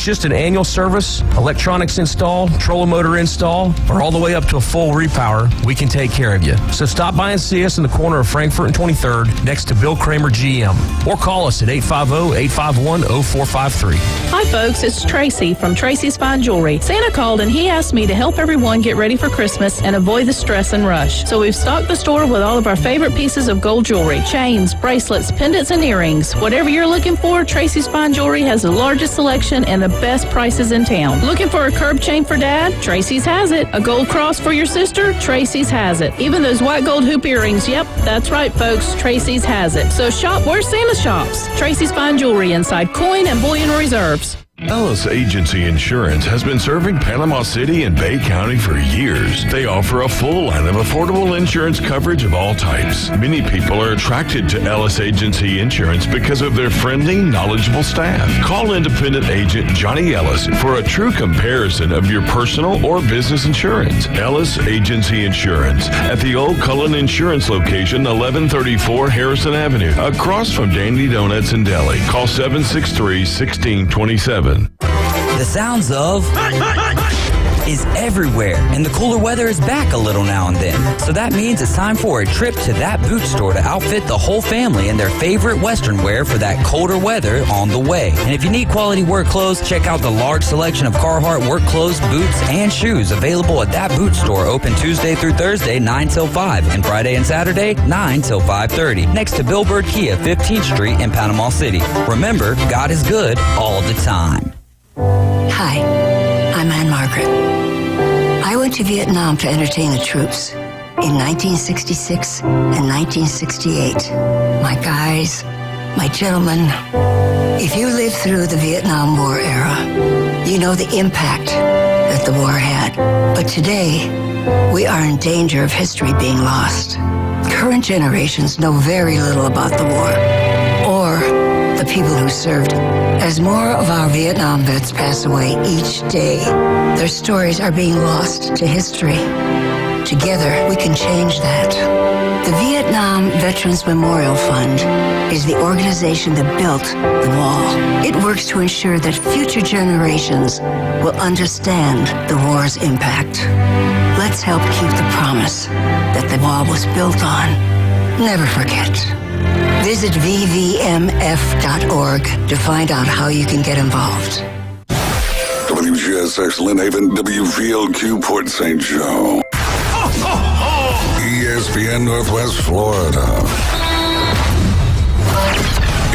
Just an annual service, electronics install, trolling motor install, or all the way up to a full repower, we can take care of you. So stop by and see us in the corner of Frankfurt and 23rd next to Bill Kramer GM. Or call us at 850-851-0453. Hi folks, it's Tracy from Tracy's Fine Jewelry. Santa called and he asked me to help everyone get ready for Christmas and avoid the stress and rush. So we've stocked the store with all of our favorite pieces of gold jewelry, chains, bracelets, pendants, and earrings. Whatever you're looking for, Tracy's Fine Jewelry has the largest selection and the best prices in town. Looking for a curb chain for Dad? Tracy's has it. A gold cross for your sister? Tracy's has it. Even those white gold hoop earrings? Yep, that's right, folks. Tracy's has it. So shop where Santa shops. Tracy's Fine Jewelry inside Coin and Bullion Reserves. Ellis Agency Insurance has been serving Panama City and Bay County for years. They offer a full line of affordable insurance coverage of all types. Many people are attracted to Ellis Agency Insurance because of their friendly, knowledgeable staff. Call independent agent Johnny Ellis for a true comparison of your personal or business insurance. Ellis Agency Insurance at the Old Cullen Insurance location, 1134 Harrison Avenue, across from Dandy Donuts and Deli. Call 763-1627. The sounds of is everywhere, and the cooler weather is back a little now and then. So that means it's time for a trip to That Boot Store to outfit the whole family in their favorite Western wear for that colder weather on the way. And if you need quality work clothes, check out the large selection of Carhartt work clothes, boots, and shoes available at That Boot Store, open Tuesday through Thursday, 9 till 5, and Friday and Saturday, 9 till 5:30, next to Bill Bird Kia, 15th Street in Panama City. Remember, God is good all the time. Hi, I'm Anne Margaret. I went to Vietnam to entertain the troops in 1966 and 1968. My guys, my gentlemen, if you lived through the Vietnam War era, you know the impact that the war had. But today, we are in danger of history being lost. Current generations know very little about the war or the people who served. As more of our Vietnam vets pass away each day, their stories are being lost to history. Together, we can change that. The Vietnam Veterans Memorial Fund is the organization that built the wall. It works to ensure that future generations will understand the war's impact. Let's help keep the promise that the wall was built on. Never forget. Visit vvmf.org to find out how you can get involved. WGSX Lynn Haven, WVLQ Port St. Joe. ESPN Northwest Florida.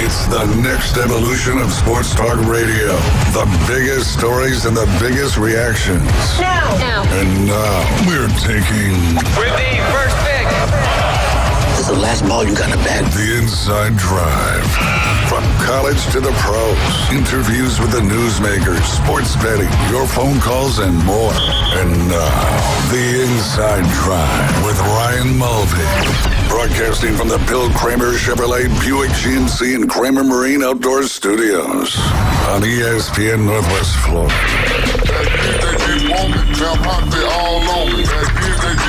It's the next evolution of sports talk radio. The biggest stories and the biggest reactions. Now. And now we're taking... With the first pick. This is the last ball you got to bat. The Inside Drive. From college to the pros. Interviews with the newsmakers, sports betting, your phone calls, and more. And now, The Inside Drive with Ryan Mulvey. Broadcasting from the Bill Kramer Chevrolet Buick GMC and Kramer Marine Outdoor Studios on ESPN Northwest Florida.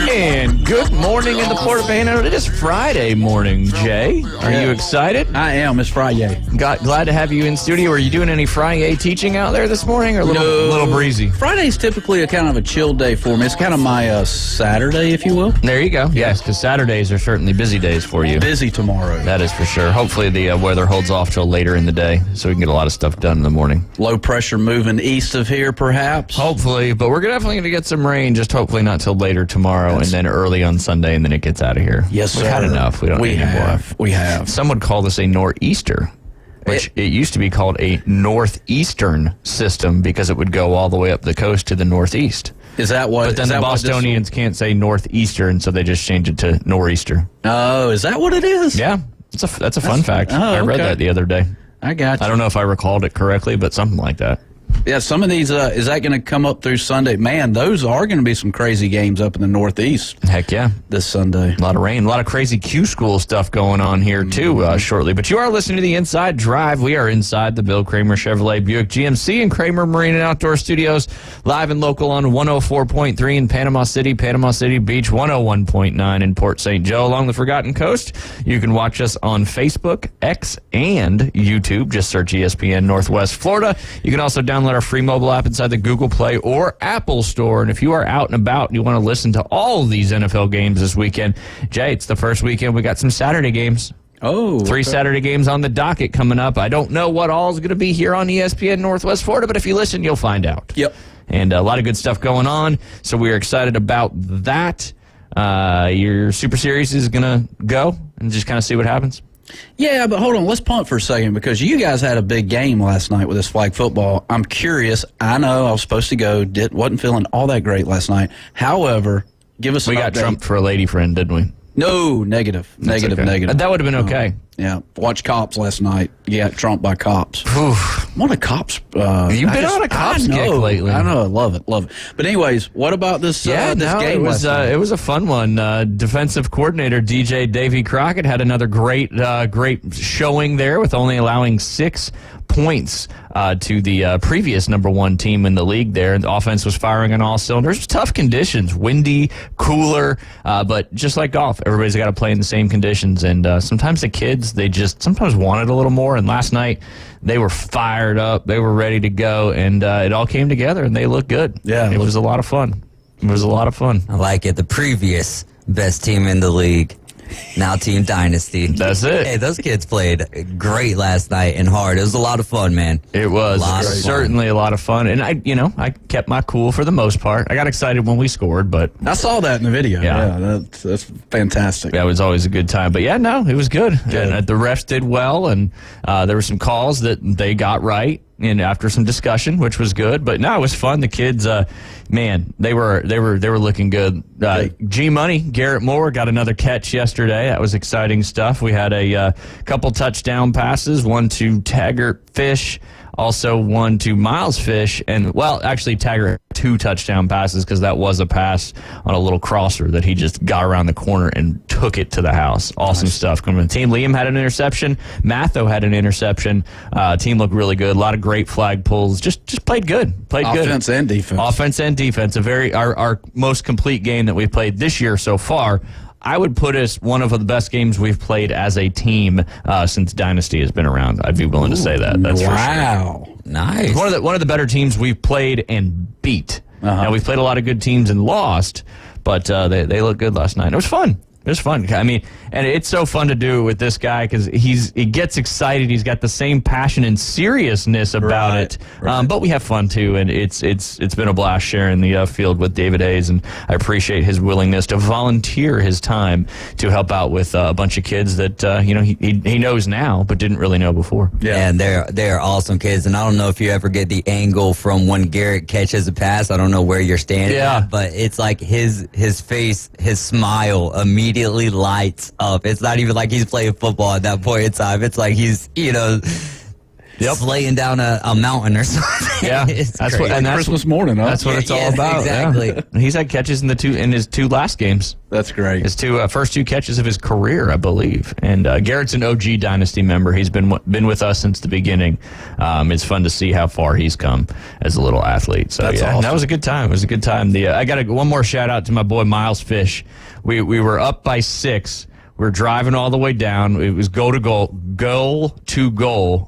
And good morning in the Port Panhandle. It is Friday morning, Jay. Are you excited? I am. It's Friday. Glad to have you in studio. Are you doing any Friday teaching out there this morning, or a little breezy? Friday's typically a kind of a chill day for me. It's kind of my Saturday, if you will. There you go. Yes, because Saturdays are certainly busy days for you. Busy tomorrow. That is for sure. Hopefully the weather holds off till later in the day so we can get a lot of stuff done in the morning. Low pressure moving east of here, perhaps. Hopefully, but we're definitely going to get some rain, just hopefully not till later tomorrow, and then early on Sunday, and then it gets out of here. Yes, sir. We've had enough. We don't need any more. We have. Some would call this a nor'easter, which it used to be called a northeastern system because it would go all the way up the coast to the northeast. Is that what? But then the Bostonians can't say northeastern, so they just changed it to nor'easter. Oh, is that what it is? Yeah, that's a fun fact. I read that the other day. I got you. I don't know if I recalled it correctly, but something like that. Yeah, some of these, is that going to come up through Sunday? Man, those are going to be some crazy games up in the Northeast. Heck yeah. This Sunday. A lot of rain, a lot of crazy Q School stuff going on here, too, shortly. But you are listening to the Inside Drive. We are inside the Bill Kramer Chevrolet Buick GMC and Kramer Marine and Outdoor Studios, live and local on 104.3 in Panama City Beach, 101.9 in Port St. Joe along the Forgotten Coast. You can watch us on Facebook, X, and YouTube. Just search ESPN Northwest Florida. You can also download our our free mobile app inside the Google Play or Apple Store. And if you are out and about and you want to listen to all of these NFL games this weekend, Jay, it's the first weekend. We got some Saturday games. Oh, Three Saturday games on the docket coming up. I don't know what all is going to be here on ESPN Northwest Florida, but if you listen, you'll find out. Yep. And a lot of good stuff going on, so we're excited about that. Your Super Series is going to go and just kind of see what happens. Yeah, but hold on. Let's punt for a second because you guys had a big game last night with this flag football. I'm curious. I know I was supposed to go. Wasn't feeling all that great last night. However, give us an update. We got trumped for a lady friend, didn't we? No, negative. Okay. That would have been okay. Yeah, watch Cops last night. Yeah, trumped by Cops. What a Cops. You've been on a Cops kick lately. I know. I love it. But anyways, what about this, this game? It was a fun one. Defensive coordinator DJ Davy Crockett had another great showing there with only allowing 6 points to the previous number one team in the league there. The offense was firing on all cylinders. Tough conditions, windy, cooler, but just like golf, everybody's got to play in the same conditions. And sometimes the kids, they just sometimes wanted a little more. And last night, they were fired up. They were ready to go. And it all came together, and they looked good. Yeah. It was a lot of fun. It was a lot of fun. I like it. The previous best team in the league. Now Team Dynasty. That's it. Hey, those kids played great last night and hard. It was a lot of fun, man. It was certainly a lot of fun. And I kept my cool for the most part. I got excited when we scored, but I saw that in the video. Yeah, that's fantastic. That was always a good time. But yeah, no, it was good. And the refs did well, and there were some calls that they got right. And after some discussion, which was good, but no, it was fun. The kids, man, they were looking good. G Money, Garrett Moore got another catch yesterday. That was exciting stuff. We had a couple touchdown passes, one to Taggart Fish, also one to Miles Fish, and actually Taggart 2 touchdown passes because that was a pass on a little crosser that he just got around the corner and took it to the house. Awesome stuff coming from the team. Liam had an interception. Matho had an interception. Team looked really good. A lot of great flag pulls. Just played good. Offense and defense. Offense and defense. Our most complete game that we've played this year so far. I would put us one of the best games we've played as a team since Dynasty has been around. I'd be willing to say that. That's for sure. Nice. One of the better teams we've played and beat. Now, we've played a lot of good teams and lost, but they looked good last night. It was fun. It was fun. I mean, and it's so fun to do with this guy because he gets excited. He's got the same passion and seriousness about it. But we have fun too, and it's been a blast sharing the field with David Hayes, and I appreciate his willingness to volunteer his time to help out with a bunch of kids that he knows now but didn't really know before. Yeah, and they're awesome kids. And I don't know if you ever get the angle from when Garrett catches a pass. I don't know where you're standing at, but it's like his face, his smile immediately lights up. It's not even like he's playing football at that point in time. It's like he's, slaying down a mountain or something. Yeah, that's Christmas morning. Huh? That's what it's all about. Exactly. Yeah. He's had catches in his 2 last games. That's great. His first 2 catches of his career, I believe. And Garrett's an OG Dynasty member. He's been with us since the beginning. It's fun to see how far he's come as a little athlete. So that's awesome. That was a good time. It was a good time. I got one more shout out to my boy Miles Fish. We were up by 6. We were driving all the way down. It was goal to goal.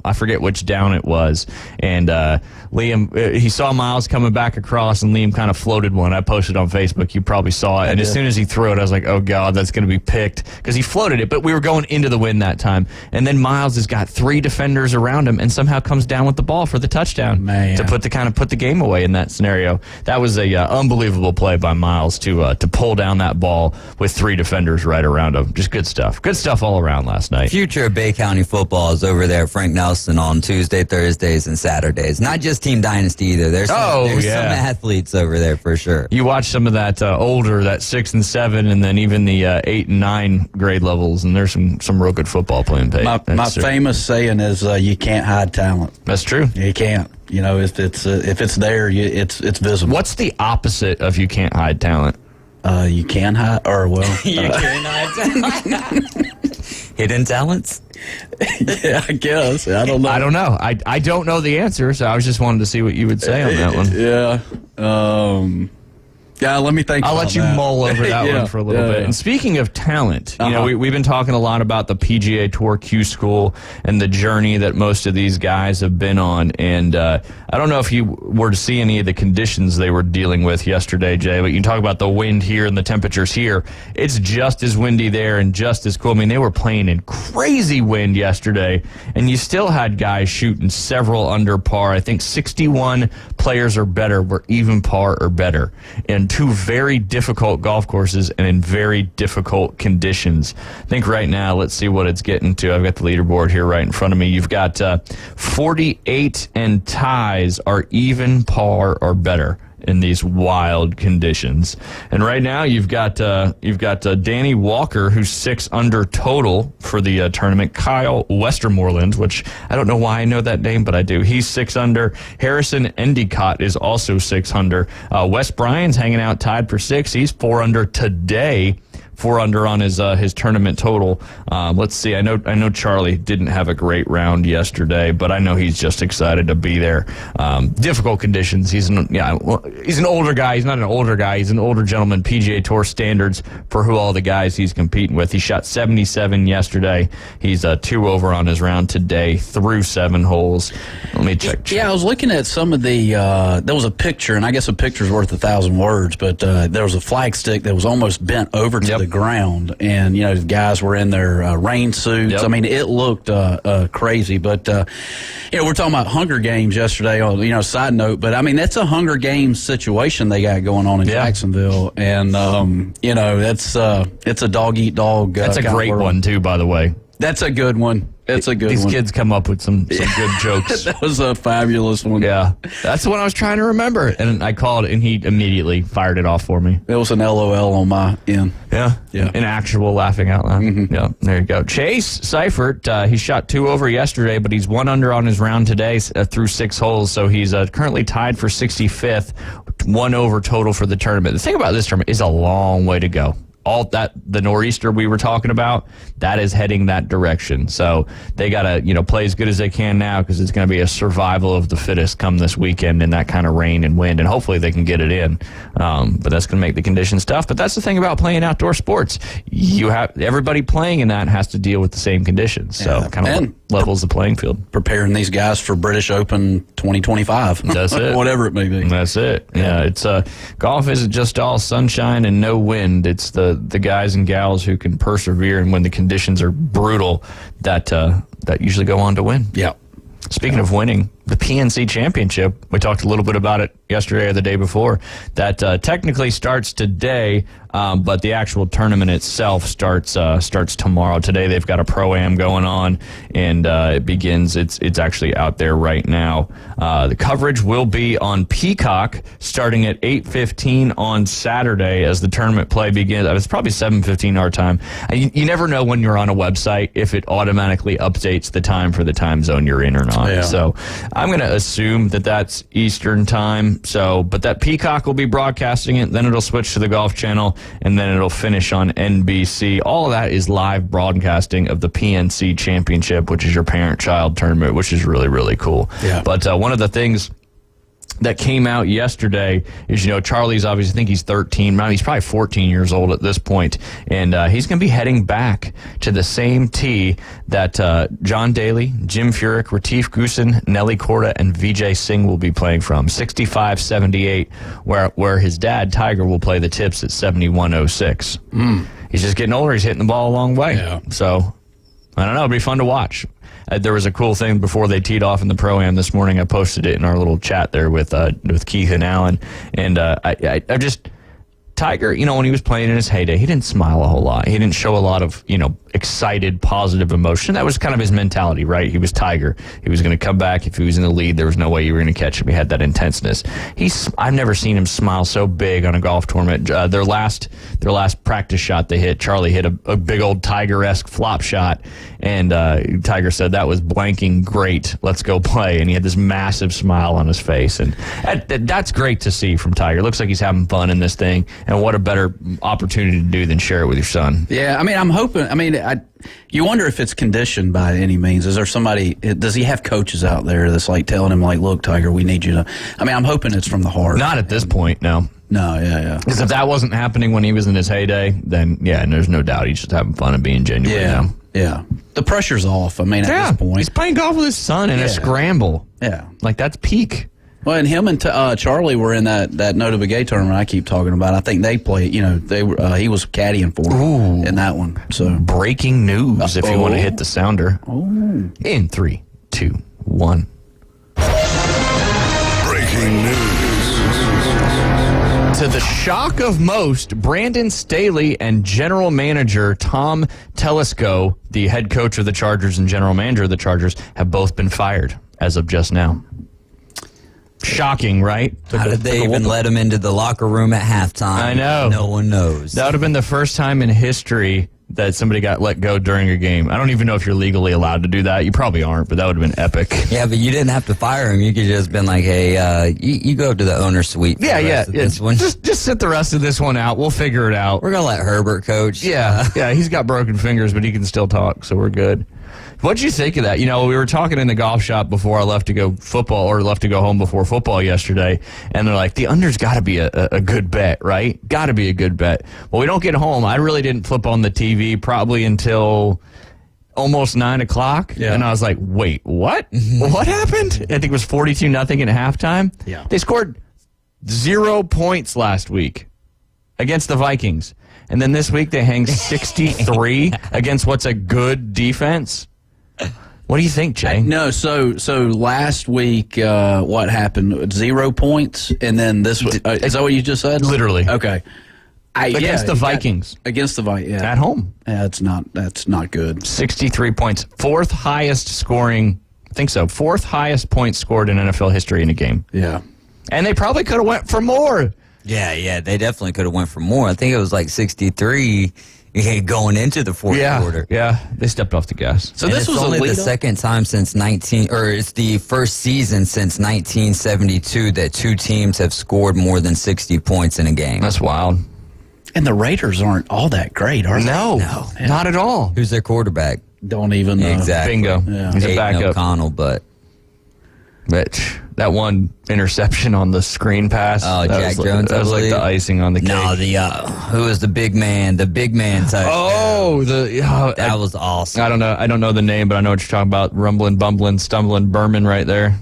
I forget which down it was. And Liam, he saw Miles coming back across, and Liam kind of floated one. I posted on Facebook. You probably saw it. And as soon as he threw it, I was like, oh, God, that's going to be picked. Because he floated it, but we were going into the wind that time. And then Miles has got 3 defenders around him and somehow comes down with the ball for the touchdown to put the game away in that scenario. That was a unbelievable play by Miles to pull down that ball with 3 defenders right around him. Just good stuff. Good stuff all around last night. Future of Bay County football is over there at Frank Nelson on Tuesday, Thursdays, and Saturdays. Not just Team Dynasty either. There's some athletes over there for sure. You watch some of that older, that 6 and 7, and then even the 8 and 9 grade levels, and there's some real good football playing. My famous saying is, "You can't hide talent." That's true. You can't. If it's there, it's visible. What's the opposite of you can't hide talent? You can hide, you can hide hidden talents. Yeah, I guess. I don't know. I don't know the answer, so I was just wanting to see what you would say on that one. Yeah. Yeah, let me think. I'll let you mull over that one for a little bit. And speaking of talent, you know, we've been talking a lot about the PGA Tour Q School and the journey that most of these guys have been on. And I don't know if you were to see any of the conditions they were dealing with yesterday, Jay, but you talk about the wind here and the temperatures here. It's just as windy there and just as cool. I mean, they were playing in crazy wind yesterday, and you still had guys shooting several under par. I think 61 players or better were even par or better in two very difficult golf courses and in very difficult conditions. I think right now, let's see what it's getting to. I've got the leaderboard here right in front of me. You've got 48 and ties are even par or better in these wild conditions. And right now you've got Danny Walker, who's 6 under total for the tournament. Kyle Westermoreland, which I don't know why I know that name, but I do. He's 6 under. Harrison Endicott is also 6 under. Wes Bryan's hanging out tied for 6. He's 4 under today. 4 under on his tournament total. Let's see. I know Charlie didn't have a great round yesterday, but I know he's just excited to be there. Difficult conditions. He's an older guy. He's not an older guy. He's an older gentleman. PGA Tour standards for who all the guys he's competing with. He shot 77 yesterday. He's 2 over on his round today through 7 holes. Let me check. Yeah, I was looking at some of the. There was a picture, and I guess a picture's worth 1,000 words. But there was a flag stick that was almost bent over to the ground, and you know the guys were in their rain suits. I mean, it looked crazy. But you know, we're talking about Hunger Games yesterday. On side note, but I mean that's a Hunger Games situation they got going on in Jacksonville, and you know it's a dog eat dog. That's a great one too, by the way. That's a good one. It's a good These one. kids come up with some good jokes. That was a fabulous one. Yeah. That's the one I was trying to remember. And I called, and he immediately fired it off for me. It was an LOL on my end. Yeah. An actual laughing out loud. Mm-hmm. Yeah. There you go. Chase Seifert, he shot 2 over yesterday, but he's 1 under on his round today through 6 holes. So he's currently tied for 65th, 1 over total for the tournament. The thing about this tournament is a long way to go. All that the nor'easter we were talking about, that is heading that direction. So they got to play as good as they can now, because it's going to be a survival of the fittest come this weekend in that kind of rain and wind, and hopefully they can get it in. But that's going to make the conditions tough. But that's the thing about playing outdoor sports. You have everybody playing in that has to deal with the same conditions. So kind of levels the playing field. Preparing these guys for British Open 2025. That's it. Whatever it may be. That's it. Yeah, it's golf isn't just all sunshine and no wind. It's the guys and gals who can persevere, and when the conditions are brutal, that usually go on to win. Yeah. Speaking of winning, the PNC Championship, we talked a little bit about it yesterday or the day before, that technically starts today, but the actual tournament itself starts tomorrow. Today they've got a Pro-Am going on, and it begins. It's actually out there right now. The coverage will be on Peacock starting at 8:15 on Saturday as the tournament play begins. It's probably 7:15 our time. You never know when you're on a website if it automatically updates the time for the time zone you're in or not. Yeah. So I'm going to assume that that's Eastern time. So, but that Peacock will be broadcasting it. Then it'll switch to the Golf Channel, and then it'll finish on NBC. All of that is live broadcasting of the PNC Championship, which is your parent-child tournament, which is really, really cool. Yeah. But one of the things that came out yesterday is, Charlie's obviously, I think he's 13. He's probably 14 years old at this point, and he's going to be heading back to the same tee that John Daly, Jim Furyk, Retief Goosen, Nelly Korda, and Vijay Singh will be playing from, 65-78, where his dad, Tiger, will play the tips at 71-06. He's just getting older. He's hitting the ball a long way. Yeah. So, I don't know. It'll be fun to watch. There was a cool thing before they teed off in the Pro-Am this morning. I posted it in our little chat there with Keith and Alan. And I just, Tiger, when he was playing in his heyday, he didn't smile a whole lot. He didn't show a lot of, excited, positive emotion. That was kind of his mentality, right? He was Tiger. He was going to come back. If he was in the lead, there was no way you were going to catch him. He had that intenseness. I've never seen him smile so big on a golf tournament. Their last practice shot they hit, Charlie hit a big old Tiger-esque flop shot, and Tiger said, "That was blanking great. Let's go play." And he had this massive smile on his face, and that's great to see from Tiger. Looks like he's having fun in this thing, and what a better opportunity to do than share it with your son. Yeah, I'm hoping. You wonder if it's conditioned by any means. Is there somebody? Does he have coaches out there that's like telling him, like, "Look, Tiger, we need you to"? I'm hoping it's from the heart. Not at this point, no. No, yeah. Because if that wasn't happening when he was in his heyday, then, yeah, and there's no doubt he's just having fun and being genuine now. Yeah. The pressure's off, I mean, at this point. He's playing golf with his son in a scramble. Yeah. Like, that's peak. Well, and him and Charlie were in that Nota Begay tournament I keep talking about. I think they played, he was caddying for him in that one. So breaking news if you want to hit the sounder. In 3, 2, 1. Breaking news. To the shock of most, Brandon Staley and general manager Tom Telesco, the head coach of the Chargers and general manager of the Chargers, have both been fired as of just now. Shocking, right? How did they even let him into the locker room at halftime? I know. No one knows. That would have been the first time in history that somebody got let go during a game. I don't even know if you're legally allowed to do that. You probably aren't, but that would have been epic. Yeah, but you didn't have to fire him. You could just been like, hey, you go to the owner's suite for the rest of this one. Just sit the rest of this one out. We'll figure it out. We're going to let Herbert coach. Yeah, he's got broken fingers, but he can still talk, so we're good. What'd you think of that? We were talking in the golf shop before I left to go home before football yesterday, and they're like, the under's got to be a good bet, right? Got to be a good bet. Well, we don't get home. I really didn't flip on the TV probably until almost 9 o'clock, and I was like, wait, what? What happened? I think it was 42-0 at halftime. Yeah. They scored 0 points last week against the Vikings, and then this week they hang 63 against what's a good defense. What do you think, Jay? No, so last week, what happened? 0 points, and then this was, is that what you just said? Literally. Okay. Against the Vikings. Against the Vikings, yeah. At home. Yeah, that's not good. 63 points. Fourth highest scoring, I think so, fourth highest points scored in NFL history in a game. Yeah. And they probably could have went for more. Yeah, they definitely could have went for more. I think it was like 63 going into the fourth quarter. Yeah, they stepped off the gas. So this was only the second time since it's the first season since 1972 that two teams have scored more than 60 points in a game. That's wild. And the Raiders aren't all that great, are they? No, not at all. Who's their quarterback? Don't even know. Exactly. Bingo. Yeah. He's a Aiden backup. O'Connell, but that one interception on the screen pass. Jack Jones. That was like the icing on the cake. No, who was the big man? The big man touchdown. That was awesome. I don't know the name, but I know what you're talking about. Rumbling, bumbling, stumbling, Berman right there.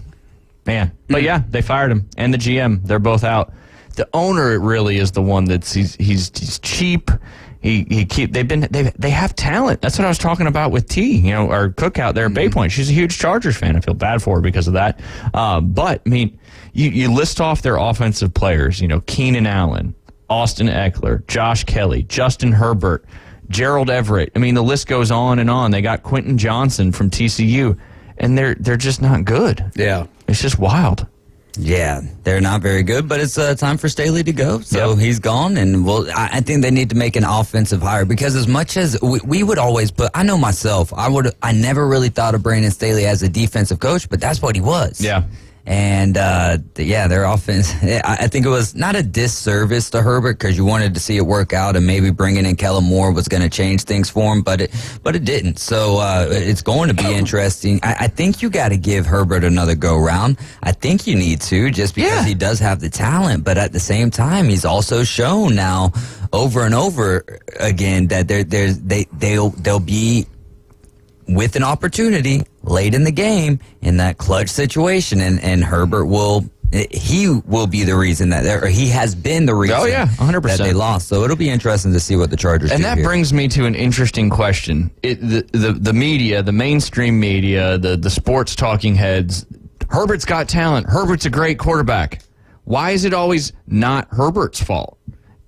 Man. But yeah, they fired him. And the GM. They're both out. The owner really is the one that's he's cheap. They have talent. That's what I was talking about with T, our cook out there at Bay Point. She's a huge Chargers fan. I feel bad for her because of that. But I mean, you list off their offensive players, Keenan Allen, Austin Eckler, Josh Kelly, Justin Herbert, Gerald Everett. I mean, the list goes on and on. They got Quentin Johnson from TCU, and they're just not good. Yeah. It's just wild. Yeah, they're not very good, but it's time for Staley to go. So he's gone, and I think they need to make an offensive hire because as much as we would always put, I know myself, I never really thought of Brandon Staley as a defensive coach, but that's what he was. Yeah. And, their offense, I think it was not a disservice to Herbert because you wanted to see it work out and maybe bringing in Kellen Moore was going to change things for him, but it didn't. So it's going to be interesting. I think you got to give Herbert another go-round. I think you need to just because he does have the talent, but at the same time, he's also shown now over and over again that they'll be with an opportunity late in the game in that clutch situation, and Herbert will be the reason he has been the reason 100%. that they lost. So it'll be interesting to see what the Chargers do. And that here. brings me to an interesting question. The media, the mainstream media, the sports talking heads, Herbert's got talent. Herbert's a great quarterback. Why is it always not Herbert's fault?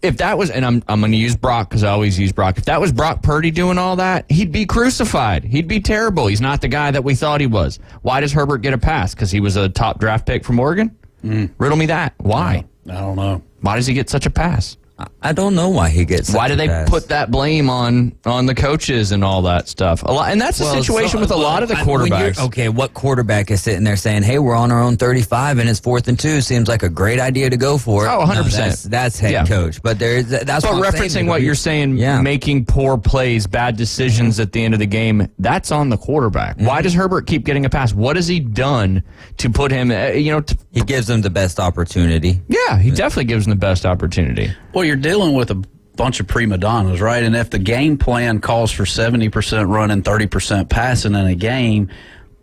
If that was, and I'm going to use Brock because I always use Brock. If that was Brock Purdy doing all that, he'd be crucified. He'd be terrible. He's not the guy that we thought he was. Why does Herbert get a pass? Because he was a top draft pick from Oregon? Riddle me that. Why? I don't know. Why does he get such a pass? I don't know why he gets. Why do they put that blame on the coaches and all that stuff? And that's the situation with a lot of the quarterbacks. Okay, what quarterback is sitting there saying, "Hey, we're on our own 35 and it's 4th and 2. Seems like a great idea to go for it." Oh, 100%. No, that's head coach. But that's what referencing what you're saying. Making poor plays, bad decisions at the end of the game. That's on the quarterback. Why does Herbert keep getting a pass? What has he done to put him? He gives them the best opportunity. Yeah, he definitely gives them the best opportunity. Well, you're dealing with a bunch of prima donnas, right? And if the game plan calls for 70% running, 30% passing in a game,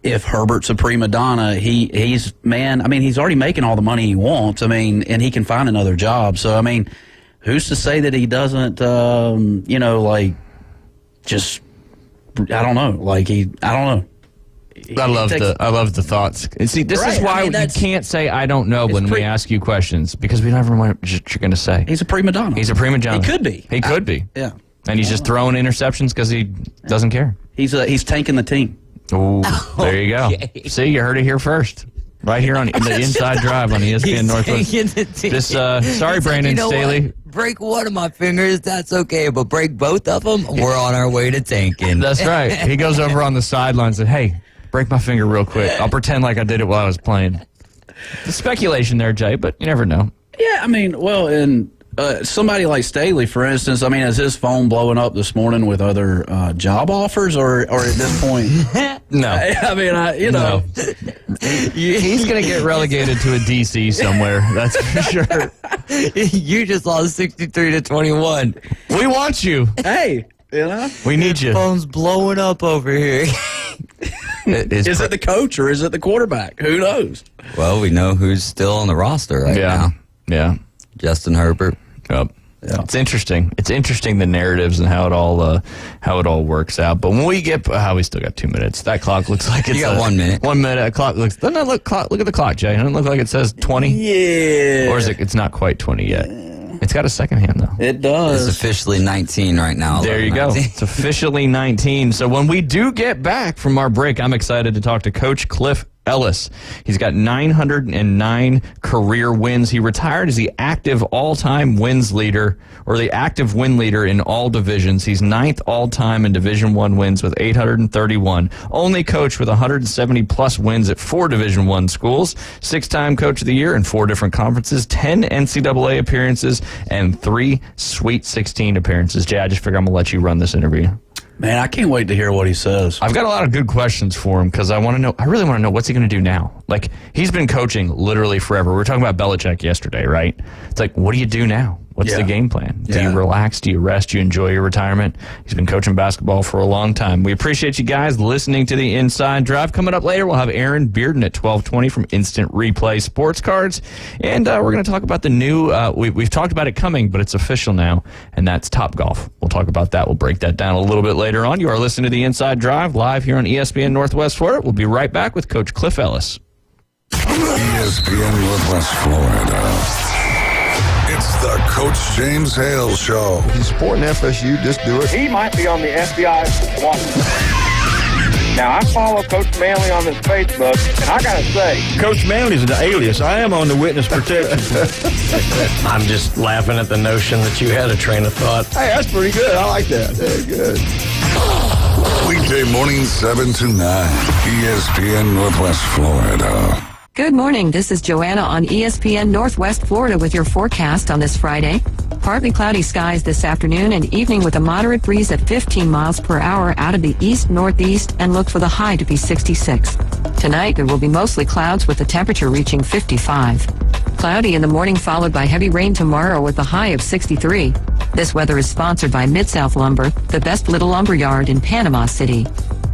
if Herbert's a prima donna, he's already making all the money he wants. and he can find another job. So, who's to say that he doesn't, just, I don't know. I don't know. I love the thoughts. See, this is why you can't say I don't know when we ask you questions, because we never know what you're going to say. He's a prima donna. He could be. He could be. Yeah. And he's just throwing interceptions because he doesn't care. He's tanking the team. Ooh, there you go. See, you heard it here first. Right here on the Inside Drive on ESPN Northwest. Sorry, Brandon Staley. Break one of my fingers, that's okay, but break both of them, we're on our way to tanking. That's right. He goes over on the sidelines and, hey, break my finger real quick. I'll pretend like I did it while I was playing. The speculation there, Jay, but you never know. Yeah, and somebody like Staley, for instance, is his phone blowing up this morning with other job offers, or at this point? No. No. He's going to get relegated to a DC somewhere, that's for sure. You just lost 63-21. We want you. Hey, we need you. Phone's blowing up over here. Is it the coach or is it the quarterback? Who knows? Well, we know who's still on the roster right now. Yeah. Justin Herbert. Yep. Yeah. It's interesting. It's interesting, the narratives and how it all works out. But when we get, we still got 2 minutes. That clock looks like it's you got 1 minute. 1 minute. A clock looks. Doesn't that look at the clock, Jay. Doesn't it look like it says 20? Yeah. Or is it? It's not quite 20 yet. It's got a second hand though. It does. It's officially 19 right now. There you go. It's officially 19. So when we do get back from our break, I'm excited to talk to Coach Cliff Ellis. He's got 909 career wins. He retired as the active all-time wins leader, or the active win leader in all divisions. He's 9th all-time in Division I wins with 831. Only coach with 170-plus wins at 4 Division I schools. 6-time Coach of the Year in 4 different conferences, 10 NCAA appearances, and 3 Sweet 16 appearances. Jay, I just figured I'm going to let you run this interview. Man, I can't wait to hear what he says. I've got a lot of good questions for him because I really want to know what's he going to do now. Like, he's been coaching literally forever. We were talking about Belichick yesterday, right? It's like, what do you do now? What's the game plan? Do you relax? Do you rest? Do you enjoy your retirement? He's been coaching basketball for a long time. We appreciate you guys listening to the Inside Drive. Coming up later, we'll have Aaron Bearden at 12:20 from Instant Replay Sports Cards. And we're going to talk about the new, we've talked about it coming, but it's official now, and that's Topgolf. We'll talk about that. We'll break that down a little bit later on. You are listening to the Inside Drive live here on ESPN Northwest Florida. We'll be right back with Coach Cliff Ellis. ESPN Northwest Florida. It's the Coach James Hale Show. If you're supporting FSU, just do it. He might be on the FBI watch. Now, I follow Coach Manley on his Facebook, and I got to say, Coach Manley's an alias. I am on the witness protection. I'm just laughing at the notion that you had a train of thought. Hey, that's pretty good. I like that. Very good. Weekday morning 7 to 9. ESPN Northwest Florida. Good morning. This is Joanna on ESPN Northwest Florida with your forecast on this Friday. Partly cloudy skies this afternoon and evening with a moderate breeze at 15 miles per hour out of the east-northeast, and look for the high to be 66. Tonight there will be mostly clouds with the temperature reaching 55. Cloudy in the morning followed by heavy rain tomorrow with a high of 63. This weather is sponsored by Mid-South Lumber, the best little lumber yard in Panama City.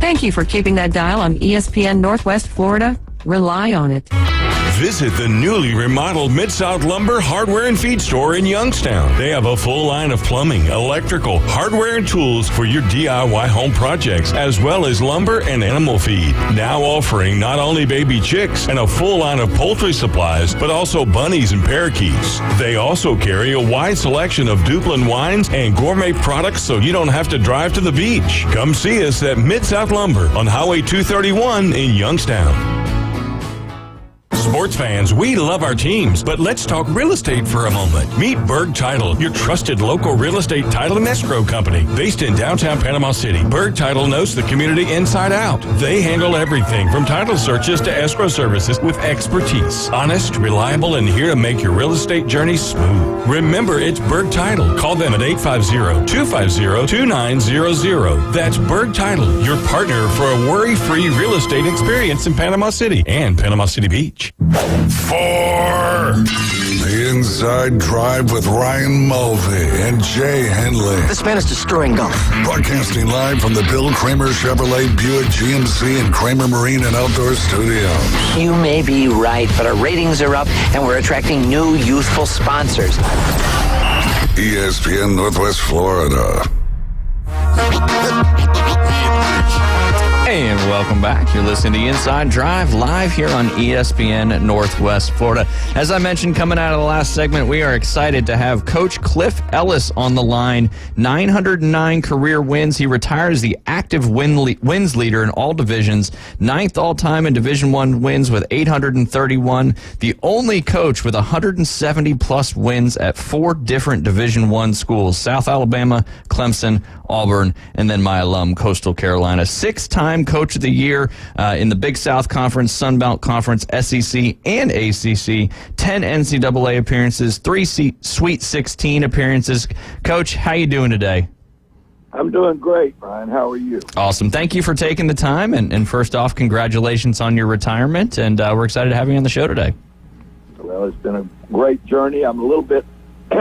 Thank you for keeping that dial on ESPN Northwest Florida. Rely on it. Visit the newly remodeled Mid-South Lumber Hardware and Feed Store in Youngstown. They have a full line of plumbing, electrical, hardware, and tools for your DIY home projects, as well as lumber and animal feed. Now offering not only baby chicks and a full line of poultry supplies, but also bunnies and parakeets. They also carry a wide selection of Duplin wines and gourmet products so you don't have to drive to the beach. Come see us at Mid-South Lumber on Highway 231 in Youngstown. Sports fans, we love our teams, but let's talk real estate for a moment. Meet Berg Title, your trusted local real estate title and escrow company. Based in downtown Panama City, Berg Title knows the community inside out. They handle everything from title searches to escrow services with expertise. Honest, reliable, and here to make your real estate journey smooth. Remember, it's Berg Title. Call them at 850-250-2900. That's Berg Title, your partner for a worry-free real estate experience in Panama City and Panama City Beach. For the Inside Drive with Ryan Mulvey and Jay Henley. This man is destroying golf. Broadcasting live from the Bill Kramer Chevrolet Buick GMC and Kramer Marine and Outdoor Studios. You may be right, but our ratings are up and we're attracting new youthful sponsors. ESPN Northwest Florida. And welcome back. You're listening to Inside Drive live here on ESPN Northwest Florida. As I mentioned, coming out of the last segment, we are excited to have Coach Cliff Ellis on the line. 909 career wins. He retires the active wins leader in all divisions. 9th all-time in Division I wins with 831. The only coach with 170-plus wins at 4 different Division I schools: South Alabama, Clemson, Auburn, and then my alum, Coastal Carolina. 6-time Coach of the Year in the Big South Conference, Sun Belt Conference, SEC, and ACC. 10 NCAA appearances, 3 Sweet 16 appearances. Coach, how you doing today? I'm doing great, Brian. How are you? Awesome. Thank you for taking the time. And first off, congratulations on your retirement. And we're excited to have you on the show today. Well, it's been a great journey. I'm a little bit,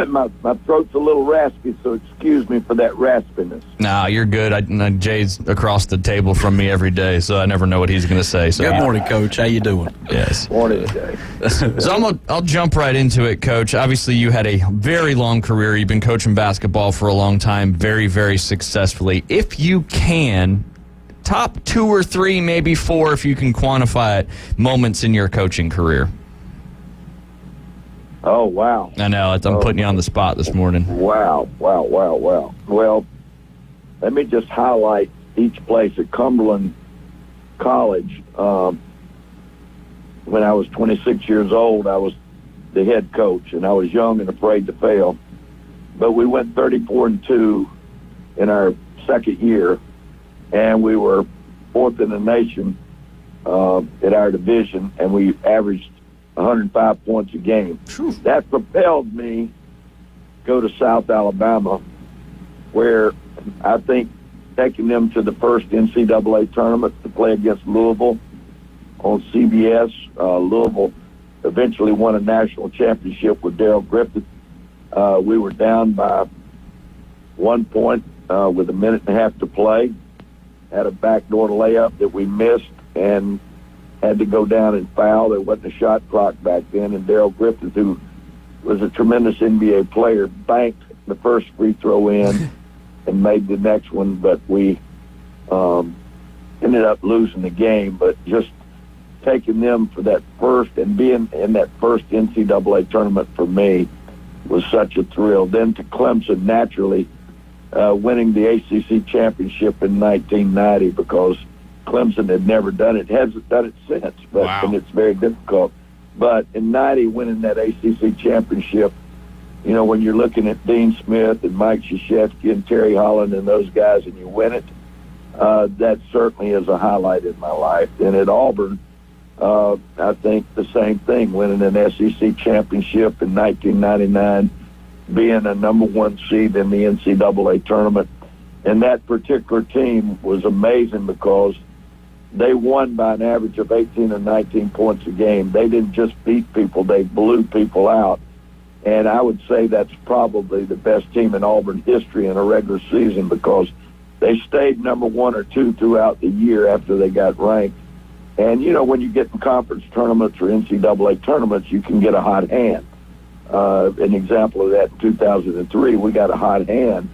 my throat's a little raspy, so excuse me for that raspiness. Nah, you're good. Jay's across the table from me every day, so I never know what he's going to say. So good morning, Coach. How you doing? Yes. Morning, Jay. So I'll jump right into it, Coach. Obviously, you had a very long career. You've been coaching basketball for a long time, very, very successfully. If you can, top 2 or 3, maybe 4, if you can quantify it, moments in your coaching career. Oh, wow. I know. I'm putting you on the spot this morning. Wow. Well, let me just highlight each place. At Cumberland College, when I was 26 years old, I was the head coach, and I was young and afraid to fail. But we went 34-2 in our second year, and we were 4th in the nation in our division, and we averaged 105 points a game. That propelled me to go to South Alabama, where I think taking them to the first NCAA tournament to play against Louisville on CBS. Louisville eventually won a national championship with Darrell Griffith. We were down by 1 point with a minute and a half to play. Had a backdoor layup that we missed and had to go down and foul. There wasn't a shot clock back then, and Darrell Griffith, who was a tremendous NBA player, banked the first free throw in and made the next one, but we ended up losing the game. But just taking them for that first and being in that first NCAA tournament for me was such a thrill. Then to Clemson, naturally, winning the ACC championship in 1990, because Clemson had never done it, hasn't done it since, but and it's very difficult. But in 90, winning that ACC championship, you know, when you're looking at Dean Smith and Mike Krzyzewski and Terry Holland and those guys, and you win it, that certainly is a highlight in my life. And at Auburn, I think the same thing, winning an SEC championship in 1999, being a number 1 seed in the NCAA tournament. And that particular team was amazing because they won by an average of 18 or 19 points a game. They didn't just beat people, they blew people out. And I would say that's probably the best team in Auburn history in a regular season, because they stayed number 1 or 2 throughout the year after they got ranked. And, you know, when you get in conference tournaments or NCAA tournaments, you can get a hot hand. An example of that in 2003, we got a hot hand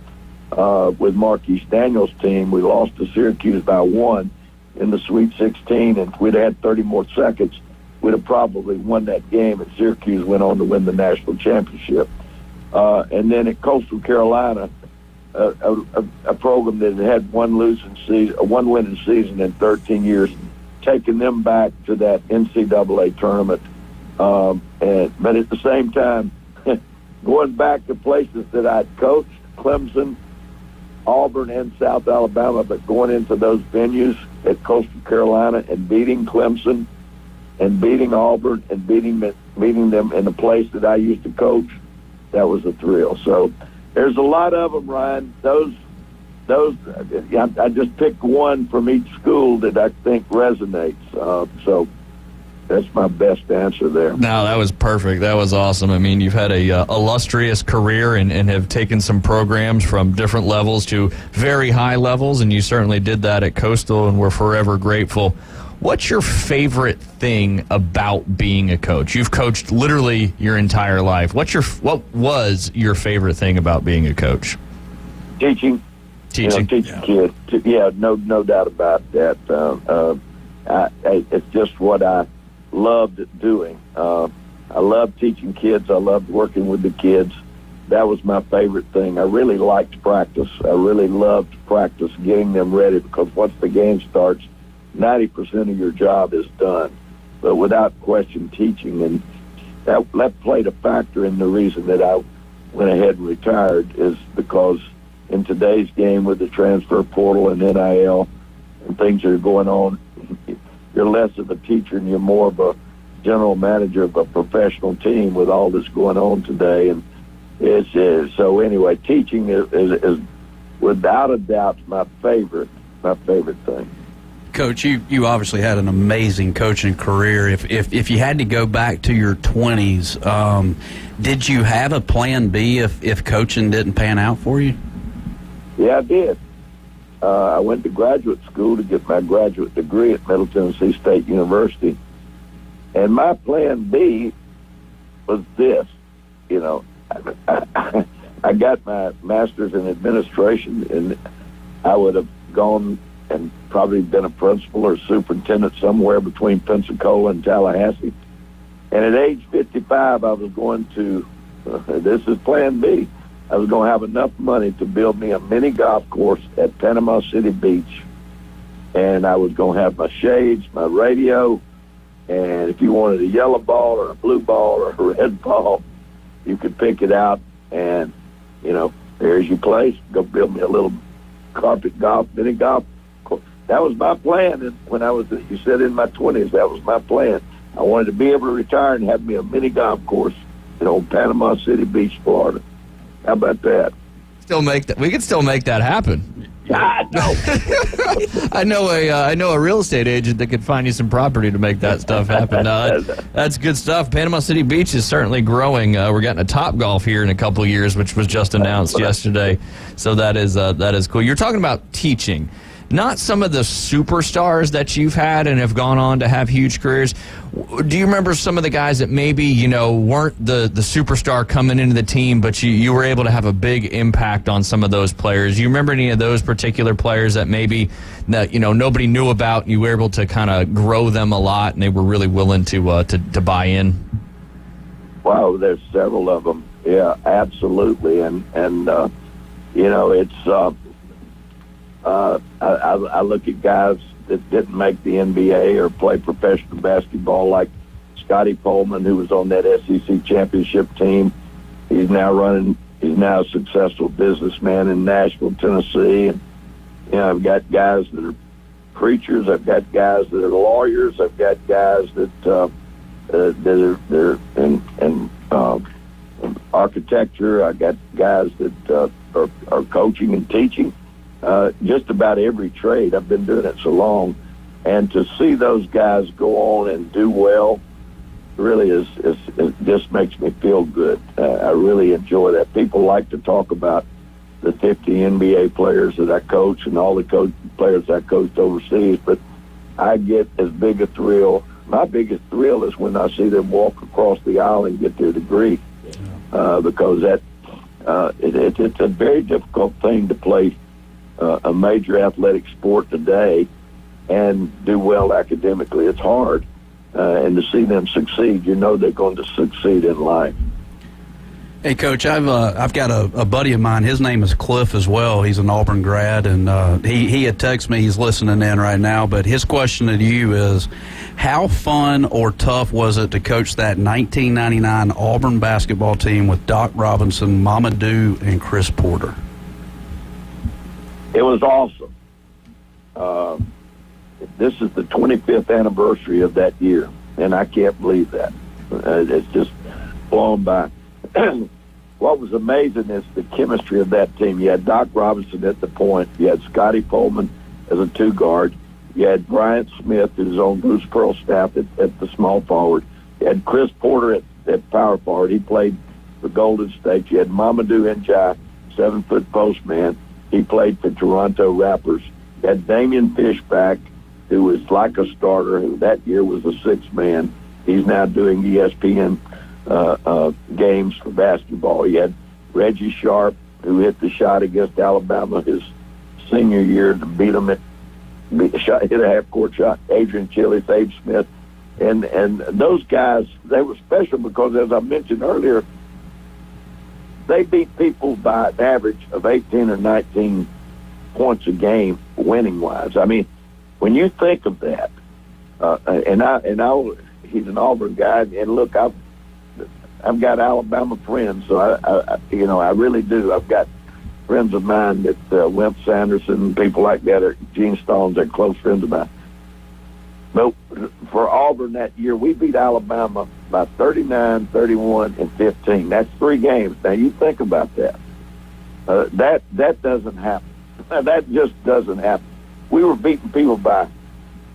with Marquise Daniels' team. We lost to Syracuse by 1 in the Sweet 16, and if we'd had 30 more seconds, we'd have probably won that game, and Syracuse went on to win the national championship. And then at Coastal Carolina, a program that had one winning season in 13 years, taking them back to that NCAA tournament But at the same time, going back to places that I'd coached, Clemson, Auburn, and South Alabama, but going into those venues at Coastal Carolina and beating Clemson and beating Auburn and beating them in the place that I used to coach, that was a thrill. So there's a lot of them, Ryan. I just picked one from each school that I think resonates. So that's my best answer there. No, that was perfect. That was awesome. I mean, you've had a illustrious career and have taken some programs from different levels to very high levels, and you certainly did that at Coastal, and we're forever grateful. What's your favorite thing about being a coach? You've coached literally your entire life. What was your favorite thing about being a coach? Teaching. Teaching kids. Yeah, no doubt about that. It's just what I loved doing. I loved teaching kids. I loved working with the kids. That was my favorite thing. I really liked practice. I really loved practice, getting them ready, because once the game starts, 90% of your job is done. But without question, teaching, and that played a factor in the reason that I went ahead and retired, is because in today's game with the transfer portal and NIL and things that are going on, you're less of a teacher and you're more of a general manager of a professional team with all that's going on today. And so anyway, teaching is without a doubt my favorite thing. Coach, you obviously had an amazing coaching career. If you had to go back to your 20s, did you have a plan B if coaching didn't pan out for you? Yeah, I did. I went to graduate school to get my graduate degree at Middle Tennessee State University. And my plan B was this. You know, I got my master's in administration, and I would have gone and probably been a principal or superintendent somewhere between Pensacola and Tallahassee. And at age 55, I was going to, this is plan B, I was going to have enough money to build me a mini golf course at Panama City Beach. And I was going to have my shades, my radio, and if you wanted a yellow ball or a blue ball or a red ball, you could pick it out. And, you know, there's your place. Go build me a little carpet golf, mini golf course. That was my plan. And when I was, you said in my 20s, that was my plan. I wanted to be able to retire and have me a mini golf course in old Panama City Beach, Florida. How about that? We could still make that happen. I know. I know a real estate agent that could find you some property to make that stuff happen. That's good stuff. Panama City Beach is certainly growing. We're getting a Topgolf here in a couple of years, which was just announced yesterday. So that is cool. You're talking about teaching. Not some of the superstars that you've had and have gone on to have huge careers. Do you remember some of the guys that maybe, you know, weren't the superstar coming into the team, but you were able to have a big impact on some of those players? Do you remember any of those particular players that maybe, that, you know, nobody knew about, and you were able to kind of grow them a lot, and they were really willing to buy in? Wow, there's several of them. Yeah, absolutely. And you know, it's I look at guys that didn't make the NBA or play professional basketball, like Scotty Pullman, who was on that SEC championship team. He's now a successful businessman in Nashville, Tennessee. And, you know, I've got guys that are preachers. I've got guys that are lawyers. I've got guys that they're in architecture. I got guys that are coaching and teaching. Just about every trade. I've been doing it so long, and to see those guys go on and do well really it just makes me feel good. I really enjoy that. People like to talk about the 50 NBA players that I coach and all the players I coached overseas, but I get as big a thrill. My biggest thrill is when I see them walk across the aisle and get their degree, because it's a very difficult thing to play a major athletic sport today and do well academically. It's hard. And to see them succeed, you know they're going to succeed in life. Hey, Coach, I've got a buddy of mine. His name is Cliff as well. He's an Auburn grad, and he had texted me. He's listening in right now. But his question to you is, how fun or tough was it to coach that 1999 Auburn basketball team with Doc Robinson, Mamadou, and Chris Porter? It was awesome. This is the 25th anniversary of that year, and I can't believe that. It's just blown by. What was amazing is the chemistry of that team. You had Doc Robinson at the point. You had Scotty Pullman as a two guard. You had Bryant Smith, who's on Bruce Pearl's staff at the small forward. You had Chris Porter at power forward. He played for Golden State. You had Mamadou Ndiaye, 7-foot post man. He played for Toronto Raptors. You had Damian Fishback, who was like a starter, who that year was a sixth man. He's now doing ESPN games for basketball. You had Reggie Sharp, who hit the shot against Alabama his senior year to beat them hit a half-court shot. Adrian Chillis, Abe Smith, and those guys, they were special because, as I mentioned earlier, they beat people by an average of 18 or 19 points a game, winning-wise. I mean, when you think of that, he's an Auburn guy, and look, I've got Alabama friends, so I really do. I've got friends of mine that Wimp Sanderson, people like that, Gene Stone's, they're close friends of mine. But for Auburn that year, we beat Alabama by 39, 31, and 15. That's 3 games. Now, you think about that. That doesn't happen. That just doesn't happen. We were beating people by,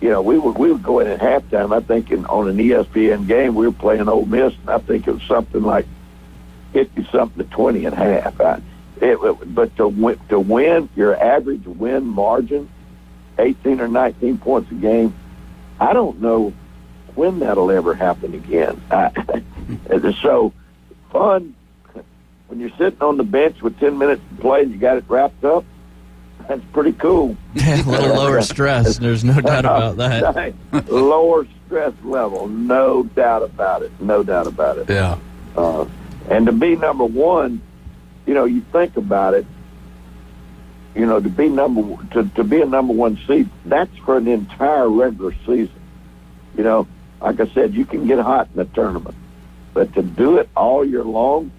we would go in at halftime. I think on an ESPN game, we were playing Ole Miss, and I think it was something like 50-something to 20 at half. But to win, your average win margin, 18 or 19 points a game, I don't know when that'll ever happen again. It's so fun when you're sitting on the bench with 10 minutes to play and you got it wrapped up. That's pretty cool. A little lower stress. There's no doubt about that. Lower stress level. No doubt about it. No doubt about it. Yeah. And to be number one, you think about it, to be to be a number one seed, that's for an entire regular season. Like I said, you can get hot in a tournament, but to do it all year long,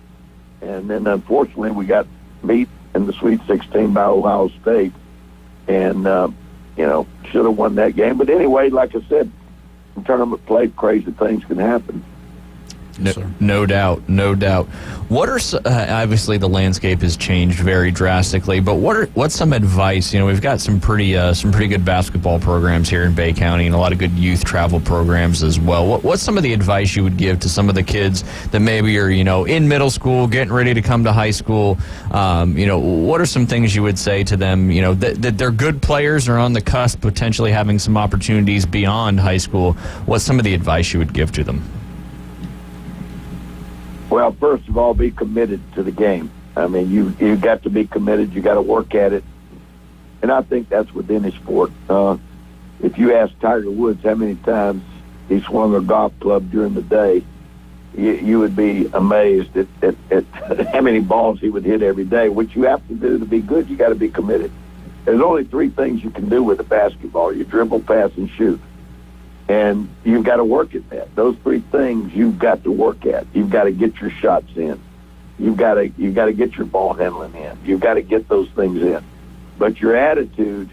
and then unfortunately we got beat in the Sweet 16 by Ohio State, and should have won that game. But anyway, like I said, in tournament play, crazy things can happen. No doubt. What are obviously the landscape has changed very drastically, but what's some advice? We've got some pretty good basketball programs here in Bay County, and a lot of good youth travel programs as well. What's some of the advice you would give to some of the kids that maybe are in middle school, getting ready to come to high school? What are some things you would say to them? That they're good players or on the cusp, potentially having some opportunities beyond high school. What's some of the advice you would give to them? Well, first of all, be committed to the game. I mean, you got to be committed. You got to work at it, and I think that's with any sport. If you ask Tiger Woods how many times he swung a golf club during the day, you would be amazed at how many balls he would hit every day. What you have to do to be good, you got to be committed. There's only 3 things you can do with a basketball: you dribble, pass, and shoot. And you've got to work at that. Those 3 things you've got to work at. You've got to get your shots in. You've got to get your ball handling in. You've got to get those things in. But your attitude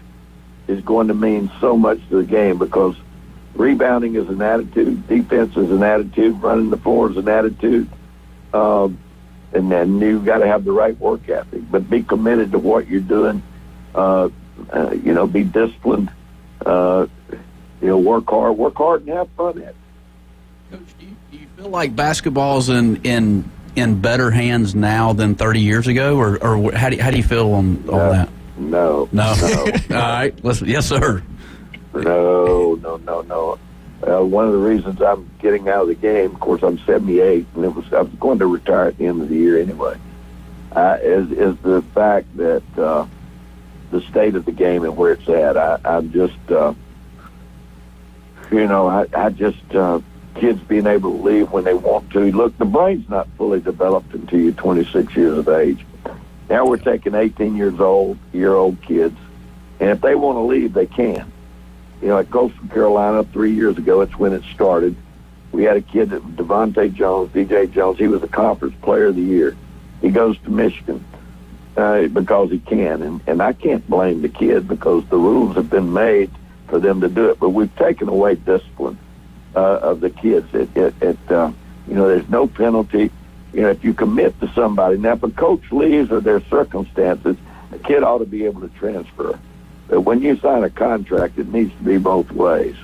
is going to mean so much to the game, because rebounding is an attitude, defense is an attitude, running the floor is an attitude, and then you've got to have the right work ethic. But be committed to what you're doing. Be disciplined. Work hard and have fun at it. Coach, do you feel like basketball's in better hands now than 30 years ago, or how do you feel on that? No. All right. Yes, sir. No. One of the reasons I'm getting out of the game, of course, I'm 78, and I was going to retire at the end of the year anyway, is the fact that the state of the game and where it's at. I'm just, kids being able to leave when they want to. Look, the brain's not fully developed until you're 26 years of age. Now we're taking 18-year-old kids, and if they want to leave, they can. You know, at Coastal Carolina 3 years ago, it's when it started. We had a kid, Devontae Jones, DJ Jones. He was a conference player of the year. He goes to Michigan because he can, and I can't blame the kid because the rules have been made for them to do it. But we've taken away discipline of the kids. You know, there's no penalty. You know, if you commit to somebody, now if a coach leaves or there's circumstances, a kid ought to be able to transfer. But when you sign a contract, it needs to be both ways.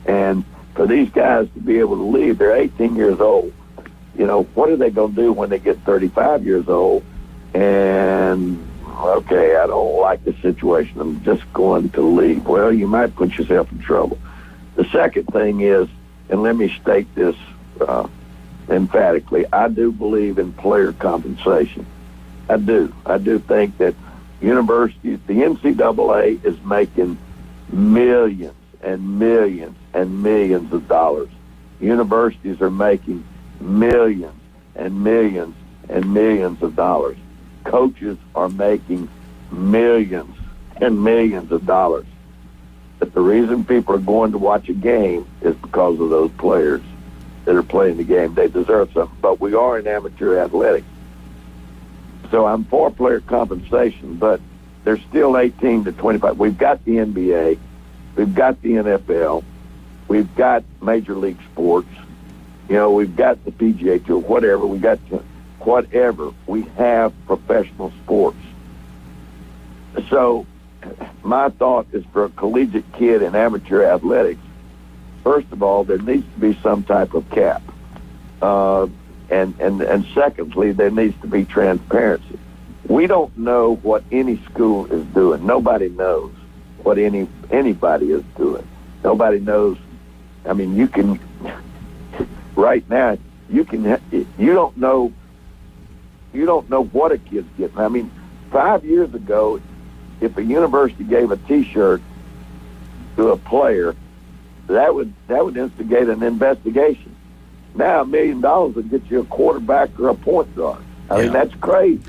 And for these guys to be able to leave, they're 18 years old. You know, what are they going to do when they get 35 years old? And, okay, I don't like the situation. I'm just going to leave. Well, you might put yourself in trouble. The second thing is, and let me state this emphatically, I do believe in player compensation. I do. I do think that universities, the NCAA is making millions and millions and millions of dollars. Universities are making millions and millions and millions of dollars. Coaches are making millions and millions of dollars. But the reason people are going to watch a game is because of those players that are playing the game. They deserve something. But we are in amateur athletics. So I'm for player compensation, but they're still 18 to 25. We've got the NBA. We've got the NFL. We've got Major League Sports. You know, we've got the PGA Tour, whatever. We got whatever. We have professional sports. So my thought is for a collegiate kid in amateur athletics, first of all, there needs to be some type of cap. And secondly, there needs to be transparency. We don't know what any school is doing. Nobody knows what anybody is doing. Nobody knows. I mean, you can right now. You don't know what a kid's getting. I mean, 5 years ago, if a university gave a T-shirt to a player, that would instigate an investigation. Now $1 million will get you a quarterback or a point guard. I mean, that's crazy.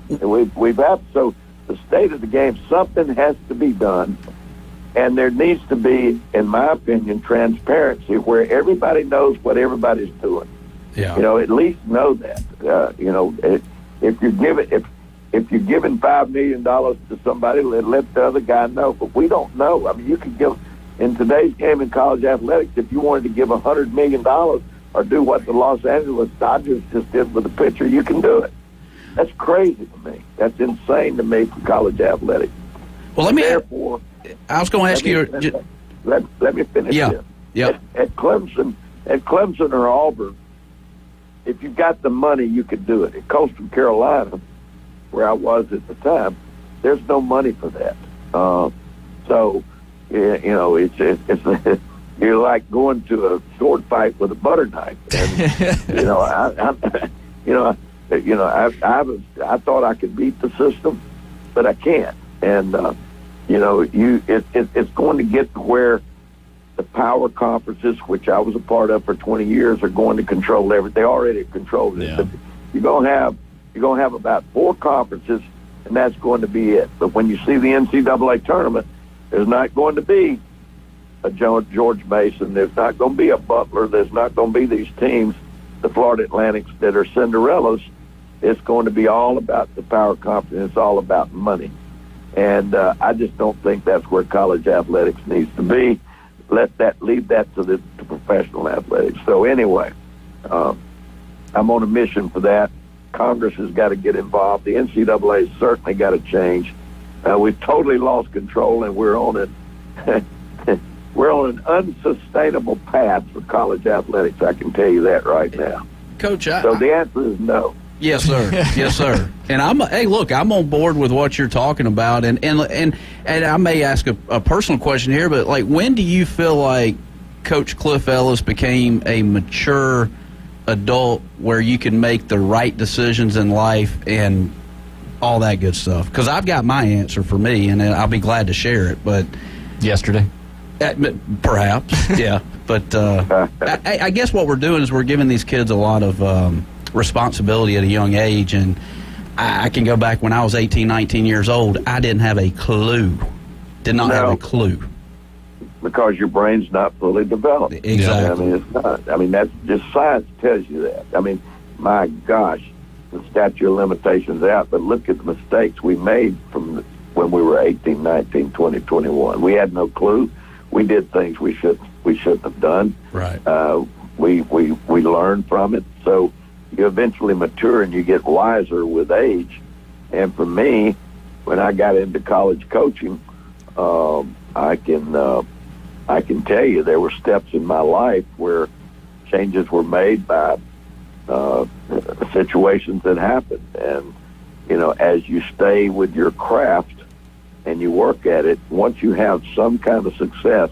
So the state of the game, something has to be done, and there needs to be, in my opinion, transparency where everybody knows what everybody's doing. Yeah. You know, at least know that. You know, if you're giving $5 million to somebody, let the other guy know. But we don't know. I mean, you could give in today's game in college athletics, if you wanted to give $100 million or do what the Los Angeles Dodgers just did with the pitcher, you can do it. That's crazy to me. That's insane to me for college athletics. Well, let me. Therefore, I was going to ask you. Let me finish this. Yeah. At Clemson or Auburn, if you got the money, you could do it. At Coastal Carolina, where I was at the time, there's no money for that. So, you know, it's you're like going to a sword fight with a butter knife. And, I thought I could beat the system, but I can't. And it's going to get to where the power conferences, which I was a part of for 20 years, are going to control everything. They already control it. Yeah. You're going to have about 4 conferences, and that's going to be it. But when you see the NCAA tournament, there's not going to be a George Mason. There's not going to be a Butler. There's not going to be these teams, the Florida Atlantics, that are Cinderellas. It's going to be all about the power conference. It's all about money. And I just don't think that's where college athletics needs to be. Leave that to professional athletics. So anyway, I'm on a mission for that. Congress has got to get involved. The NCAA has certainly got to change. We've totally lost control, and we're on an unsustainable path for college athletics. I can tell you that right now. Coach, so the answer is no. Yes, sir. Yes, sir. And I'm on board with what you're talking about. And I may ask a personal question here, but like, when do you feel like Coach Cliff Ellis became a mature adult where you can make the right decisions in life and all that good stuff? Because I've got my answer for me, and I'll be glad to share it. But yesterday, perhaps, yeah. But I guess what we're doing is we're giving these kids a lot of responsibility at a young age. And I can go back when I was 18, 19 years old. I didn't have a clue. Did not have a clue. Because your brain's not fully developed. Exactly. I mean, it's not. I mean, that's just science tells you that. I mean, my gosh, the statute of limitations out, but look at the mistakes we made from when we were 18, 19, 20, 21. We had no clue. We did things we shouldn't have done. Right. We learned from it. So you eventually mature and you get wiser with age. And for me, when I got into college coaching, I can tell you there were steps in my life where changes were made by situations that happened. And, you know, as you stay with your craft and you work at it, once you have some kind of success,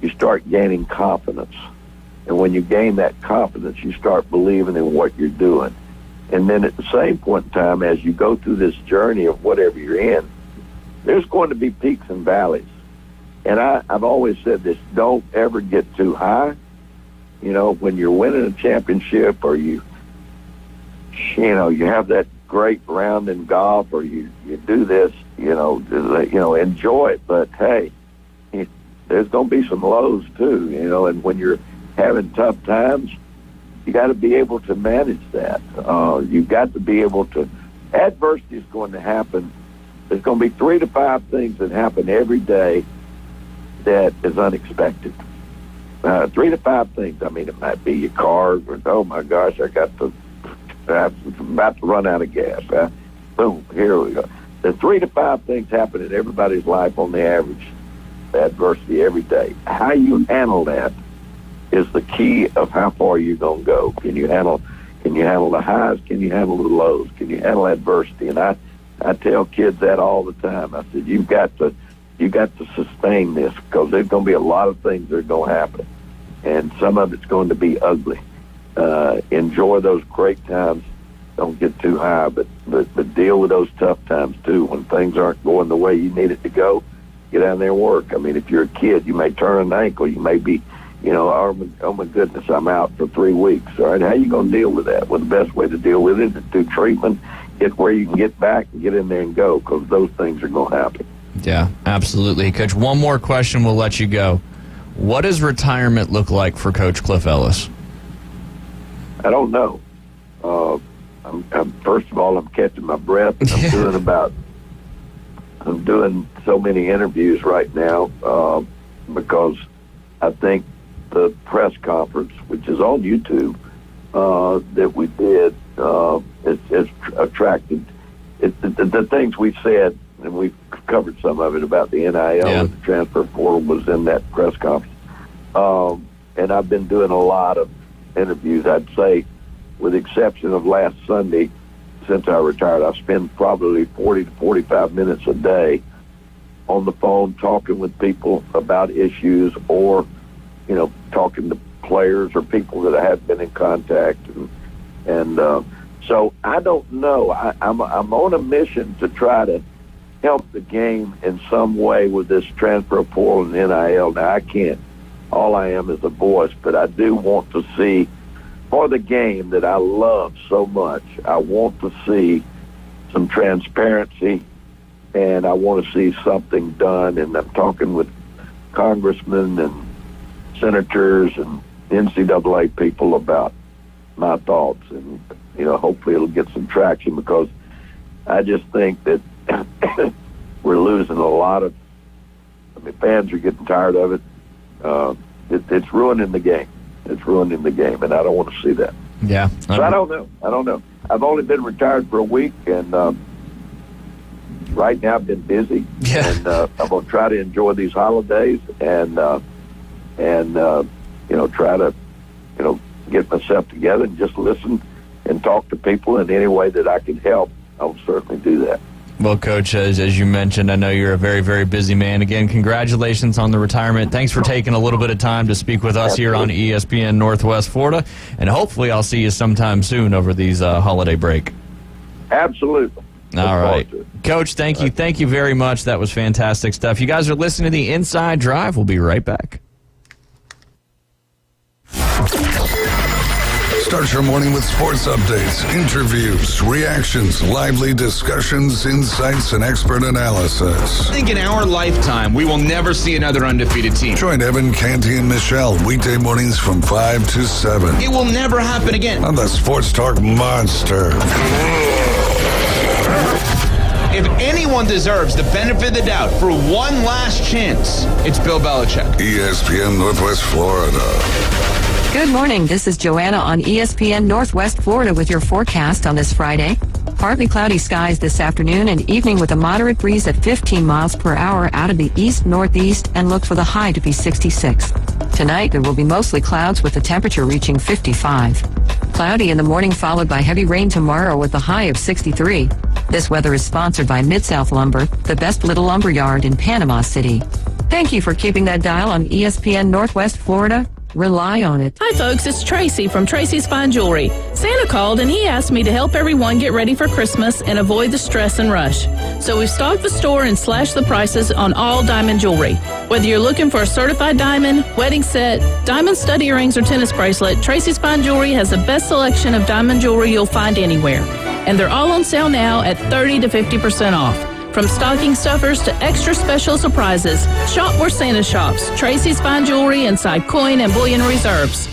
you start gaining confidence. And when you gain that confidence, you start believing in what you're doing. And then at the same point in time, as you go through this journey of whatever you're in, there's going to be peaks and valleys. And I've always said this, don't ever get too high. You know, when you're winning a championship or you have that great round in golf or you do this, enjoy it. But, hey, there's going to be some lows too, and when you're having tough times, you got to be able to manage that. You've got to be able to, adversity is going to happen. There's going to be 3 to 5 things that happen every day that is unexpected. 3 to 5 things. I mean, it might be your car, or, oh my gosh, I'm about to run out of gas. Boom, here we go. There's 3 to 5 things happen in everybody's life on the average, adversity every day. How you handle that is the key of how far you're going to go. Can you handle the highs? Can you handle the lows? Can you handle adversity? And I tell kids that all the time. I said, you got to sustain this, because there's going to be a lot of things that are going to happen, and some of it's going to be ugly. Enjoy those great times. Don't get too high, but deal with those tough times too. When things aren't going the way you need it to go, get out there and work. I mean, if you're a kid, you may turn an ankle. You may be, oh my goodness, I'm out for 3 weeks. All right, how you going to deal with that? Well, the best way to deal with it is do treatment, get where you can get back and get in there and go, because those things are going to happen. Yeah, absolutely. Coach, one more question, we'll let you go. What does retirement look like for Coach Cliff Ellis? I don't know. First of all, I'm catching my breath. I'm doing so many interviews right now because I think the press conference, which is on YouTube, that we did, it's attracted the things we said, and we've covered some of it about the NIL and the transfer portal was in that press conference. And I've been doing a lot of interviews. I'd say, with the exception of last Sunday, since I retired, I've spent probably 40 to 45 minutes a day on the phone talking with people about issues, or, talking to players or people that I have been in contact. And so I don't know. I'm on a mission to try to help the game in some way with this transfer portal and NIL. Now, I can't. All I am is a voice, but I do want to see, for the game that I love so much, I want to see some transparency, and I want to see something done. And I'm talking with congressmen and senators and NCAA people about my thoughts, and hopefully it'll get some traction, because I just think that we're losing a lot of. Fans are getting tired of it. It's ruining the game. It's ruining the game, and I don't want to see that. Yeah. So I don't know. I've only been retired for a week, and right now I've been busy. Yeah. And I'm going to try to enjoy these holidays and try to, get myself together and just listen and talk to people in any way that I can help. I'll certainly do that. Well, Coach, as you mentioned, I know you're a very, very busy man. Again, congratulations on the retirement. Thanks for taking a little bit of time to speak with us here on ESPN Northwest Florida, and hopefully I'll see you sometime soon over these holiday break. Absolutely. All right. Coach, thank you. Thank you very much. That was fantastic stuff. You guys are listening to the Inside Drive. We'll be right back. Start your morning with sports updates, interviews, reactions, lively discussions, insights, and expert analysis. I think in our lifetime, we will never see another undefeated team. Join Evan, Canty, and Michelle weekday mornings from 5 to 7. It will never happen again. On the Sports Talk Monster. If anyone deserves the benefit of the doubt for one last chance, it's Bill Belichick. ESPN Northwest Florida. Good morning. This is Joanna on ESPN Northwest Florida with your forecast on this Friday. Partly cloudy skies this afternoon and evening with a moderate breeze at 15 miles per hour out of the east-northeast, and look for the high to be 66. Tonight, there will be mostly clouds with the temperature reaching 55. Cloudy in the morning followed by heavy rain tomorrow with a high of 63. This weather is sponsored by Mid-South Lumber, the best little lumber yard in Panama City. Thank you for keeping that dial on ESPN Northwest Florida. Rely on it. Hi, folks. It's Tracy from Tracy's Fine Jewelry. Santa called and he asked me to help everyone get ready for Christmas and avoid the stress and rush. So we've stocked the store and slashed the prices on all diamond jewelry. Whether you're looking for a certified diamond, wedding set, diamond stud earrings, or tennis bracelet, Tracy's Fine Jewelry has the best selection of diamond jewelry you'll find anywhere. And they're all on sale now at 30 to 50% off. From stocking stuffers to extra special surprises, shop where Santa shops. Tracy's Fine Jewelry inside Coin and Bullion Reserves.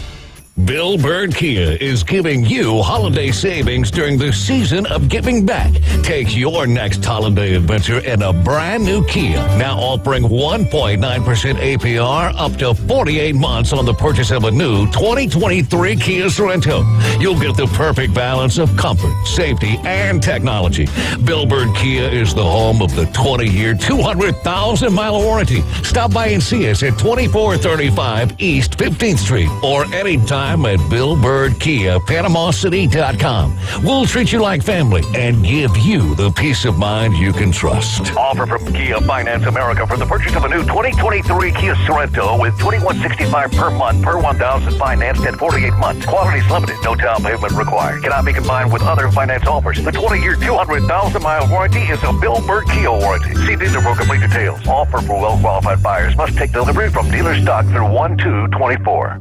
Bill Bird Kia is giving you holiday savings during the season of giving back. Take your next holiday adventure in a brand new Kia, now offering 1.9% APR up to 48 months on the purchase of a new 2023 Kia Sorento. You'll get the perfect balance of comfort, safety, and technology. Bill Bird Kia is the home of the 20-year, 200,000-mile warranty. Stop by and see us at 2435 East 15th Street or anytime at Bill Bird Kia, PanamaCity.com. We'll treat you like family and give you the peace of mind you can trust. Offer from Kia Finance America for the purchase of a new 2023 Kia Sorento with $2,165 per month per $1,000 financed at 48 months. Quality is limited. No down payment required. Cannot be combined with other finance offers. The 20-year, 200,000-mile warranty is a Bill Bird Kia warranty. See dealer for complete details. Offer for well-qualified buyers. Must take delivery from dealer stock through 1/2/24.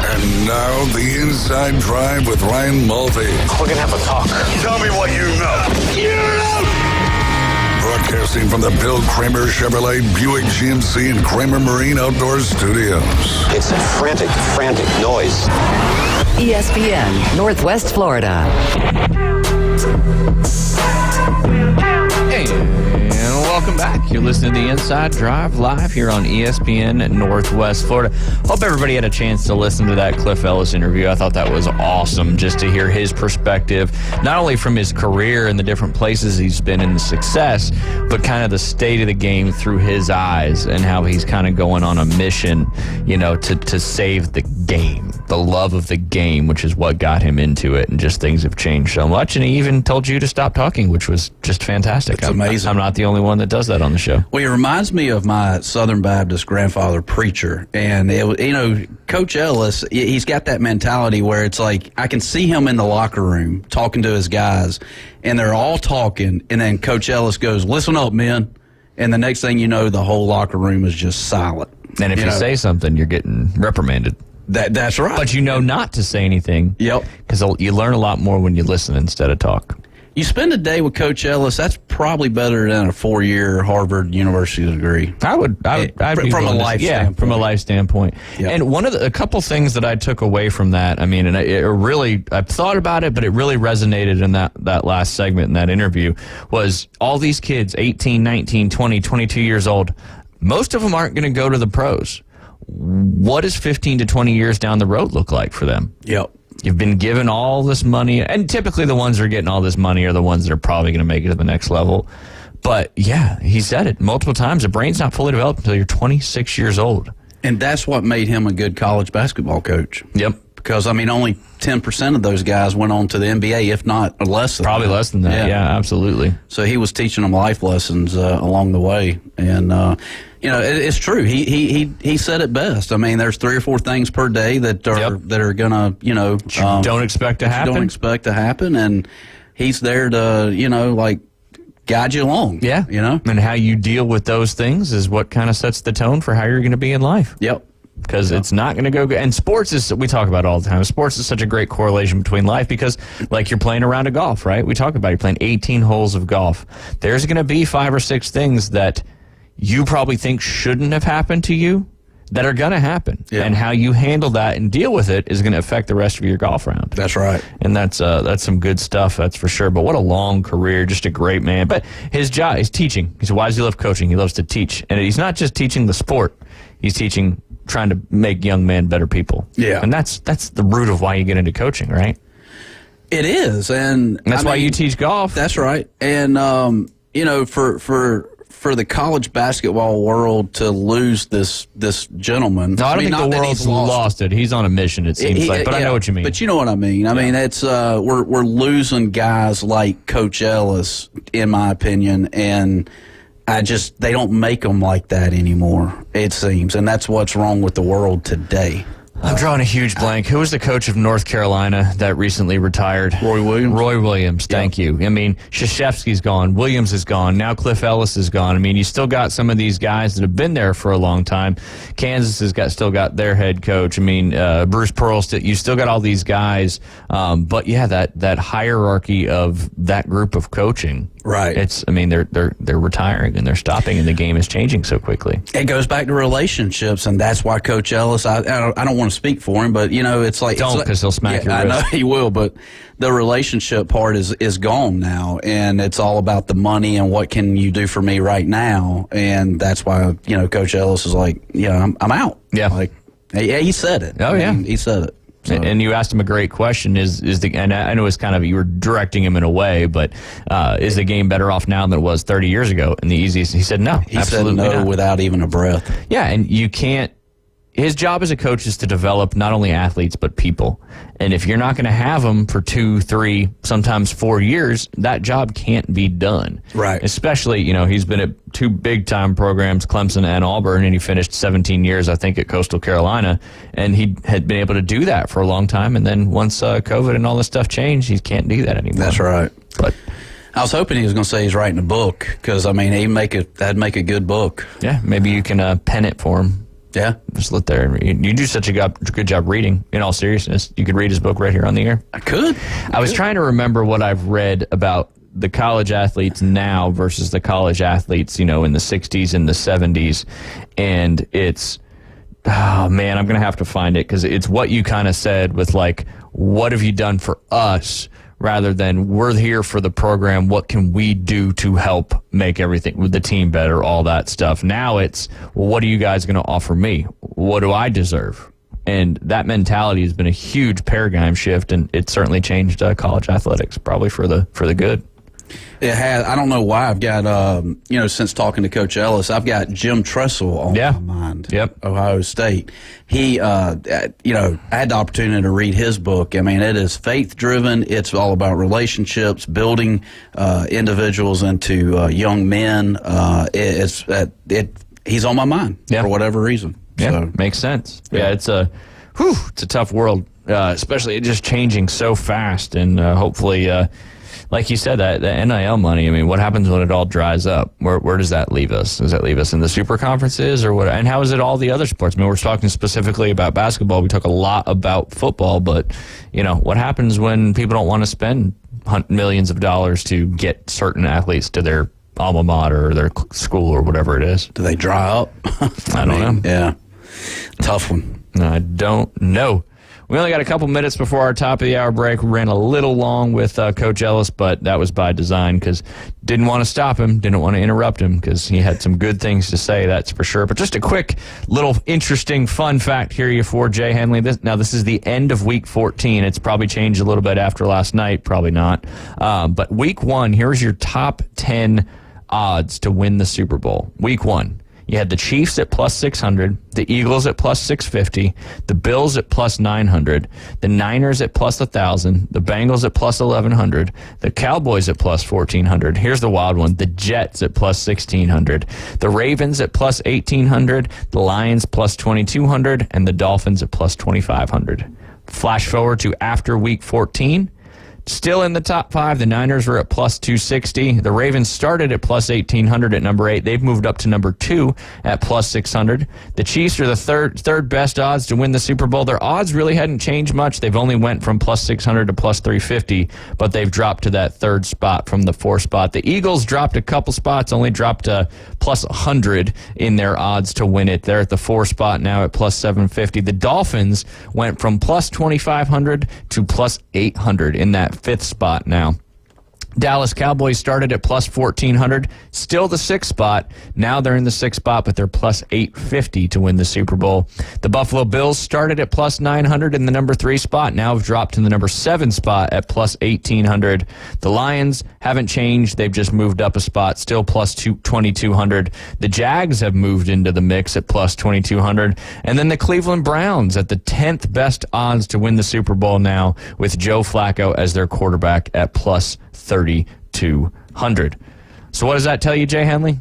And now, the Inside Drive with Ryan Mulvey. We're going to have a talk. Tell me what you know. Broadcasting from the Bill Kramer Chevrolet Buick GMC and Kramer Marine Outdoor Studios. It's a frantic noise. ESPN Northwest Florida. And welcome back. You're listening to the Inside Drive live here on ESPN Northwest Florida. Hope everybody had a chance to listen to that Cliff Ellis interview. I thought that was awesome just to hear his perspective, not only from his career and the different places he's been in the success, but kind of the state of the game through his eyes and how he's kind of going on a mission, you know, to save the game, the love of the game, which is what got him into it. And just things have changed so much. And he even told you to stop talking, which was just fantastic. It's amazing. I'm not the only one that does that on the show. Well, it reminds me of my Southern Baptist grandfather preacher. And, Coach Ellis, he's got that mentality where it's like I can see him in the locker room talking to his guys, and they're all talking. And then Coach Ellis goes, "Listen up, men." And the next thing you know, the whole locker room is just silent. And if you say something, you're getting reprimanded. That's right. But you know not to say anything. Yep. Because you learn a lot more when you listen instead of talk. You spend a day with Coach Ellis, that's probably better than a 4-year Harvard University degree. I'd be from a life standpoint. From a life standpoint. Yep. And a couple things that I took away from that, I mean, and I've thought about it, but it really resonated in that last segment in that interview, was all these kids, 18, 19, 20, 22 years old, most of them aren't going to go to the pros. What does 15 to 20 years down the road look like for them? Yep. You've been given all this money, and typically the ones that are getting all this money are the ones that are probably going to make it to the next level. But, yeah, he said it multiple times. The brain's not fully developed until you're 26 years old. And that's what made him a good college basketball coach. Yep. Because, only 10% of those guys went on to the NBA, if not less than Probably that. less than that, yeah, absolutely. So he was teaching them life lessons along the way. And, it's true. He said it best. There's 3 or 4 things per day that are going to, don't expect to happen. Don't expect to happen. And he's there to, guide you along. Yeah. And how you deal with those things is what kind of sets the tone for how you're going to be in life. Yep. because it's not going to go good. And sports is, we talk about it all the time, sports is such a great correlation between life because, like, you're playing a round of golf, right? We talk about you're playing 18 holes of golf. There's going to be 5 or 6 things that you probably think shouldn't have happened to you that are going to happen. Yeah. And how you handle that and deal with it is going to affect the rest of your golf round. That's right. And that's some good stuff, that's for sure. But what a long career, just a great man. But his job is teaching. He said, why does he love coaching? He loves to teach. And he's not just teaching the sport. He's trying to make young men better people. Yeah. And that's the root of why you get into coaching, right? It is. And that's why you teach golf. That's right. And, for the college basketball world to lose this gentleman. No, I don't think the world's lost it. He's on a mission, it seems like. But I know what you mean. But you know what I mean. I mean, it's we're losing guys like Coach Ellis, in my opinion, and they don't make them like that anymore, it seems. And that's what's wrong with the world today. I'm drawing a huge blank. Who was the coach of North Carolina that recently retired? Roy Williams. Roy Williams, thank you. I mean, Krzyzewski's gone. Williams is gone. Now Cliff Ellis is gone. I mean, you still got some of these guys that have been there for a long time. Kansas has still got their head coach. I mean, Bruce Pearl, you still got all these guys. But, yeah, that hierarchy of that group of coaching. Right. They're retiring and they're stopping, and the game is changing so quickly. It goes back to relationships, and that's why Coach Ellis, I don't want to speak for him, but, it's like... Don't, because he'll smack your wrist. I know he will, but the relationship part is gone now, and it's all about the money and what can you do for me right now, and that's why, Coach Ellis is like, I'm out. Yeah. Like, he said it. Oh, yeah. He said it. So. And you asked him a great question. And I know it's kind of, you were directing him in a way, but is the game better off now than it was 30 years ago? And he said no. He said no not. Without even a breath. Yeah, and you can't. His job as a coach is to develop not only athletes but people. And if you're not going to have them for 2, 3, sometimes 4 years, that job can't be done. Right. Especially, he's been at 2 big-time programs, Clemson and Auburn, and he finished 17 years, I think, at Coastal Carolina. And he had been able to do that for a long time. And then once COVID and all this stuff changed, he can't do that anymore. That's right. But I was hoping he was going to say he's writing a book because, that'd make a good book. Yeah, maybe you can pen it for him. Yeah. Just let there. You do such a good job reading, in all seriousness. You could read his book right here on the air. I could. I was trying to remember what I've read about the college athletes now versus the college athletes, in the 60s and the 70s. And it's, oh, man, I'm going to have to find it because it's what you kind of said with, like, what have you done for us? Rather than we're here for the program, what can we do to help make everything with the team better, all that stuff. Now it's, well, what are you guys going to offer me? What do I deserve? And that mentality has been a huge paradigm shift, and it certainly changed college athletics, probably for the good. It has. I don't know why. I've got, since talking to Coach Ellis, I've got Jim Tressel on my mind. Yep. Ohio State. He, I had the opportunity to read his book. It is faith-driven. It's all about relationships, building individuals into young men. He's on my mind for whatever reason. Yeah, so, makes sense. Yeah, it's a tough world, especially just changing so fast, and hopefully. Like you said, that the NIL money, what happens when it all dries up? Where does that leave us? Does that leave us in the super conferences or what? And how is it all the other sports? We're talking specifically about basketball. We talk a lot about football, but, what happens when people don't want to spend millions of dollars to get certain athletes to their alma mater or their school or whatever it is? Do they dry up? I don't know. Yeah. Tough one. I don't know. We only got a couple minutes before our top of the hour break. We ran a little long with Coach Ellis, but that was by design because didn't want to stop him, didn't want to interrupt him because he had some good things to say, that's for sure. But just a quick little interesting fun fact here for Jay Henley. This is the end of Week 14. It's probably changed a little bit after last night, probably not. But Week 1, here's your top 10 odds to win the Super Bowl. Week 1. You had the Chiefs at plus 600, the Eagles at plus 650, the Bills at plus 900, the Niners at plus 1,000, the Bengals at plus 1,100, the Cowboys at plus 1,400. Here's the wild one, the Jets at plus 1,600, the Ravens at plus 1,800, the Lions plus 2,200, and the Dolphins at plus 2,500. Flash forward to after Week 14. Still in the top 5, the Niners are at plus 260. The Ravens started at plus 1,800 at number 8. They've moved up to number 2 at plus 600. The Chiefs are the third best odds to win the Super Bowl. Their odds really hadn't changed much. They've only went from plus 600 to plus 350, but they've dropped to that 3rd spot from the 4th spot. The Eagles dropped a couple spots, only dropped to plus 100 in their odds to win it. They're at the 4th spot now at plus 750. The Dolphins went from plus 2,500 to plus 800 in that 5th spot now. Dallas Cowboys started at plus 1,400, still the 6th spot. Now they're in the 6th spot, but they're plus 850 to win the Super Bowl. The Buffalo Bills started at plus 900 in the number 3 spot, now have dropped to the number 7 spot at plus 1,800. The Lions haven't changed, they've just moved up a spot, still plus 2,200. The Jags have moved into the mix at plus 2,200. And then the Cleveland Browns at the 10th best odds to win the Super Bowl now, with Joe Flacco as their quarterback at plus 3,200. So what does that tell you, Jay Henley?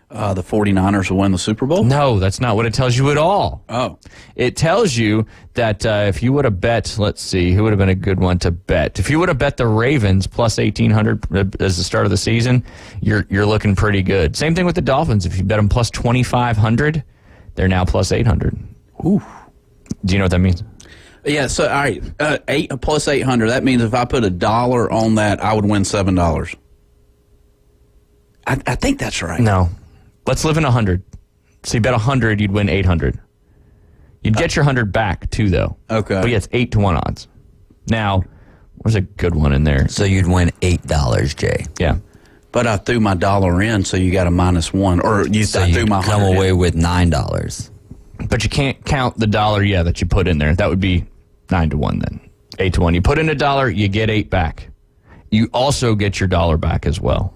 The 49ers will win the Super Bowl? No, that's not what it tells you at all. Oh. It tells you that if you would have bet, let's see, who would have been a good one to bet? If you would have bet the Ravens plus 1,800 as the start of the season, you're looking pretty good. Same thing with the Dolphins. If you bet them plus 2,500, they're now plus 800. Ooh. Do you know what that means? Yeah, so, all right, 8 plus 800, that means if I put $1 on that, I would win $7. I think that's right. No. Let's live in 100. So you bet 100, you'd win 800. You'd get your 100 back, too, though. Okay. But yeah, it's 8-1 odds. Now, there's a good one in there. So you'd win $8, Jay. Yeah. But I threw my $1 in, so you got a -1. Or I threw my come 100 away in. with $9. But you can't count the $1, that you put in there. That would be 9-1 then. 8-1. You put in $1, you get 8 back. You also get your $1 back as well.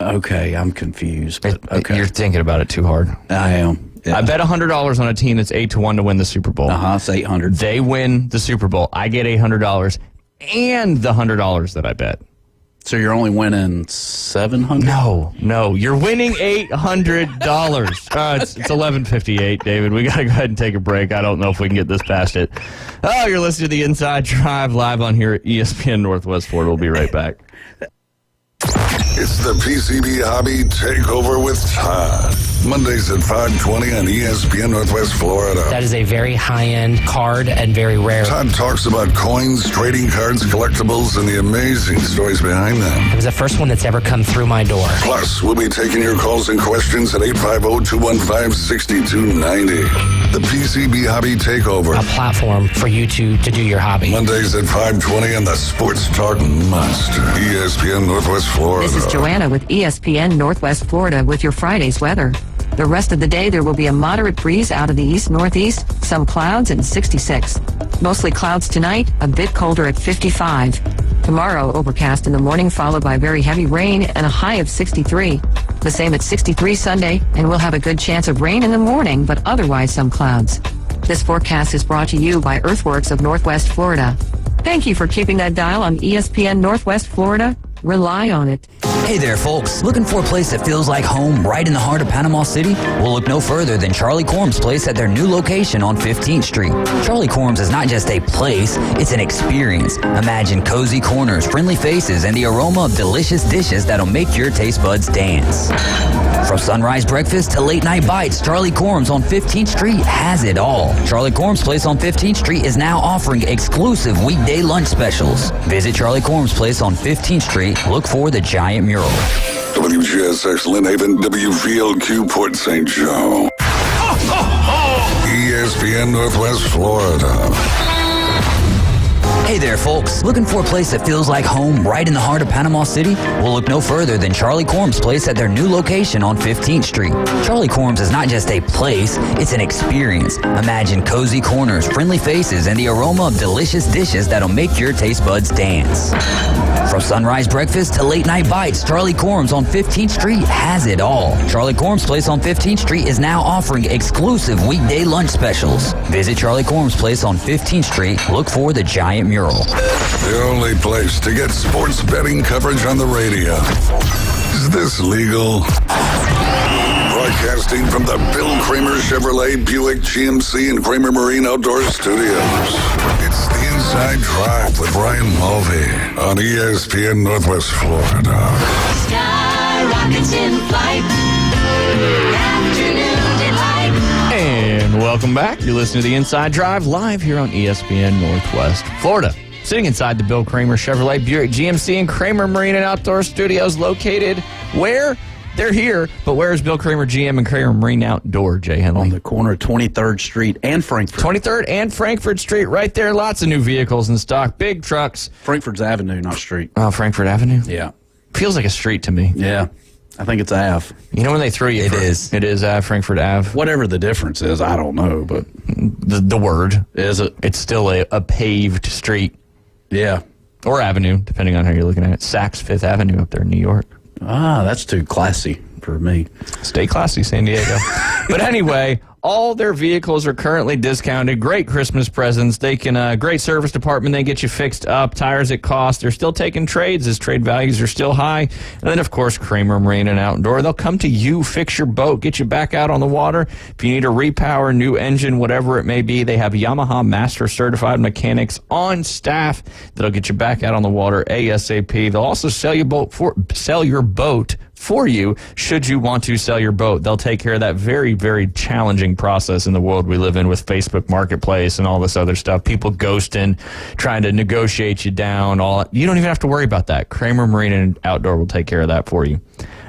Okay, I'm confused. But okay. You're thinking about it too hard. I am. Yeah. I bet $100 on a team that's 8-1 to win the Super Bowl. It's 800. They win the Super Bowl. I get $800 and the $100 that I bet. So you're only winning $700? No. You're winning $800. It's 11:58, David. We got to go ahead and take a break. I don't know if we can get this past it. Oh, you're listening to the Inside Drive live on here at ESPN Northwest Florida. We'll be right back. It's the PCB Hobby Takeover with Todd. Mondays at 5:20 on ESPN Northwest Florida. That is a very high-end card and very rare. Todd talks about coins, trading cards, collectibles, and the amazing stories behind them. It was the first one that's ever come through my door. Plus, we'll be taking your calls and questions at 850-215-6290. The PCB Hobby Takeover. A platform for you to do your hobby. Mondays at 5:20 on the Sports Talk Monster. ESPN Northwest Florida. This is Joanna with ESPN Northwest Florida with your Friday's weather. The rest of the day, there will be a moderate breeze out of the east-northeast, some clouds, and 66. Mostly clouds tonight, a bit colder at 55. Tomorrow, overcast in the morning, followed by very heavy rain and a high of 63. The same at 63 Sunday, and we'll have a good chance of rain in the morning, but otherwise some clouds. This forecast is brought to you by Earthworks of Northwest Florida. Thank you for keeping that dial on ESPN Northwest Florida. Rely on it. Hey there, folks. Looking for a place that feels like home right in the heart of Panama City? Well, look no further than Charlie Corm's place at their new location on 15th Street. Charlie Corm's is not just a place, it's an experience. Imagine cozy corners, friendly faces, and the aroma of delicious dishes that'll make your taste buds dance. From sunrise breakfast to late night bites, Charlie Corm's on 15th Street has it all. Charlie Corm's place on 15th Street is now offering exclusive weekday lunch specials. Visit Charlie Corm's place on 15th Street. Look for the giant mural. WGSX Lynn Haven, WVLQ Port St. Joe. ESPN Northwest Florida. Hey there, folks. Looking for a place that feels like home right in the heart of Panama City? Well, look no further than Charlie Corm's place at their new location on 15th Street. Charlie Corm's is not just a place, it's an experience. Imagine cozy corners, friendly faces, and the aroma of delicious dishes that'll make your taste buds dance. From sunrise breakfast to late night bites, Charlie Corm's on 15th Street has it all. Charlie Corm's place on 15th Street is now offering exclusive weekday lunch specials. Visit Charlie Corm's place on 15th Street. Look for the giant mural. The only place to get sports betting coverage on the radio. Is this legal? Broadcasting from the Bill Kramer Chevrolet Buick GMC and Kramer Marine Outdoor Studios. It's the Inside Drive with Ryan Mulvey on ESPN Northwest Florida. Sky rockets in flight. Afternoon delight. And welcome back. You're listening to the Inside Drive live here on ESPN Northwest Florida. Sitting inside the Bill Kramer Chevrolet Buick GMC and Kramer Marine and Outdoor Studios, located where? They're here, but where is Bill Kramer GM and Kramer Marine Outdoor, Jay Henley? On the corner of 23rd Street and Frankfurt. 23rd and Frankfurt Street, right there. Lots of new vehicles in stock, big trucks. Frankfurt's Avenue, not street. Oh, Frankfurt Avenue? Yeah. Feels like a street to me. Yeah. I think it's Ave. You know when they throw you? It is Ave, Frankfurt Ave. Whatever the difference is, I don't know, but the word is it? It's still a paved street. Yeah, or avenue, depending on how you're looking at it. Saks Fifth Avenue up there in New York. Ah, that's too classy for me. Stay classy, San Diego. But anyway, all their vehicles are currently discounted. Great Christmas presents. They can, great service department. They get you fixed up. Tires at cost. They're still taking trades as trade values are still high. And then, of course, Kramer Marine and Outdoor. They'll come to you, fix your boat, get you back out on the water. If you need a repower, new engine, whatever it may be, they have Yamaha Master Certified mechanics on staff that'll get you back out on the water ASAP. They'll also sell your boat for you should you want to sell your boat. They'll take care of that very, very challenging process in the world we live in with Facebook Marketplace and all this other stuff. People ghosting, trying to negotiate you down. You don't even have to worry about that. Kramer Marine and Outdoor will take care of that for you.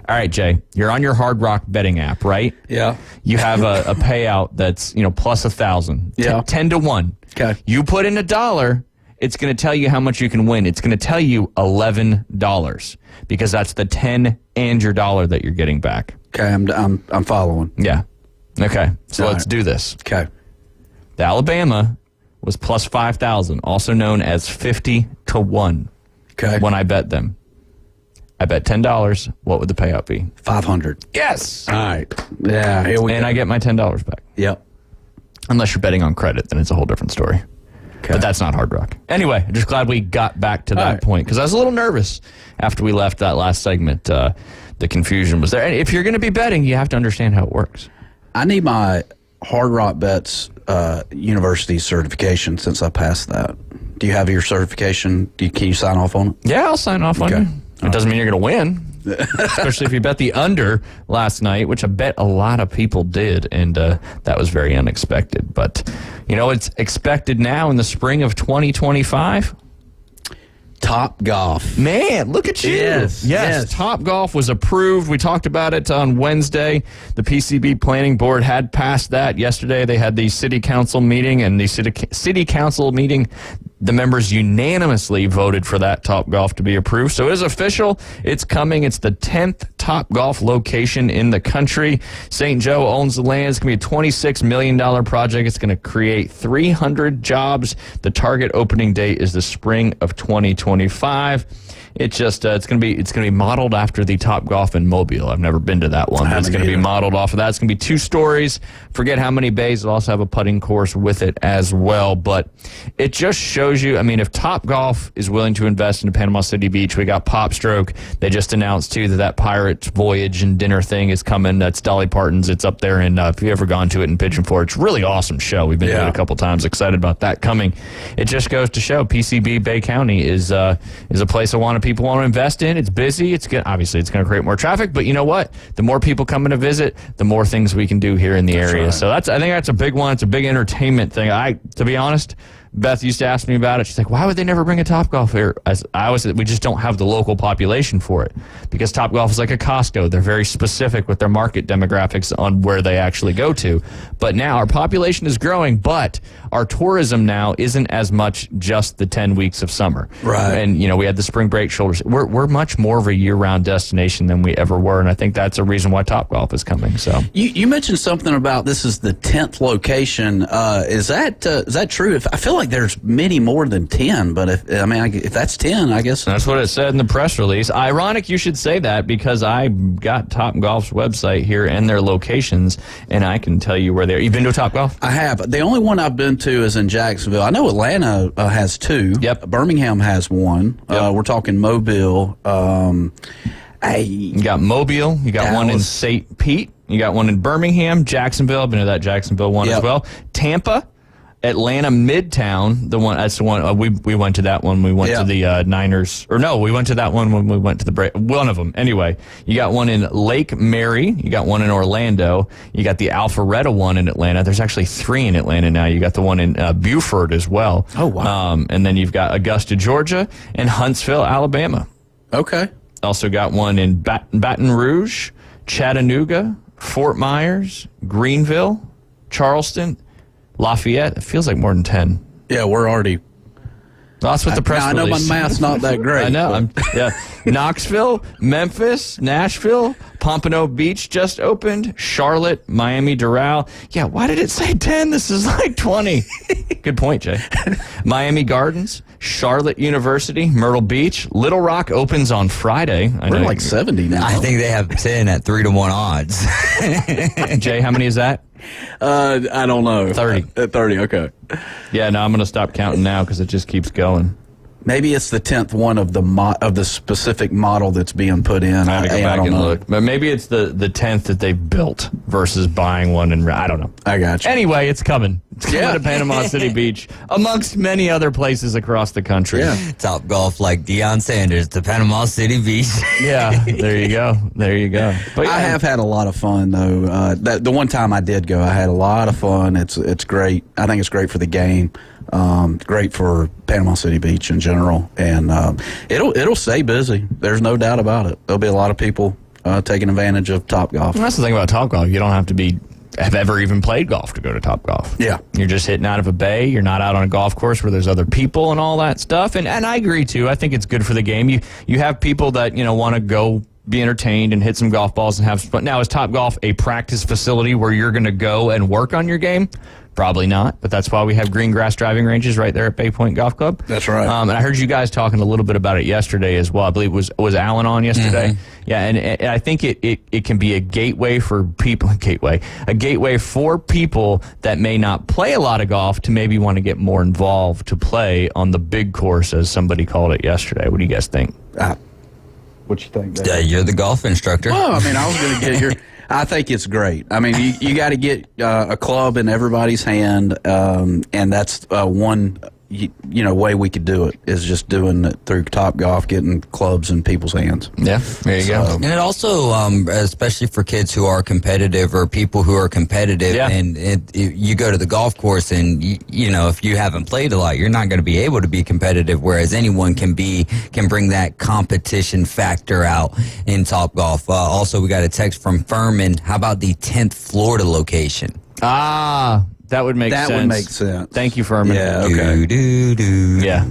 All right, Jay, you're on your Hard Rock betting app, right? Yeah. You have a payout that's, plus 1,000. Yeah. 10 to 1. Okay. You put in $1, it's going to tell you how much you can win. It's going to tell you $11 because that's the 10 and your dollar that you're getting back. Okay, I'm following. Yeah. Okay, so let's do this. Okay. The Alabama was plus 5,000, also known as 50 to 1. Okay. When I bet them. I bet $10. What would the payout be? $500. Yes. All right. Yeah, here we go. And I get my $10 back. Yep. Unless you're betting on credit, then it's a whole different story. Okay. But that's not Hard Rock. Anyway, I'm just glad we got back to that point because I was a little nervous after we left that last segment. The confusion was there. And if you're going to be betting, you have to understand how it works. I need my Hard Rock Bets university certification since I passed that. Do you have your certification? Can you sign off on it? Yeah, I'll sign off on it. It doesn't mean you're going to win. Especially if you bet the under last night, which I bet a lot of people did, and that was very unexpected. But, it's expected now in the spring of 2025. Top Golf. Man, look at you. Yes. Top Golf was approved. We talked about it on Wednesday. The PCB Planning Board had passed that. Yesterday they had the City Council meeting, and the City Council meeting, the members unanimously voted for that Top Golf to be approved. So it is official. It's coming. It's the 10th Top Golf location in the country. St. Joe owns the land. It's going to be a $26 million project. It's going to create 300 jobs. The target opening date is the spring of 2025. It's just it's going to be modeled after the Top Golf in Mobile. I've never been to that one. It's going to be modeled off of that. It's going to be 2 stories. Forget how many bays. It'll also have a putting course with it as well. But it just shows you, if Top Golf is willing to invest into Panama City Beach, we got PopStroke. They just announced, too, that Pirates Voyage and dinner thing is coming. That's Dolly Parton's. It's up there. And if you've ever gone to it in Pigeon Forge, it's a really awesome show. We've been to it a couple times. Excited about that coming. It just goes to show PCB Bay County is a place people want to invest in. It's busy. Obviously, it's going to create more traffic. But you know what? The more people coming to visit, the more things we can do here in the area. Right. So I think that's a big one. It's a big entertainment thing. To be honest, Beth used to ask me about it. She's like, why would they never bring a Top Golf here? We just don't have the local population for it because Top Golf is like a Costco. They're very specific with their market demographics on where they actually go to. But now our population is growing, but our tourism now isn't as much just the 10 weeks of summer. Right. And, we had the spring break shoulders. We're much more of a year-round destination than we ever were, and I think that's a reason why Top Golf is coming. So You mentioned something about this is the 10th location. Is that true? I feel like there's many more than 10, but if that's 10, I guess. That's what it said in the press release. Ironic you should say that because I got Top Golf's website here and their locations, and I can tell you where they're. You've been to a Top Golf? I have. The only one I've been to is in Jacksonville. I know Atlanta has 2. Yep. Birmingham has 1. Yep. We're talking Mobile. You got Mobile. You got Dallas. One in St. Pete. You got one in Birmingham, Jacksonville. I've been to that Jacksonville one as well. Tampa. Atlanta Midtown, that's the one we went to that one. We went to the Niners, or no, we went to that one when we went to the one of them. Anyway, you got one in Lake Mary, you got one in Orlando, you got the Alpharetta one in Atlanta. There's actually 3 in Atlanta now. You got the one in Beaufort as well. Oh wow! And then you've got Augusta, Georgia, and Huntsville, Alabama. Okay. Also got one in Baton Rouge, Chattanooga, Fort Myers, Greenville, Charleston, Lafayette. It feels like more than 10. Yeah, we're already. That's what the press I know my math's not that great. I know. Knoxville, Memphis, Nashville, Pompano Beach just opened, Charlotte, Miami, Doral. Yeah, why did it say 10? This is like 20. Good point, Jay. Miami Gardens, Charlotte University, Myrtle Beach. Little Rock opens on Friday. We're like 70 now. I think they have 10 at 3-1 odds. Jay, how many is that? I don't know. 30. 30, okay. Yeah, no, I'm going to stop counting now because it just keeps going. Maybe it's the 10th one of the specific model that's being put in. I have to go back and look. But maybe it's the 10th that they built versus buying one. And I don't know. I got you. Anyway, it's coming. It's coming to Panama City Beach, amongst many other places across the country. Yeah. Top Golf like Deion Sanders to Panama City Beach. Yeah, there you go. There you go. But I have had a lot of fun, though. The one time I did go, I had a lot of fun. It's great. I think it's great for the game. Great for Panama City Beach in general, and it'll stay busy. There's no doubt about it. There'll be a lot of people taking advantage of Top Golf. Well, that's the thing about Top Golf. You don't have to have ever even played golf to go to Top Golf. Yeah. You're just hitting out of a bay. You're not out on a golf course where there's other people and all that stuff. And I agree, too. I think it's good for the game. You have people that, want to go be entertained and hit some golf balls and have fun. Now, is Top Golf a practice facility where you're going to go and work on your game? Probably not, but that's why we have green grass driving ranges right there at Bay Point Golf Club. That's right. And I heard you guys talking a little bit about it yesterday as well. I believe was Alan on yesterday? Mm-hmm. Yeah, and I think it can be a gateway for people. A gateway for people that may not play a lot of golf to maybe want to get more involved to play on the big course, as somebody called it yesterday. What do you guys think? What you think? You're the golf instructor. Well, I mean, I was going to get your. I think it's great. I mean, you got to get a club in everybody's hand, and that's one way we could do it is just doing it through Top Golf, getting clubs in people's hands. Yeah, there you go. And it also, especially for kids who are competitive or people who are competitive, and you go to the golf course and if you haven't played a lot, you're not going to be able to be competitive. Whereas anyone can bring that competition factor out in Top Golf. Also, we got a text from Furman. How about the 10th Florida location? That would make sense. That would make sense. Thank you, Furman. Yeah, okay. Yeah,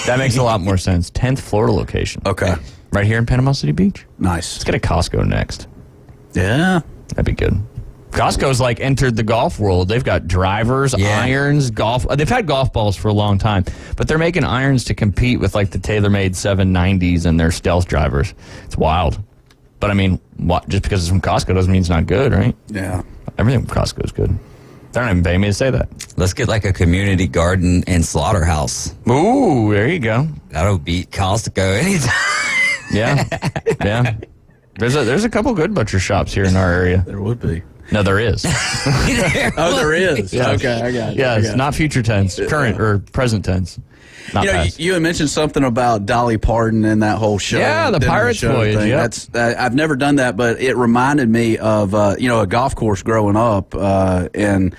that makes a lot more sense. 10th Florida location. Okay. Right here in Panama City Beach. Nice. Let's get a Costco next. Yeah. That'd be good. Costco's entered the golf world. They've got drivers, irons, golf. They've had golf balls for a long time, but they're making irons to compete with the TaylorMade 790s and their stealth drivers. It's wild. But I mean, just because it's from Costco doesn't mean it's not good, right? Yeah. Everything from Costco is good. They're not even paying me to say that. Let's get a community garden and slaughterhouse. Ooh, there you go. That'll beat Costco anytime. Yeah. There's a couple good butcher shops here in our area. There would be. No, there is. There is. Yeah. Okay, I got it. Yeah, it's not future tense, current or present tense. Not past. You had mentioned something about Dolly Parton and that whole show. Yeah, the Pirates Voyage. Thing. Yep. I've never done that, but it reminded me of a golf course growing up, and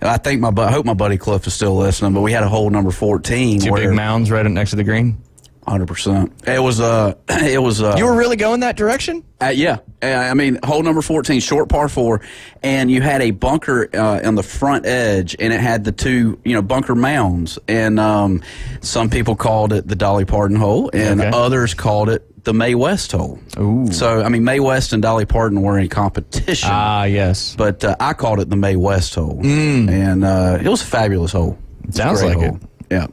I think I hope my buddy Cliff is still listening. But we had a hole number 14. Two big mounds right next to the green. 100%. It was. You were really going that direction? Yeah. I mean, hole number 14, short par 4, and you had a bunker on the front edge, and it had the two, bunker mounds. And some people called it the Dolly Parton hole, and others called it the Mae West hole. Ooh. So, I mean, Mae West and Dolly Parton were in competition. Yes. But I called it the Mae West hole. And it was a fabulous hole. Sounds like hole. it. Yeah.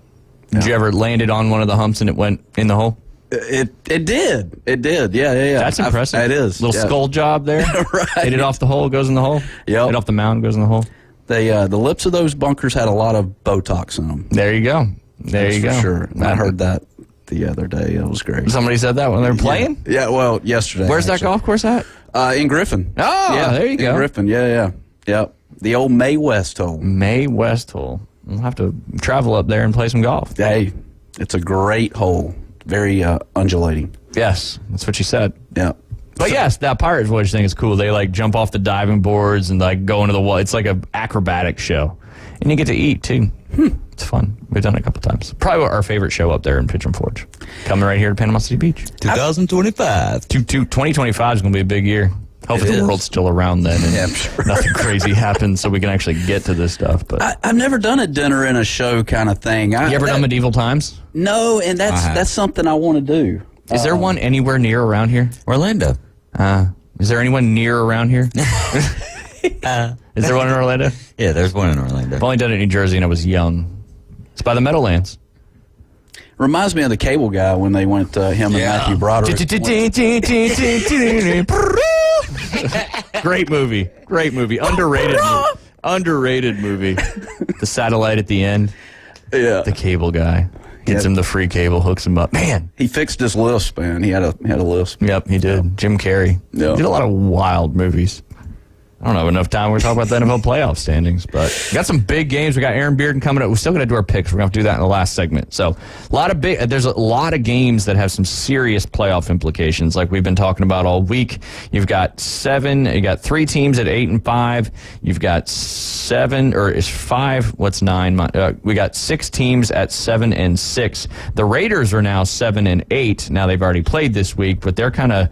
Did you ever land it on one of the humps and it went in the hole? It did. Yeah. That's impressive. It is. Little skull job there. Right. Hit it off the hole, goes in the hole. Yep. Hit off the mound, goes in the hole. The lips of those bunkers had a lot of Botox in them. There you go. That's for sure. I heard that the other day. It was great. Somebody said that when they were playing? Yeah, well, yesterday. Where's that golf course at? In Griffin. Oh, yeah, there you go. In Griffin, yeah. Yep. The old Mae West hole. Mae West hole. We'll have to travel up there and play some golf. Hey, it's a great hole. Very undulating. Yes, that's what she said. Yeah. But yes, that Pirates Voyage thing is cool. They like jump off the diving boards and like go into the wall. It's like an acrobatic show. And you get to eat too. It's fun. We've done it a couple times. Probably our favorite show up there in Pigeon Forge. Coming right here to Panama City Beach. 2025. 2025 is going to be a big year. Hopefully the world's still around then and nothing crazy happens so we can actually get to this stuff. But I've never done a dinner in a show kind of thing. You ever done Medieval Times? No, and that's something I want to do. Is there one anywhere near around here? Orlando. Is there anyone near around here? Is there one in Orlando? Yeah, there's one in Orlando. I've only done it in New Jersey and I was young. It's by the Meadowlands. Reminds me of the Cable Guy when they went him and Matthew Broderick. Great movie. Underrated movie. The satellite at the end. Yeah. The Cable Guy. Gets him the free cable, hooks him up. Man. He fixed his lisp, man. He had a lisp. Yep, he did. Jim Carrey. Yeah. He did a lot of wild movies. I don't have enough time. We're talking about the NFL playoff standings, but we got some big games. We got Aaron Bearden coming up. We're still going to do our picks. We're going to have to do that in the last segment. So there's a lot of games that have some serious playoff implications, like we've been talking about all week. You got 3 teams at 8-5. You've got 9? We got 6 teams at 7-6. The Raiders are now 7-8. Now they've already played this week, but they're kind of.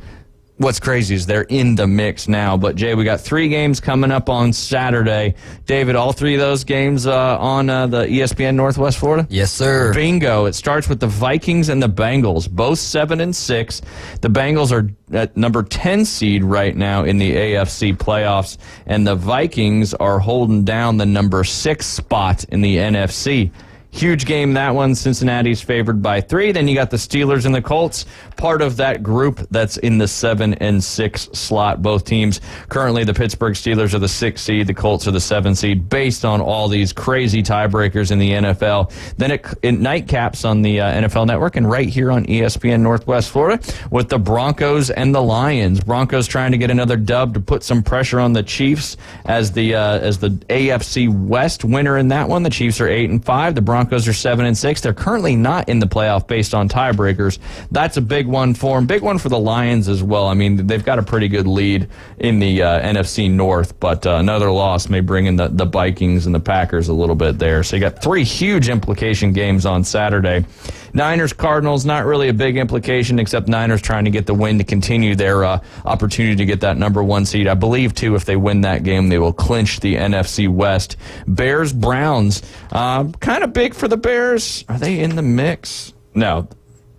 What's crazy is they're in the mix now. But, Jay, we got 3 games coming up on Saturday. David, all 3 of those games on the ESPN Northwest Florida? Yes, sir. Bingo. It starts with the Vikings and the Bengals, both 7-6. The Bengals are at number 10 seed right now in the AFC playoffs, and the Vikings are holding down the number 6 spot in the NFC. Huge game, that one. Cincinnati's favored by 3. Then you got the Steelers and the Colts, part of that group that's in the 7-6 slot. Both teams, currently the Pittsburgh Steelers are the 6th seed, the Colts are the 7th seed, based on all these crazy tiebreakers in the NFL. Then it nightcaps on the NFL Network and right here on ESPN Northwest Florida with the Broncos and the Lions. Broncos trying to get another dub to put some pressure on the Chiefs as the AFC West winner in that one. The Chiefs are 8-5. The Broncos are 7-6. They're currently not in the playoff based on tiebreakers. That's a big one for them. Big one for the Lions as well. I mean, they've got a pretty good lead in the NFC North, but another loss may bring in the Vikings and the Packers a little bit there. So you got 3 huge implication games on Saturday. Niners-Cardinals, not really a big implication, except Niners trying to get the win to continue their opportunity to get that number 1 seed. I believe, too, if they win that game, they will clinch the NFC West. Bears-Browns, kind of big for the Bears. Are they in the mix? No,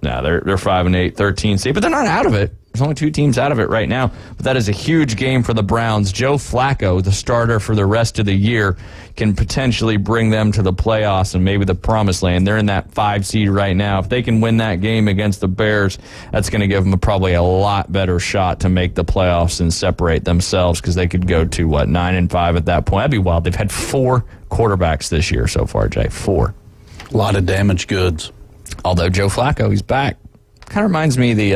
they're 5-8, 13 seed, but they're not out of it. There's only 2 teams out of it right now, but that is a huge game for the Browns. Joe Flacco, the starter for the rest of the year, can potentially bring them to the playoffs and maybe the promised land. They're in that 5 seed right now. If they can win that game against the Bears, that's going to give them probably a lot better shot to make the playoffs and separate themselves, because they could go to, 9-5 at that point. That'd be wild. They've had 4 quarterbacks this year so far, Jay. 4. A lot of damaged goods. Although Joe Flacco, he's back. Kind of reminds me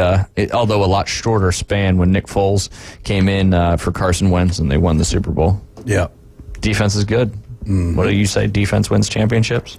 although a lot shorter span, when Nick Foles came in for Carson Wentz and they won the Super Bowl. Yeah. Defense is good. Mm-hmm. What do you say? Defense wins championships?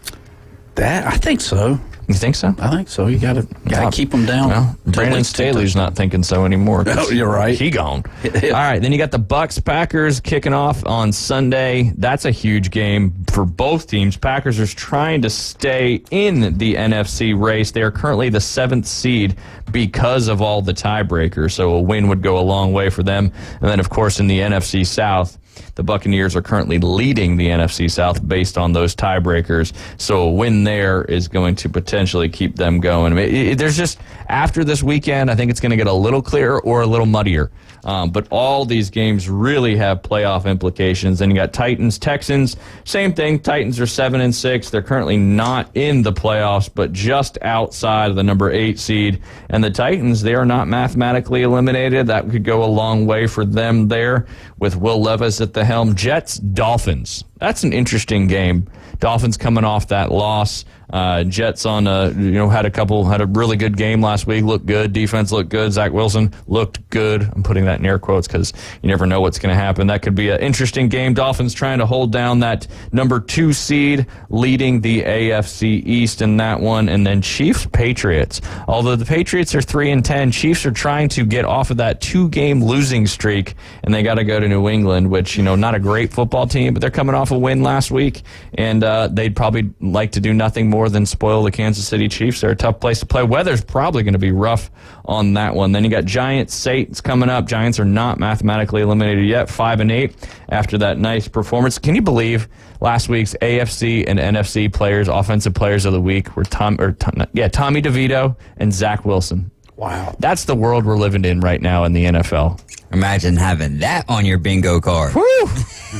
I think so. You think so? I think so. You got to keep them down. Well, Brandon Staley's not thinking so anymore. No, you're right. He gone. All right, then you got the Bucs-Packers kicking off on Sunday. That's a huge game for both teams. Packers are trying to stay in the NFC race. They are currently the 7th seed because of all the tiebreakers, so a win would go a long way for them. And then, of course, in the NFC South, the Buccaneers are currently leading the NFC South based on those tiebreakers, so a win there is going to potentially keep them going. I mean, there's just, after this weekend, I think it's going to get a little clearer or a little muddier. But all these games really have playoff implications. And you got Titans-Texans, same thing. Titans are 7-6. They're currently not in the playoffs, but just outside of the number 8 seed. And the Titans, they are not mathematically eliminated. That could go a long way for them there with Will Levis at the helm. Jets-Dolphins. That's an interesting game. Dolphins coming off that loss. Jets on had a really good game last week. Looked good. Defense looked good. Zach Wilson looked good. I'm putting that in air quotes because you never know what's going to happen. That could be an interesting game. Dolphins trying to hold down that number 2 seed, leading the AFC East in that one, and then Chiefs Patriots. Although the Patriots are 3-10, Chiefs are trying to get off of that 2-game losing streak, and they got to go to New England, which not a great football team, but they're coming off a win last week, and they'd probably like to do nothing more than spoil the Kansas City Chiefs. They're a tough place to play. Weather's probably going to be rough on that one. Then you got Giants Saints coming up. Giants are not mathematically eliminated yet, 5-8 after that nice performance. Can you believe last week's AFC and NFC players, offensive players of the week were Tommy DeVito and Zach Wilson. Wow. That's the world we're living in right now in the NFL. Imagine having that on your bingo card. Woo!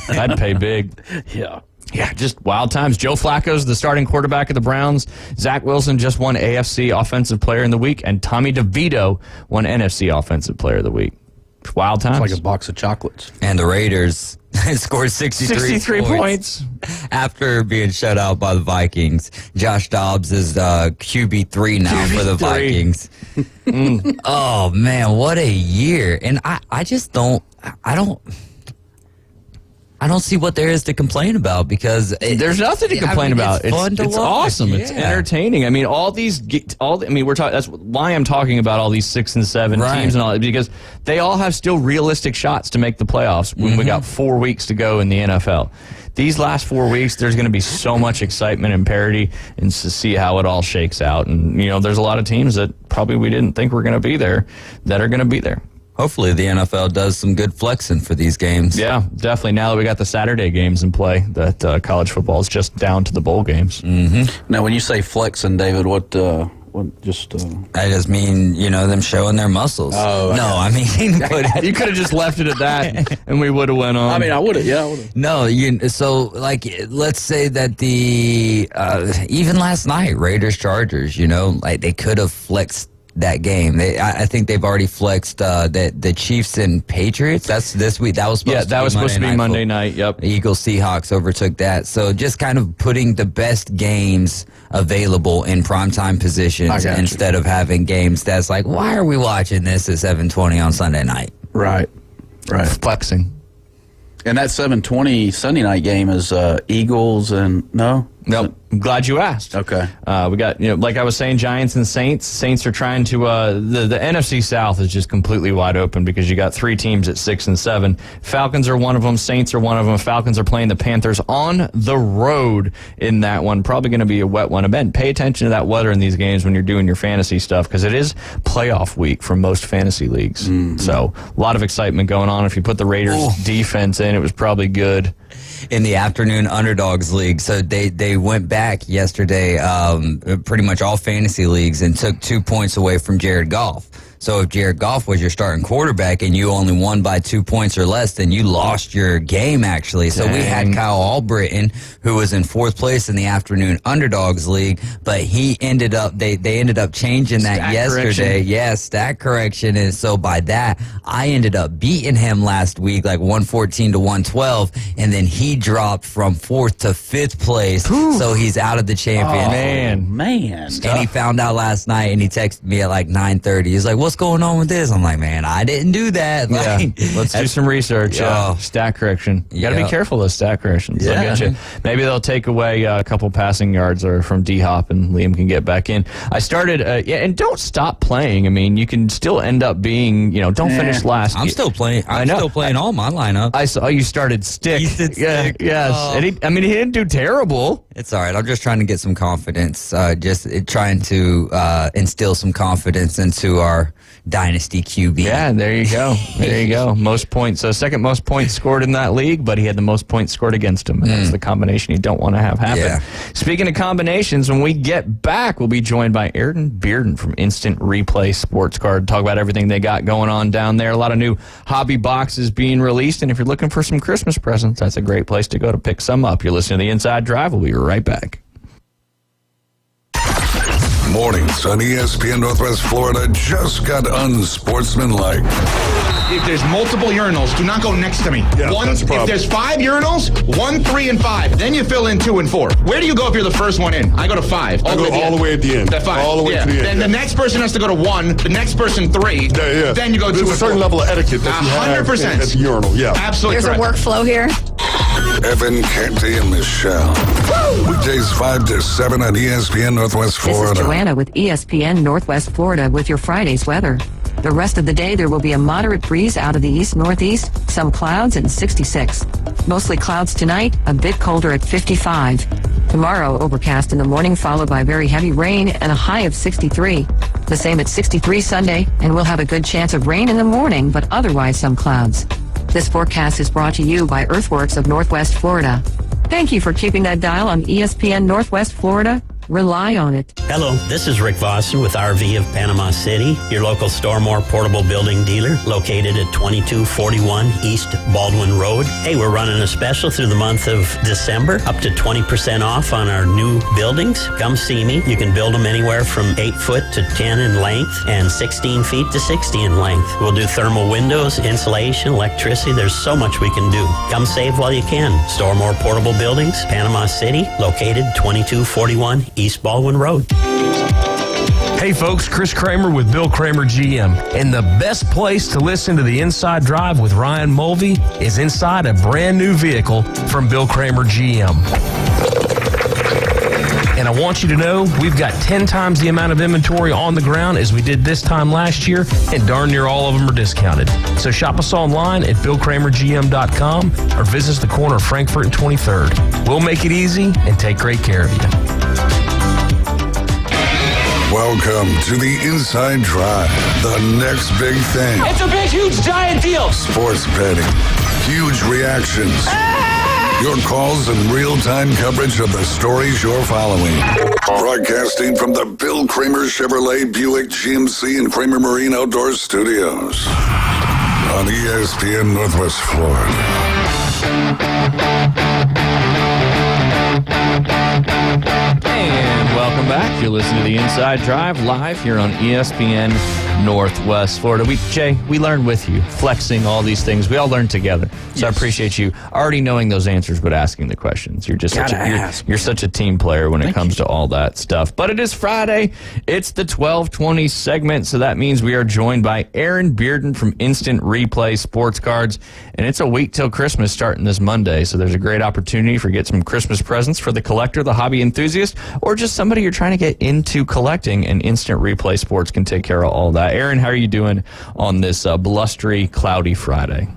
I'd pay big. Yeah. Yeah, just wild times. Joe Flacco's the starting quarterback of the Browns. Zach Wilson just won AFC Offensive Player in the Week, and Tommy DeVito won NFC Offensive Player of the Week. Wild times. It's like a box of chocolates. And the Raiders scored 63 points after being shut out by the Vikings. Josh Dobbs is QB3 now for the Vikings. Oh, man, what a year. And I just don't see what there is to complain about because there's nothing to complain about. It's fun to watch. Awesome. It's entertaining. I mean, we're talking. That's why I'm talking about all these 6 and 7 teams and all that, because they all have still realistic shots to make the playoffs when we got 4 weeks to go in the NFL. These last 4 weeks, there's going to be so much excitement and parity, and to see how it all shakes out. And there's a lot of teams that probably we didn't think were going to be there that are going to be there. Hopefully the NFL does some good flexing for these games. Yeah, definitely. Now that we got the Saturday games in play, that college football is just down to the bowl games. Mm-hmm. Now, when you say flexing, David, what just? I just mean them showing their muscles. Oh, no, I mean, but you could have just left it at that, and we would have went on. I mean, I would have. Yeah, I would have. No, so let's say that the even last night Raiders Chargers, they could have flexed that game. I think they've already flexed the Chiefs and Patriots. That's this week. That was supposed to be Monday night. Yep. Eagles Seahawks overtook that. So just kind of putting the best games available in primetime positions instead of having games that's like, why are we watching this at 7:20 on Sunday night? Right. Flexing. And that 7:20 Sunday night game is Eagles and no. Nope. I'm glad you asked. Okay. We got, like I was saying, Giants and Saints. Saints are trying to, the NFC South is just completely wide open because you got 3 teams at 6 and 7. Falcons are one of them. Saints are one of them. Falcons are playing the Panthers on the road in that one. Probably going to be a wet one. Ben, pay attention to that weather in these games when you're doing your fantasy stuff because it is playoff week for most fantasy leagues. Mm-hmm. So a lot of excitement going on. If you put the Raiders defense in, it was probably good. In the afternoon underdogs league. So they went back yesterday, pretty much all fantasy leagues, and took 2 points away from Jared Goff. So if Jared Goff was your starting quarterback and you only won by 2 points or less, then you lost your game, actually. So we had Kyle Albritton, who was in 4th place in the afternoon underdogs league, but he ended up, they ended up changing that Stat yesterday. correction. Yeah, stat correction. And so by that, I ended up beating him last week, like 114 to 112. And then he dropped from 4th to 5th place. So he's out of the championship. Man. And he found out last night and he texted me at like 9:30. He's like, what's going on with this? I'm like, man, I didn't do that. Like, let's do some research. Stat correction. You got to be careful of those stat corrections. They'll get you. Maybe they'll take away a couple passing yards or from D-Hop and Liam can get back in. I started, and don't stop playing. I mean, you can still end up being, don't finish last. I'm still playing. I'm still playing all my lineup. I saw you started Stick. Stick. Yes. And he didn't do terrible. It's all right. I'm just trying to get some confidence. Trying to instill some confidence into our dynasty QB. Yeah, there you go. There you go. Most points. Second most points scored in that league, but he had the most points scored against him. And that's the combination you don't want to have happen. Yeah. Speaking of combinations, when we get back, we'll be joined by Ayrton Bearden from Instant Replay Sports Card. Talk about everything they got going on down there. A lot of new hobby boxes being released. And if you're looking for some Christmas presents, that's a great place to go to pick some up. You're listening to The Inside Drive. We'll be right back. Mornings on ESPN Northwest Florida just got unsportsmanlike. If there's multiple urinals, do not go next to me. Yeah, that's a problem. If there's 5 urinals, 1, 3, and 5. Then you fill in 2 and 4. Where do you go if you're the first one in? I go to 5. I go all the way at the end. The 5. All the way to the end. Then the next person has to go to 1. The next person 3. Yeah. Then you go 2 and 4. There's a certain level of etiquette that you have 100%. at the urinal. Yeah. Absolutely. There's correct. a workflow here. Evan, Canty, and Michelle. Weekdays 5 to 7 on ESPN Northwest Florida. This is Joanna with ESPN Northwest Florida with your Friday's weather. The rest of the day, there will be a moderate breeze out of the east-northeast, some clouds and 66. Mostly clouds tonight, a bit colder at 55. Tomorrow, overcast in the morning, followed by very heavy rain and a high of 63. The same at 63 Sunday, and we'll have a good chance of rain in the morning, but otherwise some clouds. This forecast is brought to you by Earthworks of Northwest Florida. Thank you for keeping that dial on ESPN Northwest Florida. Rely on it. Hello, this is Rick Vossen with RV of Panama City, your local Stormore portable building dealer located at 2241 East Baldwin Road. Hey, we're running a special through the month of December, up to 20% off on our new buildings. Come see me. You can build them anywhere from 8 foot to 10 in length and 16 feet to 60 in length. We'll do thermal windows, insulation, electricity. There's so much we can do. Come save while you can. Stormore Portable Buildings, Panama City, located 2241 East Baldwin Road. Hey folks, Chris Kramer with Bill Kramer GM. And the best place to listen to the Inside Drive with Ryan Mulvey is inside a brand new vehicle from Bill Kramer GM. And I want you to know we've got 10 times the amount of inventory on the ground as we did this time last year, and darn near all of them are discounted. So shop us online at BillKramerGM.com or visit us the corner of Frankfurt and 23rd. We'll make it easy and take great care of you. Welcome to the Inside Drive, the next big thing. It's a big, huge, giant deal. Sports betting, huge reactions, your calls and real-time coverage of the stories you're following. Broadcasting from the Bill Kramer Chevrolet Buick GMC and Kramer Marine Outdoor Studios on ESPN Northwest Florida. And welcome back. You're listening to the Inside Drive live here on ESPN Northwest Florida. Jay, we learned with you, flexing all these things. We all learned together. So I appreciate you already knowing those answers, but asking the questions. You're just you're such a team player when it comes to all that stuff. But it is Friday. It's the 1220 segment, so that means we are joined by Aaron Bearden from Instant Replay Sports Cards. And it's a week till Christmas starting this Monday, so there's a great opportunity for get some Christmas presents for the collector, the hobby enthusiast, or just somebody you're trying to get into collecting, and Instant Replay Sports can take care of all that. Aaron, how are you doing on this blustery, cloudy Friday?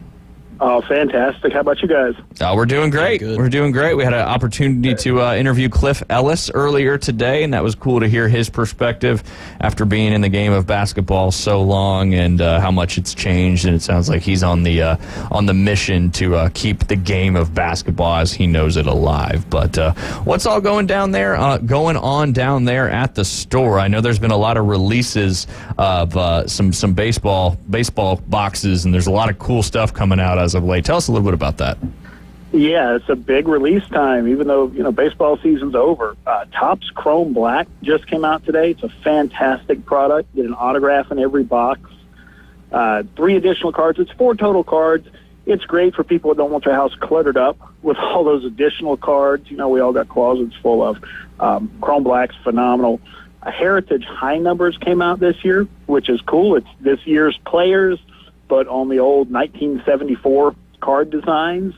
Oh, fantastic. How about you guys? We're doing great. We're doing great. We had an opportunity to interview Cliff Ellis earlier today, and that was cool to hear his perspective after being in the game of basketball so long and how much it's changed. And it sounds like he's on the mission to keep the game of basketball as he knows it alive. But what's all going on down there at the store? I know there's been a lot of releases of some baseball boxes, and there's a lot of cool stuff coming out as of late. Tell us a little bit about that. Yeah, it's a big release time, even though, baseball season's over. Topps Chrome Black just came out today. It's a fantastic product. Get an autograph in every box. 3 additional cards. It's 4 total cards. It's great for people that don't want their house cluttered up with all those additional cards. We all got closets full of. Chrome Black's phenomenal. Heritage High Numbers came out this year, which is cool. It's this year's players, but on the old 1974 card designs.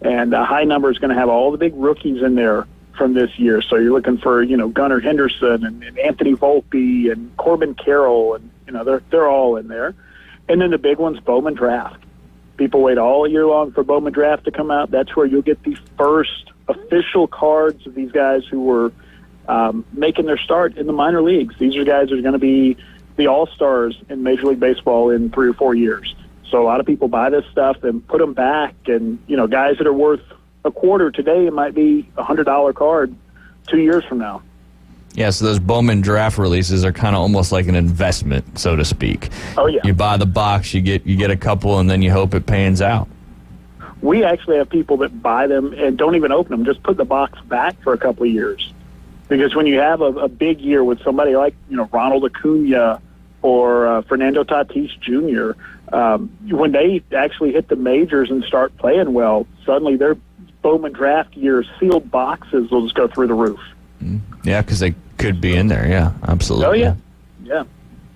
And High Number is going to have all the big rookies in there from this year. So you're looking for, Gunnar Henderson and Anthony Volpe and Corbin Carroll, and, they're all in there. And then the big one's Bowman Draft. People wait all year long for Bowman Draft to come out. That's where you'll get the first official cards of these guys who were making their start in the minor leagues. These are guys that are going to be the all-stars in Major League Baseball in 3 or 4 years. So a lot of people buy this stuff and put them back, and, guys that are worth a quarter today, it might be a $100 card 2 years from now. Yeah, so those Bowman Draft releases are kind of almost like an investment, so to speak. Oh, yeah. You buy the box, you get a couple, and then you hope it pans out. We actually have people that buy them and don't even open them, just put the box back for a couple of years. Because when you have a big year with somebody like, Ronald Acuna or Fernando Tatis Jr., when they actually hit the majors and start playing well, suddenly their Bowman draft year sealed boxes will just go through the roof. Yeah, because they could be in there. Yeah, absolutely. Oh, yeah. Yeah.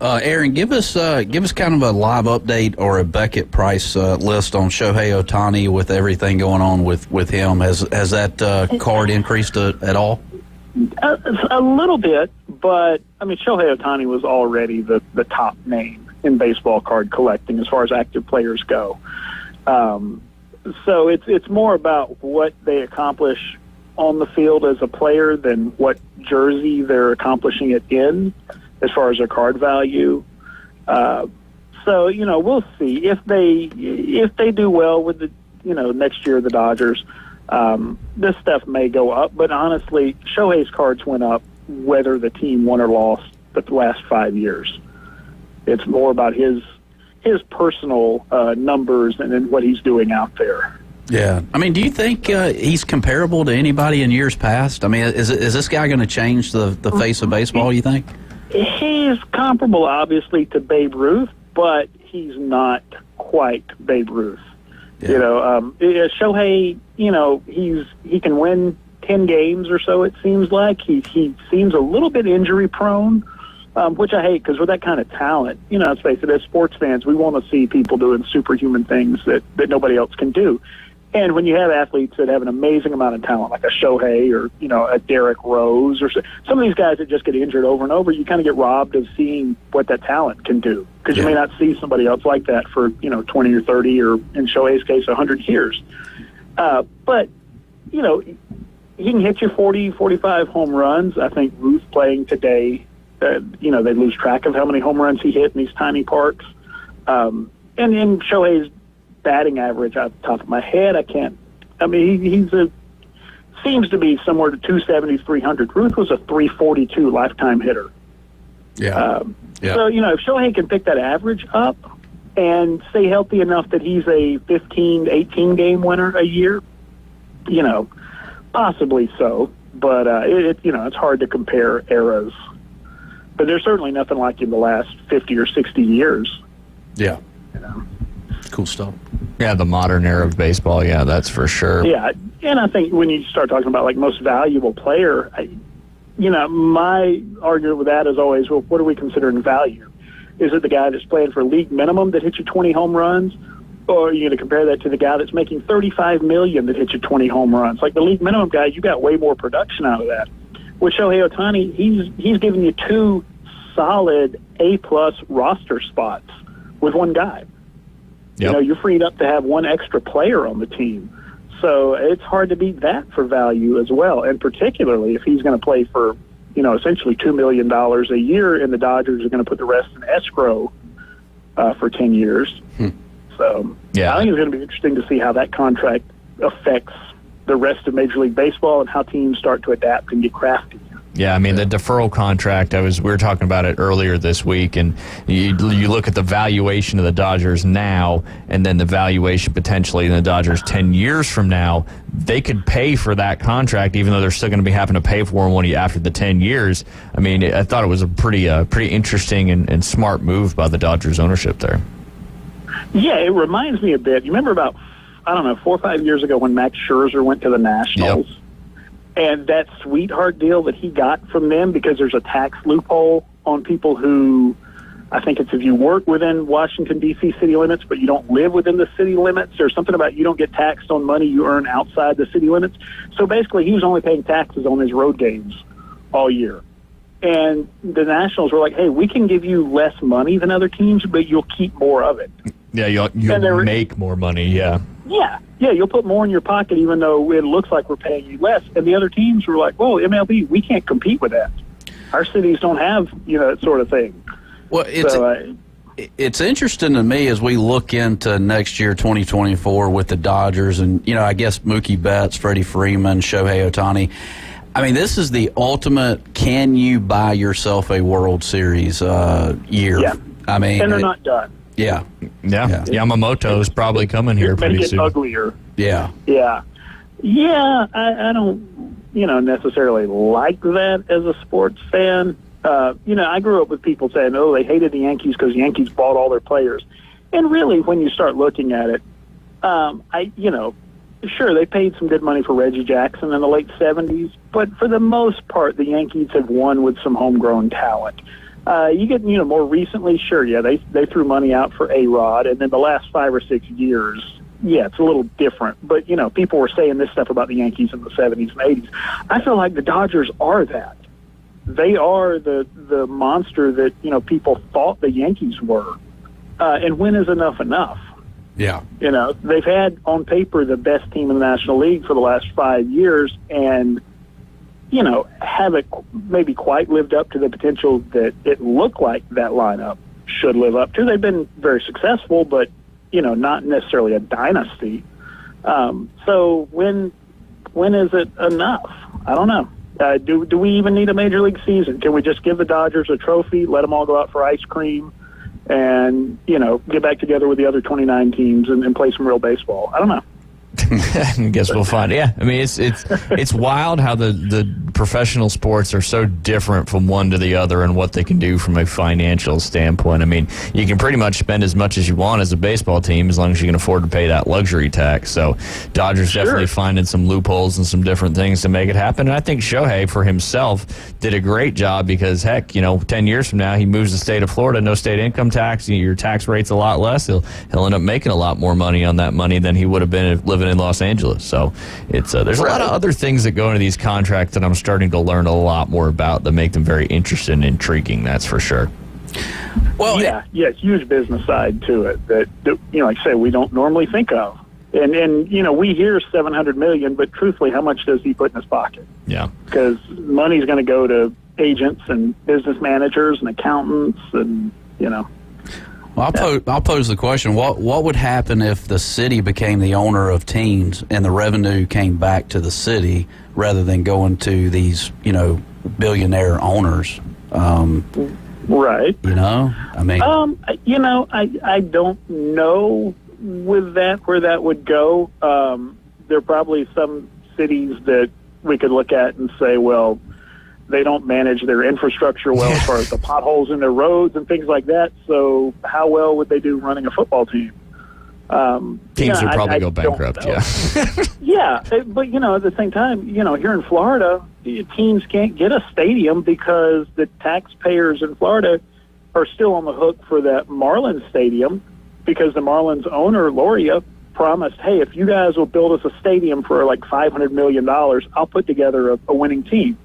Aaron, give us kind of a live update or a Beckett price list on Shohei Ohtani with everything going on with him. Has that card increased at all? A little bit, but Shohei Ohtani was already the top name in baseball card collecting as far as active players go. So it's more about what they accomplish on the field as a player than what jersey they're accomplishing it in, as far as their card value. So we'll see if they do well with the next year the Dodgers. This stuff may go up, but honestly, Shohei's cards went up whether the team won or lost the last 5 years. It's more about his personal numbers and then what he's doing out there. Yeah. Do you think he's comparable to anybody in years past? Is this guy going to change the face of baseball, you think? He's comparable, obviously, to Babe Ruth, but he's not quite Babe Ruth. Yeah. Shohei, he can win 10 games or so, it seems like. He seems a little bit injury prone, which I hate because with that kind of talent, let's face it, as sports fans, we want to see people doing superhuman things that nobody else can do. And when you have athletes that have an amazing amount of talent, like a Shohei or, a Derrick Rose or some of these guys that just get injured over and over, you kind of get robbed of seeing what that talent can do. Because you may not see somebody else like that for, 20 or 30 or, in Shohei's case, 100 years. But, he can hit you 40, 45 home runs. I think Ruth playing today, they lose track of how many home runs he hit in these tiny parks. And in Shohei's batting average off the top of my head, he's seems to be somewhere to 270, 300. Ruth was a 342 lifetime hitter. Yeah. So, if Shohei can pick that average up and stay healthy enough that he's a 15, 18 game winner a year, possibly so. But it's hard to compare eras. But there's certainly nothing like in the last 50 or 60 years. Yeah. Cool stuff. Yeah, the modern era of baseball. Yeah, that's for sure. Yeah, and I think when you start talking about most valuable player, my argument with that is always, well, what are we considering value? Is it the guy that's playing for league minimum that hits you 20 home runs, or are you going to compare that to the guy that's making $35 million that hits you 20 home runs? Like the league minimum guy, you got way more production out of that. With Shohei Ohtani, he's giving you 2 solid A-plus roster spots with one guy. Yep. You're freed up to have one extra player on the team. So it's hard to beat that for value as well. And particularly if he's going to play for, essentially $2 million a year, and the Dodgers are going to put the rest in escrow for 10 years. So yeah. I think it's going to be interesting to see how that contract affects the rest of Major League Baseball and how teams start to adapt and get crafty. Yeah, the deferral contract, we were talking about it earlier this week, and you look at the valuation of the Dodgers now and then the valuation potentially in the Dodgers 10 years from now. They could pay for that contract even though they're still going to be having to pay for one after the 10 years. I thought it was a pretty interesting and smart move by the Dodgers ownership there. Yeah, it reminds me a bit. You remember about, 4 or 5 years ago when Max Scherzer went to the Nationals? Yep. And that sweetheart deal that he got from them, because there's a tax loophole on people who, I think it's if you work within Washington, D.C. city limits, but you don't live within the city limits, or something about you don't get taxed on money you earn outside the city limits. So basically, he was only paying taxes on his road games all year. And the Nationals were like, hey, we can give you less money than other teams, but you'll keep more of it. Yeah, you'll make more money, yeah. Yeah, you'll put more in your pocket even though it looks like we're paying you less. And the other teams were like, well, MLB, we can't compete with that. Our cities don't have, that sort of thing. Well, it's interesting to me as we look into next year, 2024, with the Dodgers and, I guess Mookie Betts, Freddie Freeman, Shohei Ohtani. This is the ultimate can you buy yourself a World Series year. Yeah. And they're not done. Yeah. Yamamoto's probably coming here pretty soon. Make it uglier. Yeah. I don't. necessarily like that as a sports fan. I grew up with people saying, oh, they hated the Yankees because the Yankees bought all their players. And really, when you start looking at it, sure, they paid some good money for Reggie Jackson in the late 70s, but for the most part, the Yankees have won with some homegrown talent. You get, more recently, sure, yeah, they threw money out for A-Rod, and then the last 5 or 6 years, yeah, it's a little different. But, people were saying this stuff about the Yankees in the 70s and 80s. I feel like the Dodgers are that. They are the monster that, people thought the Yankees were. And when is enough enough? Yeah. They've had on paper the best team in the National League for the last 5 years and, haven't maybe quite lived up to the potential that it looked like that lineup should live up to. They've been very successful, but, not necessarily a dynasty. So when is it enough? I don't know. Do we even need a major league season? Can we just give the Dodgers a trophy, let them all go out for ice cream, and, get back together with the other 29 teams and play some real baseball? I don't know. I guess we'll find. Yeah, I mean it's wild how the professional sports are so different from one to the other and what they can do from a financial standpoint. I mean, you can pretty much spend as much as you want as a baseball team as long as you can afford to pay that luxury tax. So Dodgers definitely finding some loopholes and some different things to make it happen. And I think Shohei for himself did a great job because, heck, 10 years from now he moves to the state of Florida, no state income tax. Your tax rate's a lot less. He'll end up making a lot more money on that money than he would have been living in Los Angeles. So it's there's a lot of other things that go into these contracts that I'm starting to learn a lot more about that make them very interesting and intriguing. That's for sure. Well, yeah, huge business side to it that like I say, we don't normally think of. And we hear $700 million, but truthfully, how much does he put in his pocket? Yeah, because money's going to go to agents and business managers and accountants, and Well, I'll pose the question: What would happen if the city became the owner of teams and the revenue came back to the city rather than going to these billionaire owners? Right. I mean, I don't know with that where that would go. There are probably some cities that we could look at and say, well, they don't manage their infrastructure well as far as the potholes in their roads and things like that. So how well would they do running a football team? Teams would probably go bankrupt, yeah. Yeah, but, at the same time, here in Florida, teams can't get a stadium because the taxpayers in Florida are still on the hook for that Marlins stadium because the Marlins owner, Loria, promised, hey, if you guys will build us a stadium for like $500 million, I'll put together a winning team.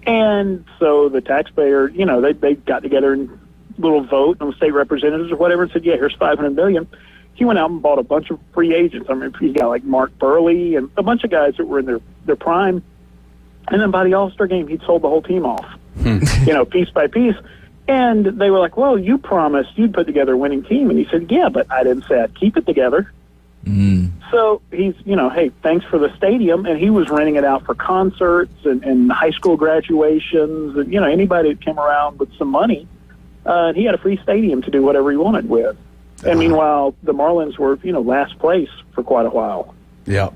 And so the taxpayer, they got together in a little vote on the state representatives or whatever and said, yeah, here's $500 million. He went out and bought a bunch of free agents. I mean, he got like Mark Burley and a bunch of guys that were in their prime. And then by the All-Star game, he'd sold the whole team off, piece by piece. And they were like, well, you promised you'd put together a winning team. And he said, yeah, but I didn't say I'd keep it together. So he's, hey, thanks for the stadium. And he was renting it out for concerts and high school graduations and, anybody that came around with some money. And he had a free stadium to do whatever he wanted with. And meanwhile, the Marlins were, last place for quite a while. Yeah.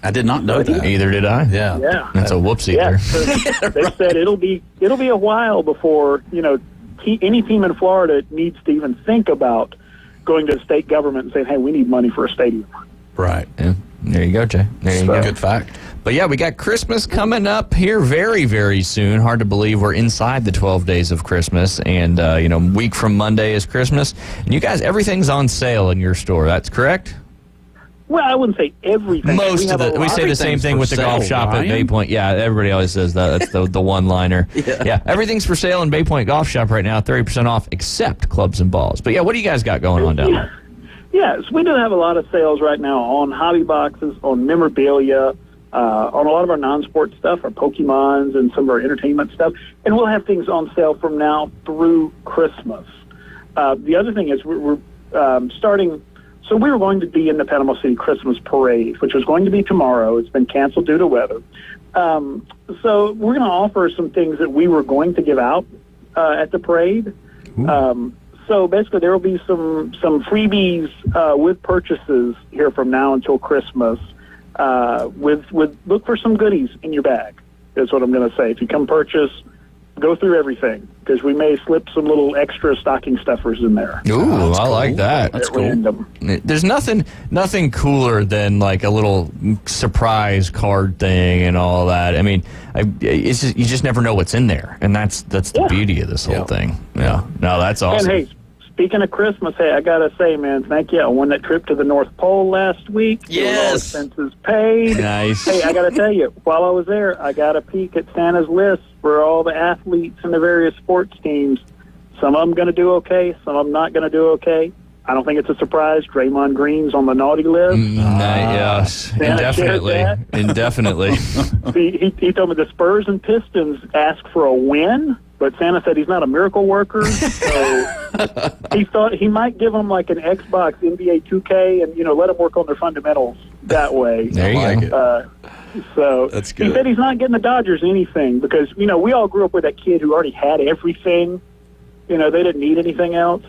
I did not know that. Either did I. Yeah. That's a whoopsie there. So they said it'll be a while before, any team in Florida needs to even think about going to the state government and saying, hey, we need money for a stadium. Right. Yeah. There you go, Jay. There you go. Good fact. But yeah, we got Christmas coming up here very, very soon. Hard to believe we're inside the 12 days of Christmas. And, week from Monday is Christmas. And you guys, everything's on sale in your store. That's correct? Well, I wouldn't say everything. We say the same thing with the golf shop at Bay Point. Yeah, everybody always says that. That's the one-liner. Yeah, everything's for sale in Bay Point Golf Shop right now, 30% off, except clubs and balls. But yeah, what do you guys got going on down there? Yes, we do have a lot of sales right now on hobby boxes, on memorabilia, on a lot of our non-sport stuff, our Pokemons and some of our entertainment stuff. And we'll have things on sale from now through Christmas. The other thing is we're starting... So we were going to be in the Panama City Christmas Parade, which was going to be tomorrow. It's been canceled due to weather. So we're going to offer some things that we were going to give out at the parade. So basically there will be some freebies with purchases here from now until Christmas with look for some goodies in your bag. Is what I'm going to say. If you come purchase, go through everything, because we may slip some little extra stocking stuffers in there. Ooh, I like that. That's cool. Random. There's nothing cooler than like a little surprise card thing and all that. I mean, it's just, you just never know what's in there, and that's the beauty of this whole thing. Yeah, no, that's awesome. And hey, speaking of Christmas, hey, I gotta say, man, thank you. I won that trip to the North Pole last week. Yes. All expenses paid. Nice. Hey, I gotta tell you, while I was there, I got a peek at Santa's list for all the athletes and the various sports teams. Some of them going to do okay, some of them not going to do okay. I don't think it's a surprise. Draymond Green's on the naughty list. Yes, indefinitely. He told me the Spurs and Pistons asked for a win, but Santa said he's not a miracle worker. So he thought he might give them like an Xbox NBA 2K and, let them work on their fundamentals that way. There you go. So that's good. He said he's not getting the Dodgers anything because, we all grew up with that kid who already had everything. They didn't need anything else.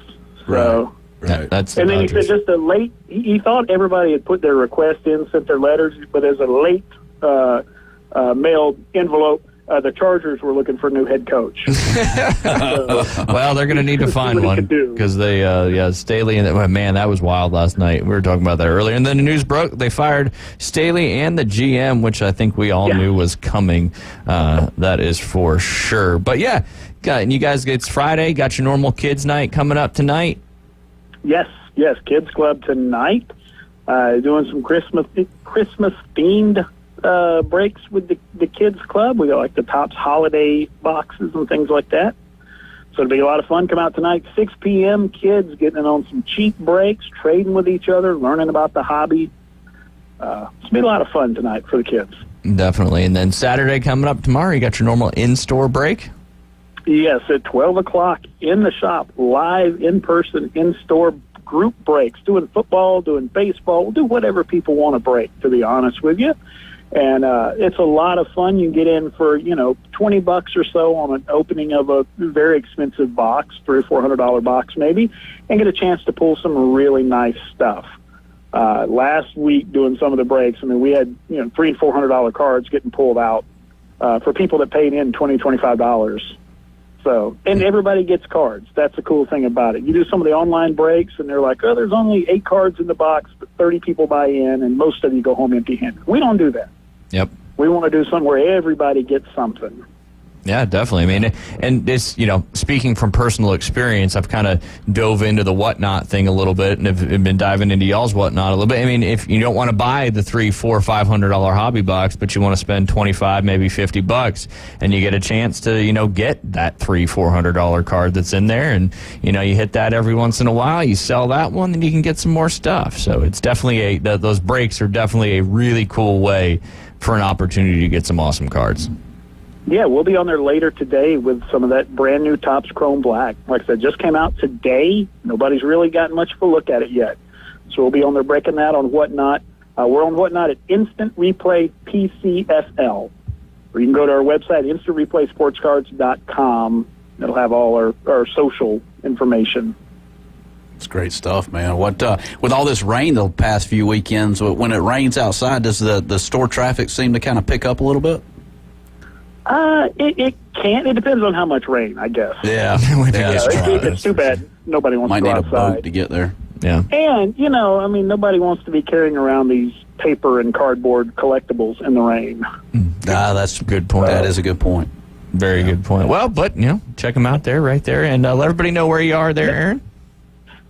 So, right. That's and then he said just a late, he thought everybody had put their request in, sent their letters, but as a late mailed envelope, the Chargers were looking for a new head coach. Well, they're going to need to find one because they, Staley and man, that was wild last night. We were talking about that earlier, and then the news broke they fired Staley and the GM, which I think we all knew was coming. That is for sure. But yeah, and you guys, it's Friday. Got your normal kids' night coming up tonight. Yes, Kids Club tonight. Doing some Christmas themed. Breaks with the Kids Club. We got like the Topps holiday boxes and things like that. So it'll be a lot of fun. Come out tonight, 6 p.m. Kids getting in on some cheap breaks, trading with each other, learning about the hobby. It's be a lot of fun tonight for the kids. Definitely. And then Saturday coming up tomorrow, you got your normal in-store break? Yes, at 12 o'clock in the shop, live, in-person, in-store group breaks, doing football, doing baseball. We'll do whatever people want to break, to be honest with you. And it's a lot of fun. You can get in for, $20 or so on an opening of a very expensive box, $300 or $400 box maybe, and get a chance to pull some really nice stuff. Last week doing some of the breaks, we had, $300 and $400 cards getting pulled out for people that paid in $20, $25. So, and everybody gets cards. That's the cool thing about it. You do some of the online breaks, and they're like, there's only 8 cards in the box, but 30 people buy in, and most of you go home empty-handed. We don't do that. Yep. We want to do something where everybody gets something. Yeah, definitely. And this, speaking from personal experience, I've kind of dove into the Whatnot thing a little bit and have been diving into y'all's Whatnot a little bit. If you don't want to buy the $300, $400, $500 hobby box, but you want to spend $25, maybe $50, and you get a chance to, get that $300, $400 card that's in there, and you hit that every once in a while. You sell that one, then you can get some more stuff. So it's definitely those breaks are definitely a really cool way for an opportunity to get some awesome cards. Yeah, we'll be on there later today with some of that brand new Topps Chrome Black. Like I said, just came out today. Nobody's really gotten much of a look at it yet. So we'll be on there breaking that on Whatnot. We're on Whatnot at Instant Replay PCFL. Or you can go to our website, instantReplaySportsCards.com. It'll have all our social information. It's great stuff, man. What with all this rain the past few weekends, when it rains outside, does the store traffic seem to kind of pick up a little bit? It can't. It depends on how much rain, I guess. Yeah. It's too bad. Nobody wants to go outside. Might need a boat to get there. Yeah. And, nobody wants to be carrying around these paper and cardboard collectibles in the rain. That's a good point. That is a good point. Very good point. Well, but, check them out there, right there, and let everybody know where you are there, Aaron.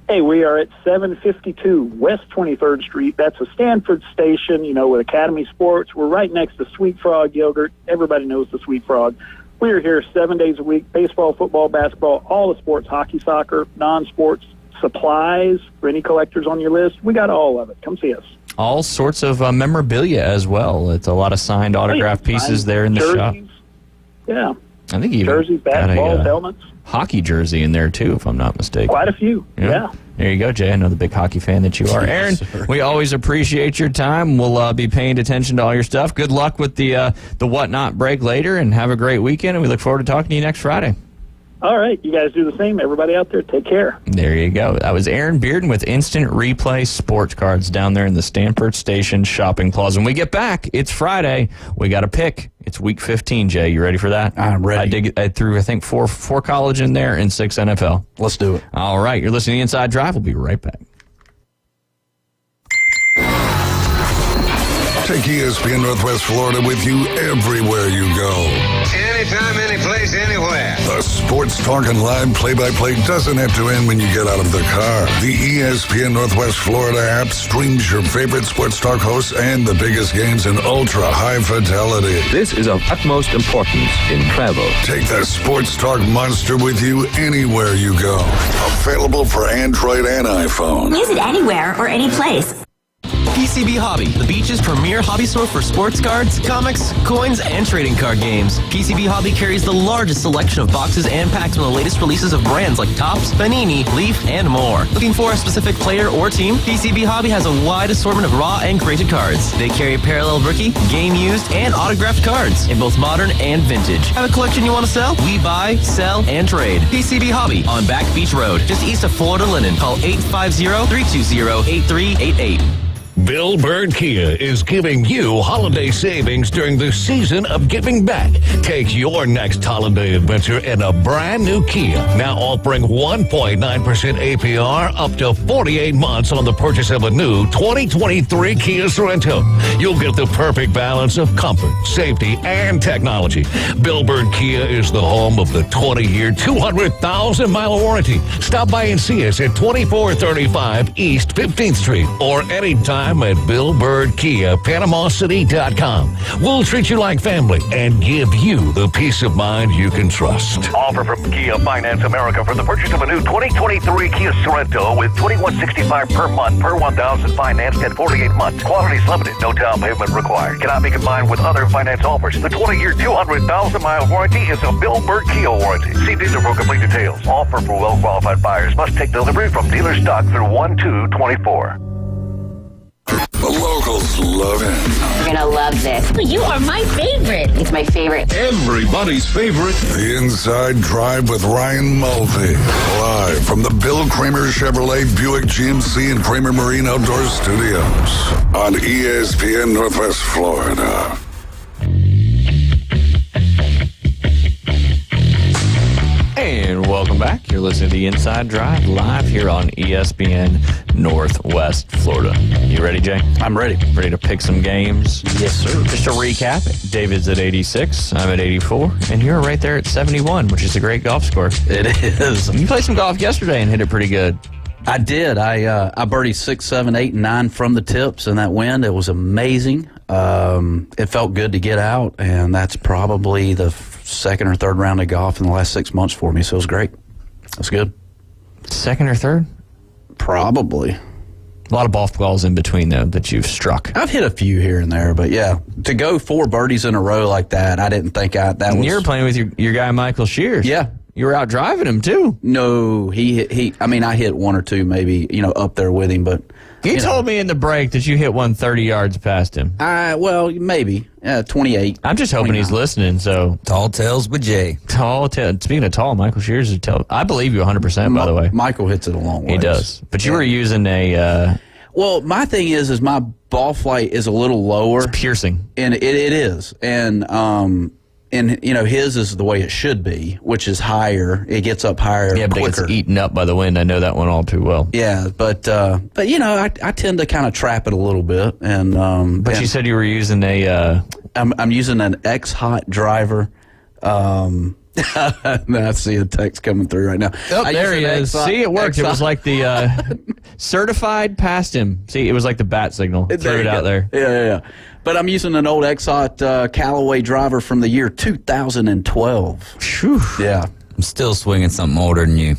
Hey, we are at 752 West 23rd Street. That's a Stanford station, with Academy Sports. We're right next to Sweet Frog Yogurt. Everybody knows the Sweet Frog. We are here 7 days a week, baseball, football, basketball, all the sports, hockey, soccer, non-sports, supplies for any collectors on your list. We got all of it. Come see us. All sorts of memorabilia as well. It's a lot of signed autographed pieces there in the shop. Yeah. I think even jerseys, basketballs, helmets. Hockey jersey in there, too, if I'm not mistaken. Quite a few, yeah. There you go, Jay. I know the big hockey fan that you are. Aaron, we always appreciate your time. We'll be paying attention to all your stuff. Good luck with the Whatnot break later, and have a great weekend, and we look forward to talking to you next Friday. All right. You guys do the same. Everybody out there, take care. There you go. That was Aaron Bearden with Instant Replay Sports Cards down there in the Stanford Station Shopping Plaza. When we get back, it's Friday. We got a pick. It's Week 15, Jay. You ready for that? I'm ready. I threw, I think, four college in there and 6 NFL. Let's do it. All right. You're listening to Inside Drive. We'll be right back. Take ESPN Northwest Florida with you everywhere you go. Anytime, anyplace, anywhere. The sports talk and live play-by-play doesn't have to end when you get out of the car. The ESPN Northwest Florida app streams your favorite sports talk hosts and the biggest games in ultra-high fidelity. This is of utmost importance in travel. Take the sports talk monster with you anywhere you go. Available for Android and iPhone. Use it anywhere or any place. PCB Hobby, the beach's premier hobby store for sports cards, comics, coins, and trading card games. PCB Hobby carries the largest selection of boxes and packs from the latest releases of brands like Topps, Panini, Leaf, and more. Looking for a specific player or team? PCB Hobby has a wide assortment of raw and graded cards. They carry parallel rookie, game used, and autographed cards in both modern and vintage. Have a collection you want to sell? We buy, sell, and trade. PCB Hobby on Back Beach Road, just east of Florida Linen. Call 850-320-8388. Bill Bird Kia is giving you holiday savings during the season of giving back. Take your next holiday adventure in a brand new Kia. Now offering 1.9% APR up to 48 months on the purchase of a new 2023 Kia Sorento. You'll get the perfect balance of comfort, safety, and technology. Bill Bird Kia is the home of the 20-year, 200,000-mile warranty. Stop by and see us at 2435 East 15th Street or anytime at Bill Bird Kia, PanamaCity.com. We'll treat you like family and give you the peace of mind you can trust. Offer from Kia Finance America for the purchase of a new 2023 Kia Sorento with $2,165 per month per 1,000 financed at 48 months. Quantities limited. No down payment required. Cannot be combined with other finance offers. The 20-year, 200,000-mile warranty is a Bill Bird Kia warranty. See dealer for complete details. Offer for well-qualified buyers. Must take delivery from dealer stock through 1/2/24. The locals love it. You're going to love this. You are my favorite. It's my favorite. Everybody's favorite. The Inside Drive with Ryan Mulvey. Live from the Bill Kramer Chevrolet Buick GMC and Kramer Marine Outdoor Studios on ESPN Northwest Florida. And welcome back. You're listening to the Inside Drive live here on ESPN Northwest Florida. You ready, Jay? I'm ready. Ready to pick some games? Yes, sir. Just to recap, David's at 86, I'm at 84, and you're right there at 71, which is a great golf score. It is. You played some golf yesterday and hit it pretty good. I did. I birdied 6, 7, 8, and 9 from the tips in that wind. It was amazing. It felt good to get out, and that's probably the second or third round of golf in the last 6 months for me, so it was great. That's good. Second or third? Probably. A lot of golf balls in between, though, that you've struck. I've hit a few here and there, but yeah, to go 4 birdies in a row like that, I didn't think that was... And you were playing with your guy, Michael Shears. Yeah. You were out driving him, too. No, I hit 1 or 2 maybe, up there with him, but... You told me in the break that you hit 130 yards past him. Well, maybe. 28. I'm just hoping 29. He's listening, so... Tall tales with Jay. Speaking of tall, Michael Shears is tall. I believe you 100%, by the way. Michael hits it a long way. He does. But you were using a... Well, my thing is my ball flight is a little lower. It's piercing. And it is. And his is the way it should be, which is higher. It gets up higher but quicker. It gets eaten up by the wind. I know that one all too well. Yeah, but I tend to kind of trap it a little bit. And But you said you were using a... I'm using an X-Hot driver. I see a text coming through right now. Oh, there he is. See, it worked. It was like the certified past him. See, it was like the bat signal. Threw it out there. Yeah. But I'm using an old X-Hot Callaway driver from the year 2012. Whew. Yeah. I'm still swinging something older than you.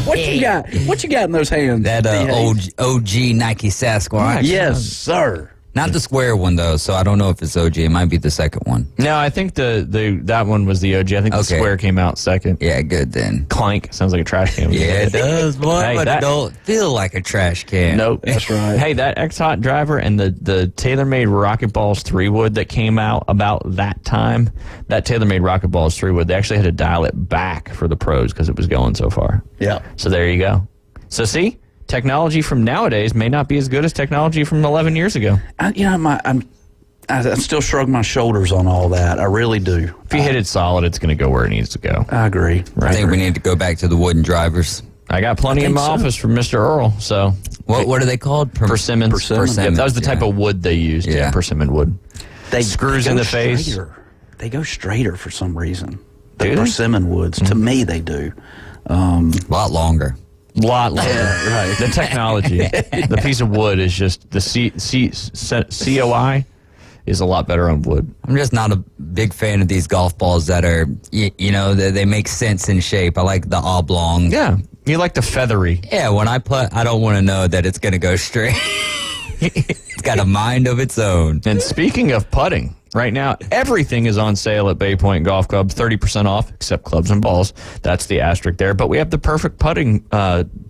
What you got? What you got in those hands? That OG Nike Sasquatch. Yes, sir. Not the square one, though, so I don't know if it's OG. It might be the second one. No, I think that one was the OG. I think the square came out second. Yeah, good then. Clank. Sounds like a trash can. Yeah, it does, boy, Hey, but it don't feel like a trash can. Nope. That's right. Hey, that X-Hot driver and the TaylorMade Rocket Balls 3-wood that came out about that time, that TaylorMade Rocket Balls 3-wood, they actually had to dial it back for the pros because it was going so far. Yeah. So there you go. So see? Technology from nowadays may not be as good as technology from 11 years ago. I still shrug my shoulders on all that. I really do. If you hit it solid, it's going to go where it needs to go. I agree. I think we need to go back to the wooden drivers. I got plenty in my office from Mr. Earl. So what are they called? Persimmons. Persimmons. Yep, that was the type of wood they used. Yeah, persimmon wood. They screws in the face. Straighter. They go straighter for some reason. The Do they? persimmon woods, to me, they do. A lot longer. Lot longer. Yeah, right. The technology. The piece of wood is just the COI is a lot better on wood. I'm just not a big fan of these golf balls that are, they make sense in shape. I like the oblong. Yeah. You like the feathery. Yeah, when I putt, I don't want to know that it's going to go straight. It's got a mind of its own. And speaking of putting, right now, everything is on sale at Bay Point Golf Club, 30% off, except clubs and balls. That's the asterisk there. But we have the perfect putting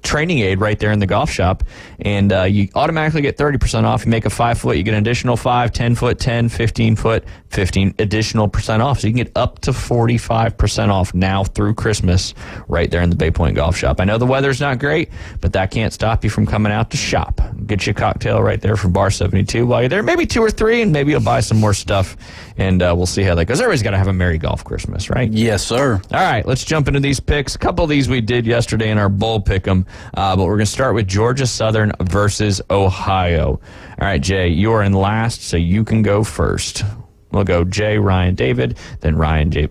training aid right there in the golf shop. And you automatically get 30% off. You make a 5-foot, you get an additional 5, 10-foot, 10, 15-foot, 15 additional % off. So you can get up to 45% off now through Christmas right there in the Bay Point Golf Shop. I know the weather's not great, but that can't stop you from coming out to shop. Get you a cocktail right there from Bar 72 while you're there. Maybe 2 or 3, and maybe you'll buy some more stuff. And we'll see how that goes. Everybody's got to have a Merry Golf Christmas, right? Yes, sir. All right, let's jump into these picks. A couple of these we did yesterday in our bowl pick 'em, but we're going to start with Georgia Southern versus Ohio. All right, Jay, you are in last, so you can go first. We'll go Jay, Ryan, David, then Ryan, Jay.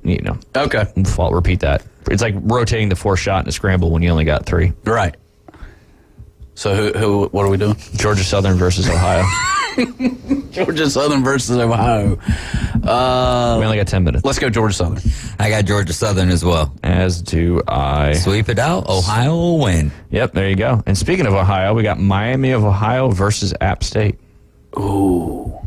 Okay. I'll repeat that. It's like rotating the 4-shot in a scramble when you only got 3. Right. So what are we doing? Georgia Southern versus Ohio. Georgia Southern versus Ohio. We only got 10 minutes. Let's go Georgia Southern. I got Georgia Southern as well. As do I. Sweep it out. Ohio will win. Yep, there you go. And speaking of Ohio, we got Miami of Ohio versus App State. Ooh.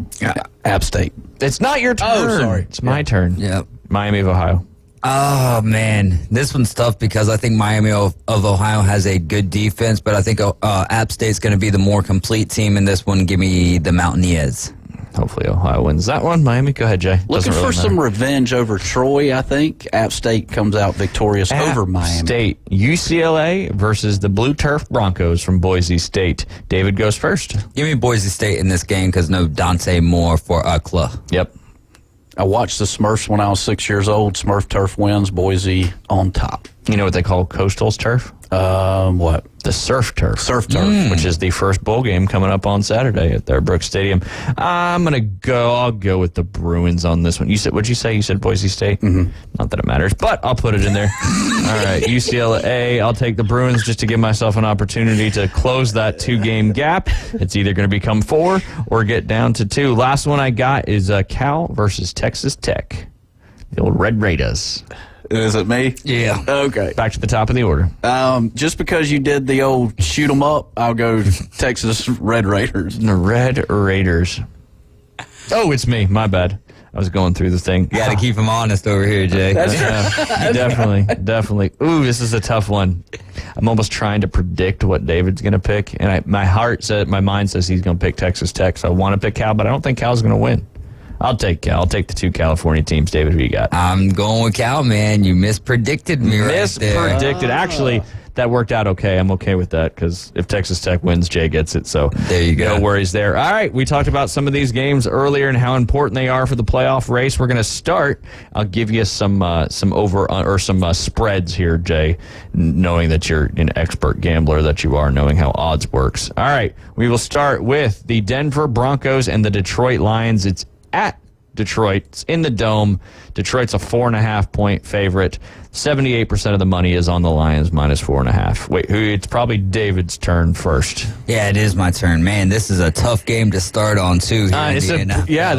App State. It's not your turn. Oh, sorry. It's my turn. Yep. Miami of Ohio. Oh, man. This one's tough because I think Miami of Ohio has a good defense, but I think App State's going to be the more complete team in this one. Give me the Mountaineers. Hopefully Ohio wins that one. Miami, go ahead, Jay. Looking for some revenge over Troy, I think. App State comes out victorious over Miami. App State, UCLA versus the Blue Turf Broncos from Boise State. David goes first. Give me Boise State in this game because no Dante Moore for UCLA. Yep. I watched the Smurfs when I was 6 years old. Smurf turf wins, Boise on top. You know what they call Coastal's turf? What? The surf turf. Surf turf. Which is the first bowl game coming up on Saturday at their Brooks Stadium. I'll go with the Bruins on this one. What'd you say? You said Boise State? Mm-hmm. Not that it matters, but I'll put it in there. All right, UCLA, I'll take the Bruins just to give myself an opportunity to close that 2-game gap. It's either going to become 4 or get down to 2. Last one I got is Cal versus Texas Tech. The old Red Raiders. Is it me? Yeah. Okay. Back to the top of the order. Just because you did the old shoot 'em up, I'll go Texas Red Raiders. The Red Raiders. Oh, it's me. My bad. I was going through the thing. You got to keep him honest over here, Jay. Definitely. Ooh, this is a tough one. I'm almost trying to predict what David's going to pick, and my mind says he's going to pick Texas Tech, so I want to pick Cal, but I don't think Cal's going to win. I'll take Cal. I'll take the 2 California teams. David, who you got? I'm going with Cal, man. You mispredicted me right there. Mispredicted. Actually, that worked out okay. I'm okay with that because if Texas Tech wins, Jay gets it. So there you go. No worries there. All right, we talked about some of these games earlier and how important they are for the playoff race. We're going to start. I'll give you some spreads here, Jay, knowing that you're an expert gambler that you are, knowing how odds works. All right, we will start with the Denver Broncos and the Detroit Lions. It's at Detroit. It's in the Dome. Detroit's a 4.5-point favorite. 78% of the money is on the Lions minus 4.5. Wait, it's probably David's turn first. Yeah, it is my turn. Man, this is a tough game to start on, too.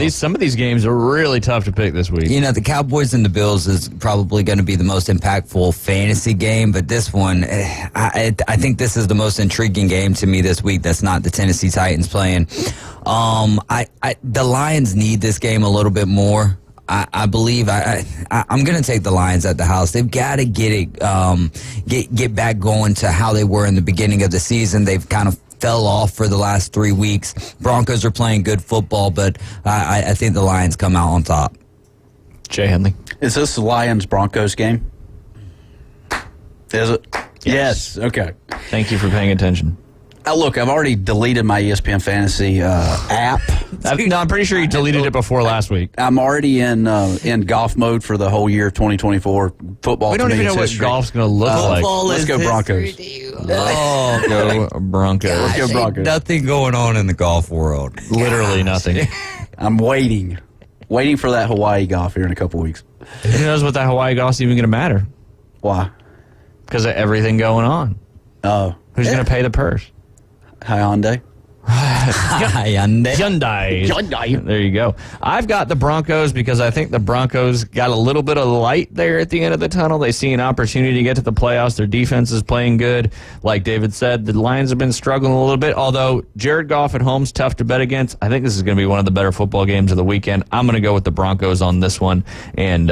Some of these games are really tough to pick this week. You know, the Cowboys and the Bills is probably going to be the most impactful fantasy game, but this one, I think this is the most intriguing game to me this week. That's not the Tennessee Titans playing The Lions need this game a little bit more. I believe I'm going to take the Lions at the house. They've got to get back going to how they were in the beginning of the season. They've kind of fell off for the last 3 weeks. Broncos are playing good football, but I think the Lions come out on top. Jay Henley. Is this the Lions-Broncos game? Is it? Yes. Okay. Thank you for paying attention. Look, I've already deleted my ESPN Fantasy app. I'm pretty sure you deleted it before last week. I'm already in golf mode for the whole year of 2024. Football. We don't even know what golf's going to look like. Let's go Broncos. Go Broncos. Let's go Broncos. Nothing going on in the golf world. Literally nothing. I'm waiting for that Hawaii golf here in a couple weeks. Who knows what that Hawaii golf's even going to matter? Why? Because of everything going on. Oh. Who's going to pay the purse? Hyundai. Hyundai. There you go. I've got the Broncos because I think the Broncos got a little bit of light there at the end of the tunnel. They see an opportunity to get to the playoffs. Their defense is playing good. Like David said, the Lions have been struggling a little bit, although Jared Goff at home's tough to bet against. I think this is going to be one of the better football games of the weekend. I'm going to go with the Broncos on this one. And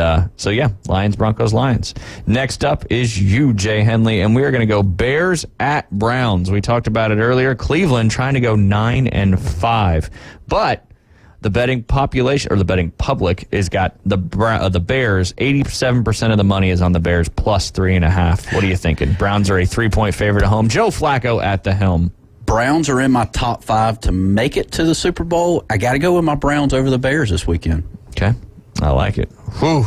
Lions, Broncos, Lions. Next up is you, Jay Henley, and we are going to go Bears at Browns. We talked about it earlier. Cleveland trying to go 9-5, but the betting population or the betting public has got the Bears. 87% of the money is on the Bears plus 3.5. What are you thinking? Browns are a 3-point favorite at home. Joe Flacco at the helm. Browns are in my top 5 to make it to the Super Bowl. I got to go with my Browns over the Bears this weekend. Okay, I like it. Whew.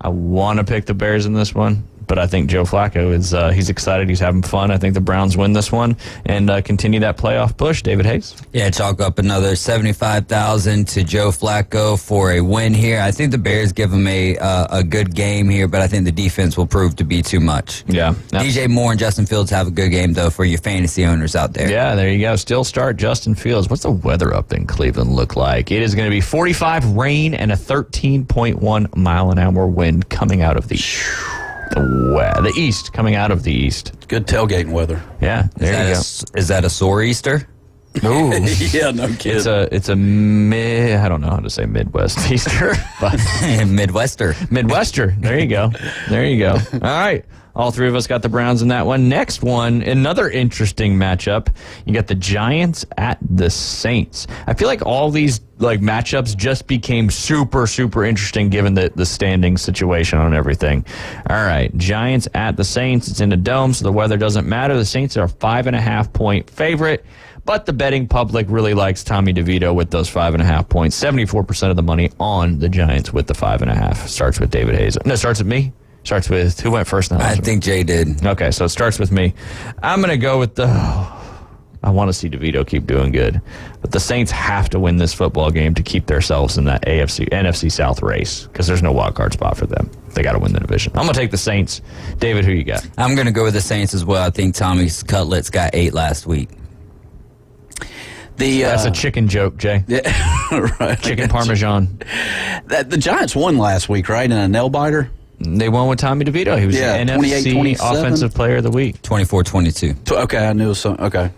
I want to pick the Bears in this one, but I think Joe Flacco is he's excited. He's having fun. I think the Browns win this one and continue that playoff push. David Hayes? Yeah, chalk up another $75,000 to Joe Flacco for a win here. I think the Bears give him a good game here, but I think the defense will prove to be too much. Yeah. DJ Moore and Justin Fields have a good game, though, for your fantasy owners out there. Yeah, there you go. Still start Justin Fields. What's the weather up in Cleveland look like? It is going to be 45 rain and a 13.1 mile an hour wind coming out of the east, coming out of the east. Good tailgating weather. Yeah, there you go. Is that a sore Easter? Ooh. Yeah, no kidding. It's a I don't know how to say Midwest Easter, but Midwester. There you go. All right. All three of us got the Browns in that one. Next one, another interesting matchup. You got the Giants at the Saints. I feel like all these matchups just became super, super interesting given the standing situation on everything. All right, Giants at the Saints. It's in a dome, so the weather doesn't matter. The Saints are a 5.5-point favorite, but the betting public really likes Tommy DeVito with those 5.5 points. 74% of the money on the Giants with the 5.5. Starts with David Hayes. No, starts with me. Starts with, who went first now? I think Jay did. Okay, so it starts with me. I'm going to go with I want to see DeVito keep doing good. But the Saints have to win this football game to keep themselves in that NFC South race because there's no wild card spot for them. They got to win the division. I'm going to take the Saints. David, who you got? I'm going to go with the Saints as well. I think Tommy's Cutlets got 8 last week. That's a chicken joke, Jay. Yeah, right. Chicken Parmesan. The Giants won last week, right, in a nail-biter? They won with Tommy DeVito. He was the NFC Offensive Player of the Week. 24-22. Okay, I knew it was something. Okay.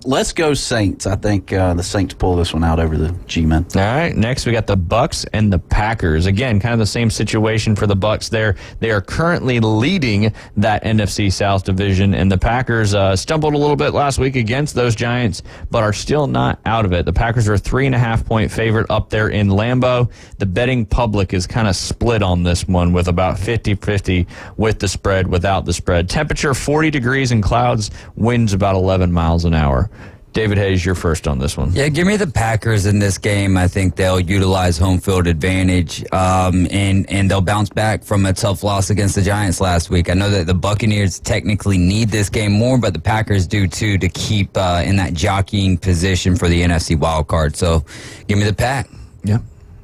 Let's go Saints. I think the Saints pull this one out over the G-Men. All right. Next, we got the Bucks and the Packers. Again, kind of the same situation for the Bucks there. They are currently leading that NFC South division, and the Packers stumbled a little bit last week against those Giants, but are still not out of it. The Packers are a 3.5-point favorite up there in Lambeau. The betting public is kind of split on this one with about 50-50 with the spread, without the spread. Temperature 40 degrees and clouds, winds about 11 miles an hour. David Hayes, you're first on this one. Yeah, give me the Packers in this game. I think they'll utilize home field advantage, and they'll bounce back from a tough loss against the Giants last week. I know that the Buccaneers technically need this game more, but the Packers do too to keep in that jockeying position for the NFC wild card. So give me the Pack. Yeah.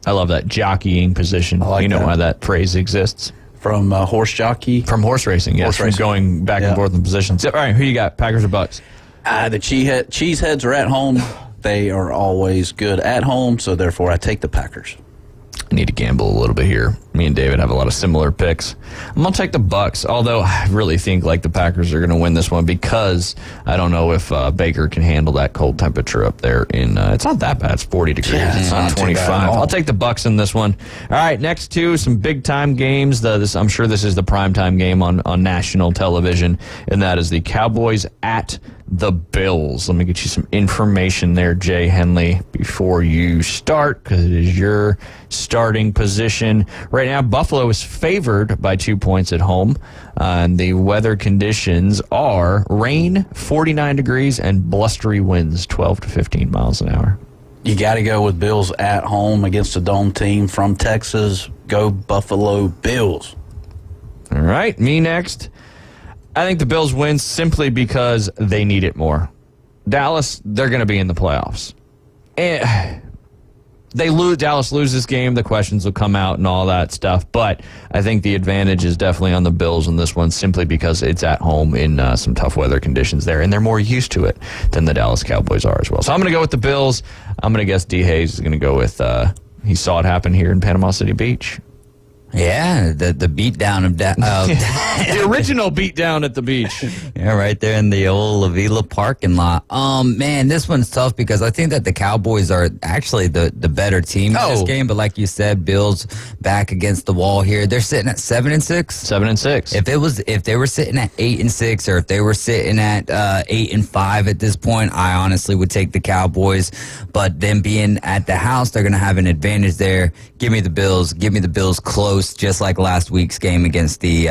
I love that jockeying position. You know why that phrase exists? From horse jockey? From horse racing, yes. From going back and forth in positions. All right, who you got, Packers or Bucks? The Cheeseheads are at home. They are always good at home, so therefore I take the Packers. I need to gamble a little bit here. Me and David have a lot of similar picks. I'm going to take the Bucks, although I really think like the Packers are going to win this one because I don't know if Baker can handle that cold temperature up there. It's not that bad. It's 40 degrees. It's not 25. I'll take the Bucks in this one. All right, next two, some big-time games. I'm sure this is the primetime game on national television, and that is the Cowboys at the Bills. Let me get you some information there, Jay Henley, before you start, because it is your starting position. Right now, Buffalo is favored by 2 points at home. And the weather conditions are rain, 49 degrees, and blustery winds, 12 to 15 miles an hour. You got to go with Bills at home against a dome team from Texas. Go Buffalo Bills. All right, me next. I think the Bills win simply because they need it more. Dallas, they're going to be in the playoffs. Dallas lose this game, the questions will come out and all that stuff. But I think the advantage is definitely on the Bills in this one simply because it's at home in some tough weather conditions there. And they're more used to it than the Dallas Cowboys are as well. So I'm going to go with the Bills. I'm going to guess D. Hayes is going to go with, he saw it happen here in Panama City Beach. Yeah, the beatdown of the original beatdown at the beach. Yeah, right there in the old La Vila parking lot. Man, this one's tough because I think that the Cowboys are actually the better team in this game. But like you said, Bills back against the wall here. They're sitting at 7-6. 7-6. If they were sitting at 8-6, or if they were sitting at 8-5 at this point, I honestly would take the Cowboys. But them being at the house, they're going to have an advantage there. Give me the Bills. Give me the Bills close. Just like last week's game against the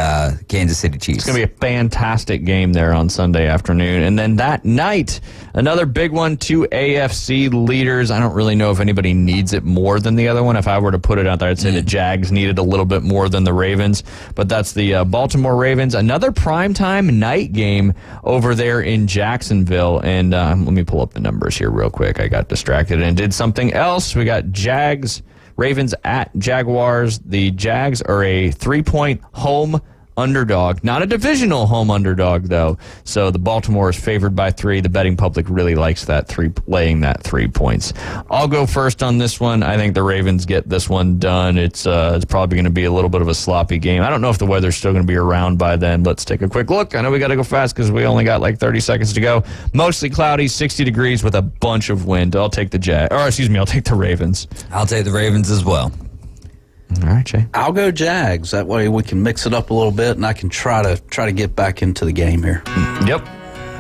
Kansas City Chiefs. It's going to be a fantastic game there on Sunday afternoon. And then that night, another big one, 2 AFC leaders. I don't really know if anybody needs it more than the other one. If I were to put it out there, I'd say the Jags needed a little bit more than the Ravens. But that's the Baltimore Ravens. Another primetime night game over there in Jacksonville. And let me pull up the numbers here real quick. I got distracted and did something else. We got Ravens at Jaguars. The Jags are a 3-point home underdog. Not a divisional home underdog, though. So the Baltimore is favored by 3. The betting public really likes laying that 3 points. I'll go first on this one. I think the Ravens get this one done. It's probably going to be a little bit of a sloppy game. I don't know if the weather's still going to be around by then. Let's take a quick look. I know we got to go fast because we only got like 30 seconds to go. Mostly cloudy, 60 degrees with a bunch of wind. I'll take I'll take the Ravens. I'll take the Ravens as well. All right, Jay. I'll go Jags. That way we can mix it up a little bit, and I can try to get back into the game here. Yep.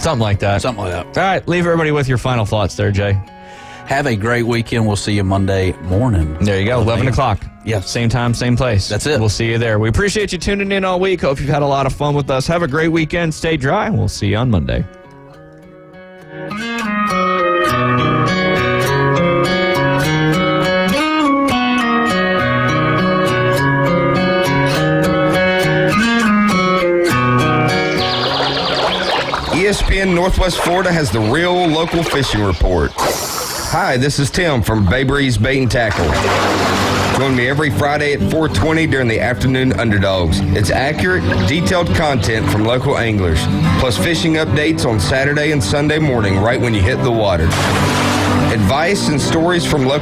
Something like that. All right, leave everybody with your final thoughts there, Jay. Have a great weekend. We'll see you Monday morning. There you go, 11 o'clock. Yeah. Same time, same place. That's it. We'll see you there. We appreciate you tuning in all week. Hope you've had a lot of fun with us. Have a great weekend. Stay dry. We'll see you on Monday. ESPN Northwest Florida has the real local fishing report. Hi, this is Tim from Bay Breeze Bait and Tackle. Join me every Friday at 4:20 during the afternoon Underdogs. It's accurate, detailed content from local anglers, plus fishing updates on Saturday and Sunday morning right when you hit the water. Advice and stories from local